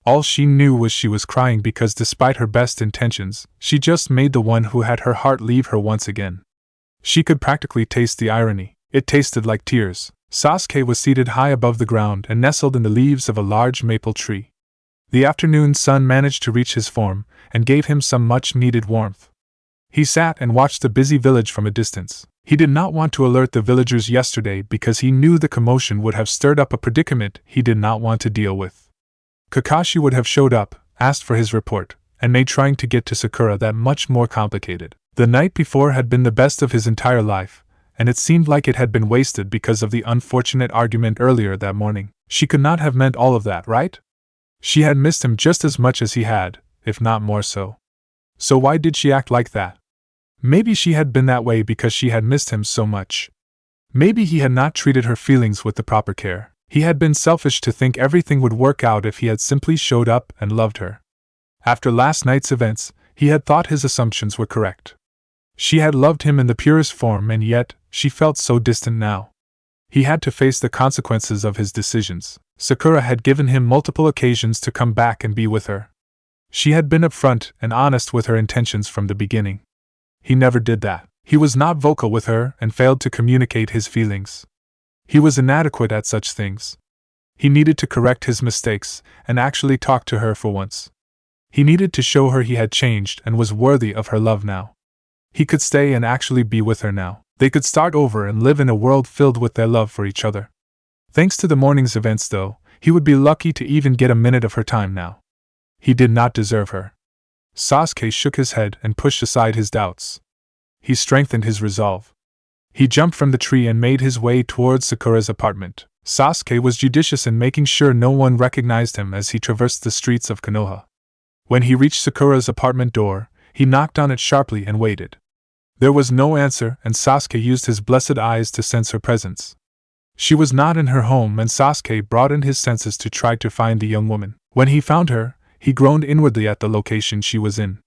All she knew was she was crying because despite her best intentions, she just made the one who had her heart leave her once again. She could practically taste the irony. It tasted like tears. Sasuke was seated high above the ground and nestled in the leaves of a large maple tree. The afternoon sun managed to reach his form and gave him some much-needed warmth. He sat and watched the busy village from a distance. He did not want to alert the villagers yesterday because he knew the commotion would have stirred up a predicament he did not want to deal with. Kakashi would have showed up, asked for his report, and made trying to get to Sakura that much more complicated. The night before had been the best of his entire life, and it seemed like it had been wasted because of the unfortunate argument earlier that morning. She could not have meant all of that, right? She had missed him just as much as he had, if not more so. So why did she act like that? Maybe she had been that way because she had missed him so much. Maybe he had not treated her feelings with the proper care. He had been selfish to think everything would work out if he had simply showed up and loved her. After last night's events, he had thought his assumptions were correct. She had loved him in the purest form, and yet, she felt so distant now. He had to face the consequences of his decisions. Sakura had given him multiple occasions to come back and be with her. She had been upfront and honest with her intentions from the beginning. He never did that. He was not vocal with her and failed to communicate his feelings. He was inadequate at such things. He needed to correct his mistakes and actually talk to her for once. He needed to show her he had changed and was worthy of her love now. He could stay and actually be with her now. They could start over and live in a world filled with their love for each other. Thanks to the morning's events, though, he would be lucky to even get a minute of her time now. He did not deserve her. Sasuke shook his head and pushed aside his doubts. He strengthened his resolve. He jumped from the tree and made his way towards Sakura's apartment. Sasuke was judicious in making sure no one recognized him as he traversed the streets of Konoha. When he reached Sakura's apartment door, he knocked on it sharply and waited. There was no answer, and Sasuke used his blessed eyes to sense her presence. She was not in her home, and Sasuke broadened his senses to try to find the young woman. When he found her, he groaned inwardly at the location she was in.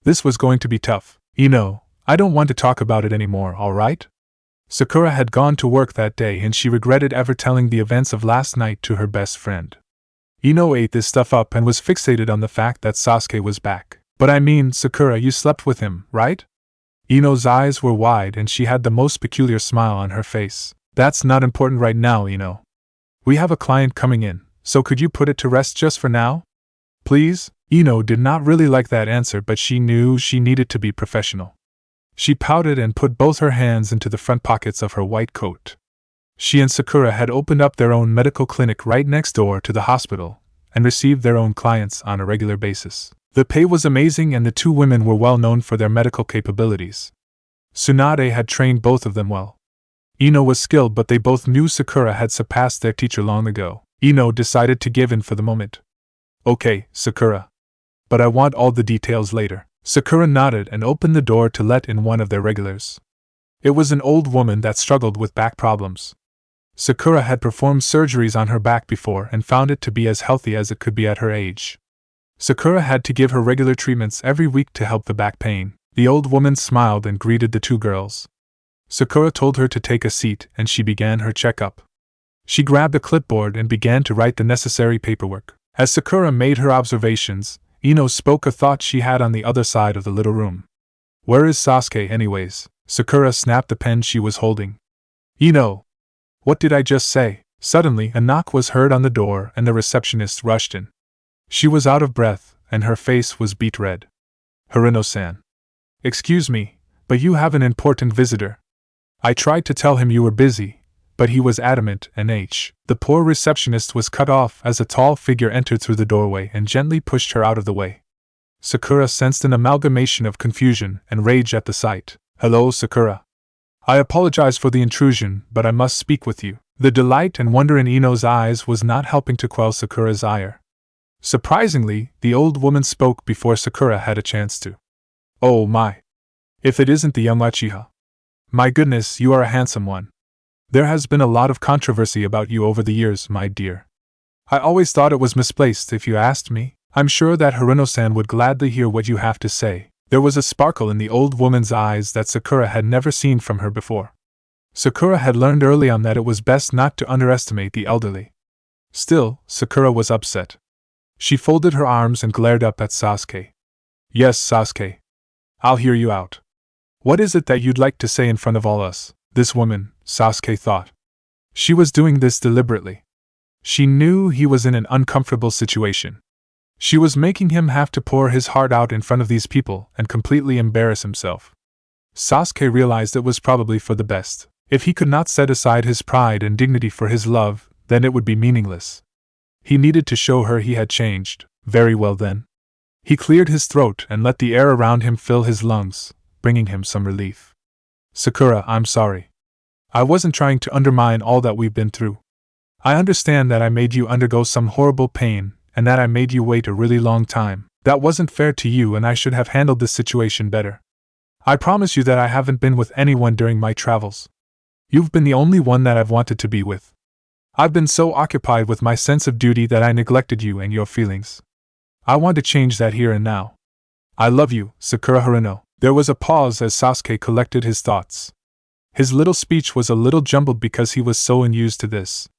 This was going to be tough. I don't want to talk about it anymore, alright? Sakura had gone to work that day and she regretted ever telling the events of last night to her best friend. Ino ate this stuff up and was fixated on the fact that Sasuke was back. But I mean, Sakura, you slept with him, right? Ino's eyes were wide and she had the most peculiar smile on her face. That's not important right now, Ino. We have a client coming in, so could you put it to rest just for now? Please? Ino did not really like that answer, but she knew she needed to be professional. She pouted and put both her hands into the front pockets of her white coat. She and Sakura had opened up their own medical clinic right next door to the hospital, and received their own clients on a regular basis. The pay was amazing and the two women were well known for their medical capabilities. Tsunade had trained both of them well. Ino was skilled, but they both knew Sakura had surpassed their teacher long ago. Ino decided to give in for the moment. Okay, Sakura. But I want all the details later. Sakura nodded and opened the door to let in one of their regulars. It was an old woman that struggled with back problems. Sakura had performed surgeries on her back before and found it to be as healthy as it could be at her age. Sakura had to give her regular treatments every week to help the back pain. The old woman smiled and greeted the two girls. Sakura told her to take a seat and she began her checkup. She grabbed a clipboard and began to write the necessary paperwork. As Sakura made her observations, Ino spoke a thought she had on the other side of the little room. Where is Sasuke anyways? Sakura snapped the pen she was holding. Ino! What did I just say? Suddenly a knock was heard on the door and the receptionist rushed in. She was out of breath and her face was beet red. Hirano-san. Excuse me, but you have an important visitor. I tried to tell him you were busy, but he was adamant and the poor receptionist was cut off as a tall figure entered through the doorway and gently pushed her out of the way. Sakura sensed an amalgamation of confusion and rage at the sight. Hello, Sakura. I apologize for the intrusion, but I must speak with you. The delight and wonder in Ino's eyes was not helping to quell Sakura's ire. Surprisingly, the old woman spoke before Sakura had a chance to. Oh my! If it isn't the young Uchiha. My goodness, you are a handsome one. There has been a lot of controversy about you over the years, my dear. I always thought it was misplaced if you asked me. I'm sure that Hirano-san would gladly hear what you have to say. There was a sparkle in the old woman's eyes that Sakura had never seen from her before. Sakura had learned early on that it was best not to underestimate the elderly. Still, Sakura was upset. She folded her arms and glared up at Sasuke. Yes, Sasuke. I'll hear you out. What is it that you'd like to say in front of all us? This woman, Sasuke thought. She was doing this deliberately. She knew he was in an uncomfortable situation. She was making him have to pour his heart out in front of these people and completely embarrass himself. Sasuke realized it was probably for the best. If he could not set aside his pride and dignity for his love, then it would be meaningless. He needed to show her he had changed. Very well then. He cleared his throat and let the air around him fill his lungs, bringing him some relief. Sakura, I'm sorry. I wasn't trying to undermine all that we've been through. I understand that I made you undergo some horrible pain, and that I made you wait a really long time. That wasn't fair to you and I should have handled this situation better. I promise you that I haven't been with anyone during my travels. You've been the only one that I've wanted to be with. I've been so occupied with my sense of duty that I neglected you and your feelings. I want to change that here and now. I love you, Sakura Hirano. There was a pause as Sasuke collected his thoughts. His little speech was a little jumbled because he was so unused to this.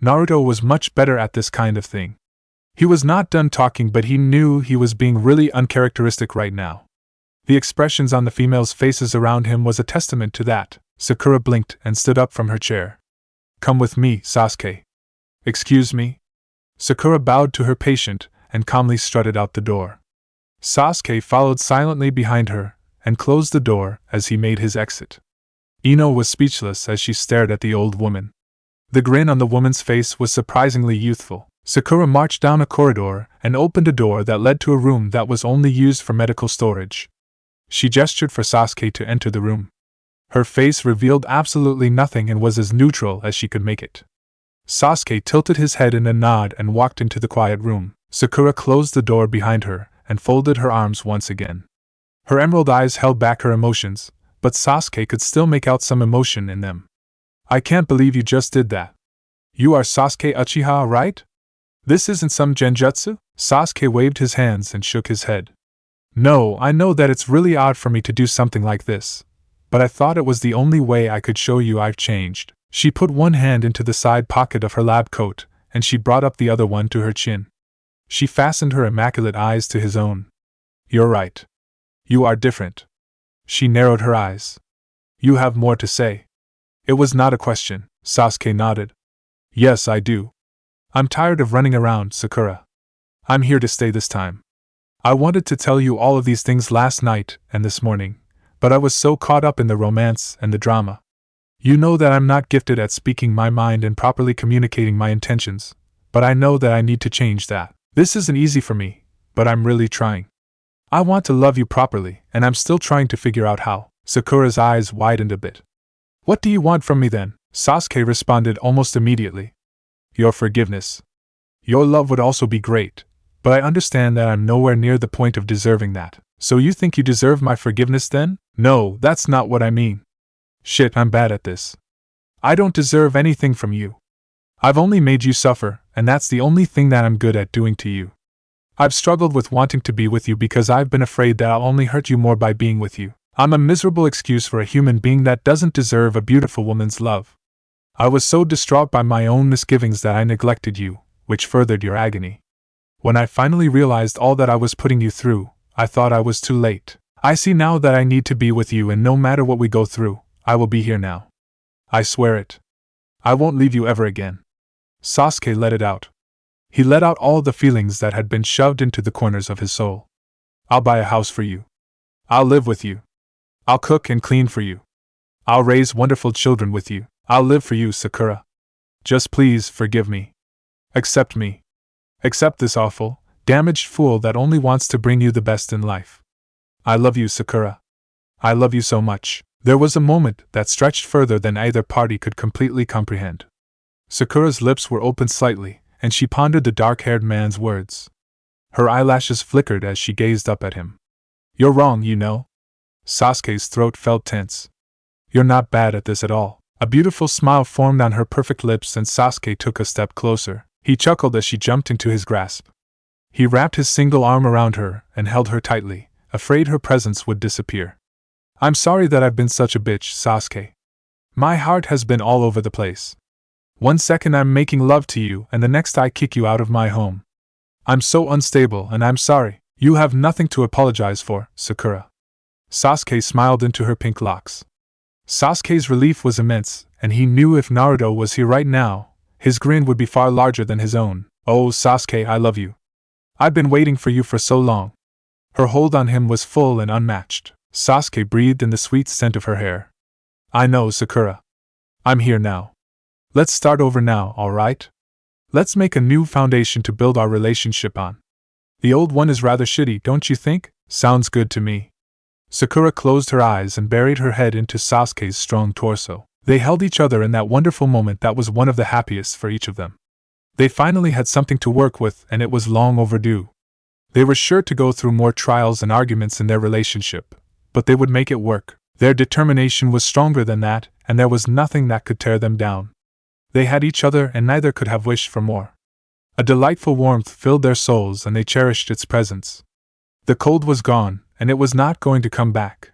Naruto was much better at this kind of thing. He was not done talking, but he knew he was being really uncharacteristic right now. The expressions on the females' faces around him was a testament to that. Sakura blinked and stood up from her chair. Come with me, Sasuke. Excuse me? Sakura bowed to her patient and calmly strutted out the door. Sasuke followed silently behind her and closed the door as he made his exit. Ino was speechless as she stared at the old woman. The grin on the woman's face was surprisingly youthful. Sakura marched down a corridor and opened a door that led to a room that was only used for medical storage. She gestured for Sasuke to enter the room. Her face revealed absolutely nothing and was as neutral as she could make it. Sasuke tilted his head in a nod and walked into the quiet room. Sakura closed the door behind her and folded her arms once again. Her emerald eyes held back her emotions, but Sasuke could still make out some emotion in them. I can't believe you just did that. You are Sasuke Uchiha, right? This isn't some genjutsu? Sasuke waved his hands and shook his head. No, I know that it's really odd for me to do something like this, but I thought it was the only way I could show you I've changed. She put one hand into the side pocket of her lab coat, and she brought up the other one to her chin. She fastened her immaculate eyes to his own. You're right. You are different. She narrowed her eyes. You have more to say. It was not a question. Sasuke nodded. Yes, I do. I'm tired of running around, Sakura. I'm here to stay this time. I wanted to tell you all of these things last night and this morning, but I was so caught up in the romance and the drama. You know that I'm not gifted at speaking my mind and properly communicating my intentions, but I know that I need to change that. This isn't easy for me, but I'm really trying. I want to love you properly, and I'm still trying to figure out how. Sakura's eyes widened a bit. What do you want from me then? Sasuke responded almost immediately. Your forgiveness. Your love would also be great, but I understand that I'm nowhere near the point of deserving that. So you think you deserve my forgiveness then? No, that's not what I mean. Shit, I'm bad at this. I don't deserve anything from you. I've only made you suffer, and that's the only thing that I'm good at doing to you. I've struggled with wanting to be with you because I've been afraid that I'll only hurt you more by being with you. I'm a miserable excuse for a human being that doesn't deserve a beautiful woman's love. I was so distraught by my own misgivings that I neglected you, which furthered your agony. When I finally realized all that I was putting you through, I thought I was too late. I see now that I need to be with you, and no matter what we go through, I will be here now. I swear it. I won't leave you ever again. Sasuke let it out. He let out all the feelings that had been shoved into the corners of his soul. I'll buy a house for you. I'll live with you. I'll cook and clean for you. I'll raise wonderful children with you. I'll live for you, Sakura. Just please forgive me. Accept me. Accept this awful, damaged fool that only wants to bring you the best in life. I love you, Sakura. I love you so much. There was a moment that stretched further than either party could completely comprehend. Sakura's lips were opened slightly, and she pondered the dark-haired man's words. Her eyelashes flickered as she gazed up at him. You're wrong, you know. Sasuke's throat felt tense. You're not bad at this at all. A beautiful smile formed on her perfect lips, and Sasuke took a step closer. He chuckled as she jumped into his grasp. He wrapped his single arm around her and held her tightly, afraid her presence would disappear. I'm sorry that I've been such a bitch, Sasuke. My heart has been all over the place. One second I'm making love to you, and the next I kick you out of my home. I'm so unstable, and I'm sorry. You have nothing to apologize for, Sakura. Sasuke smiled into her pink locks. Sasuke's relief was immense, and he knew if Naruto was here right now, his grin would be far larger than his own. Oh, Sasuke, I love you. I've been waiting for you for so long. Her hold on him was full and unmatched. Sasuke breathed in the sweet scent of her hair. I know, Sakura. I'm here now. Let's start over now, alright? Let's make a new foundation to build our relationship on. The old one is rather shitty, don't you think? Sounds good to me. Sakura closed her eyes and buried her head into Sasuke's strong torso. They held each other in that wonderful moment that was one of the happiest for each of them. They finally had something to work with, and it was long overdue. They were sure to go through more trials and arguments in their relationship, but they would make it work. Their determination was stronger than that, and there was nothing that could tear them down. They had each other, and neither could have wished for more. A delightful warmth filled their souls, and they cherished its presence. The cold was gone, and it was not going to come back.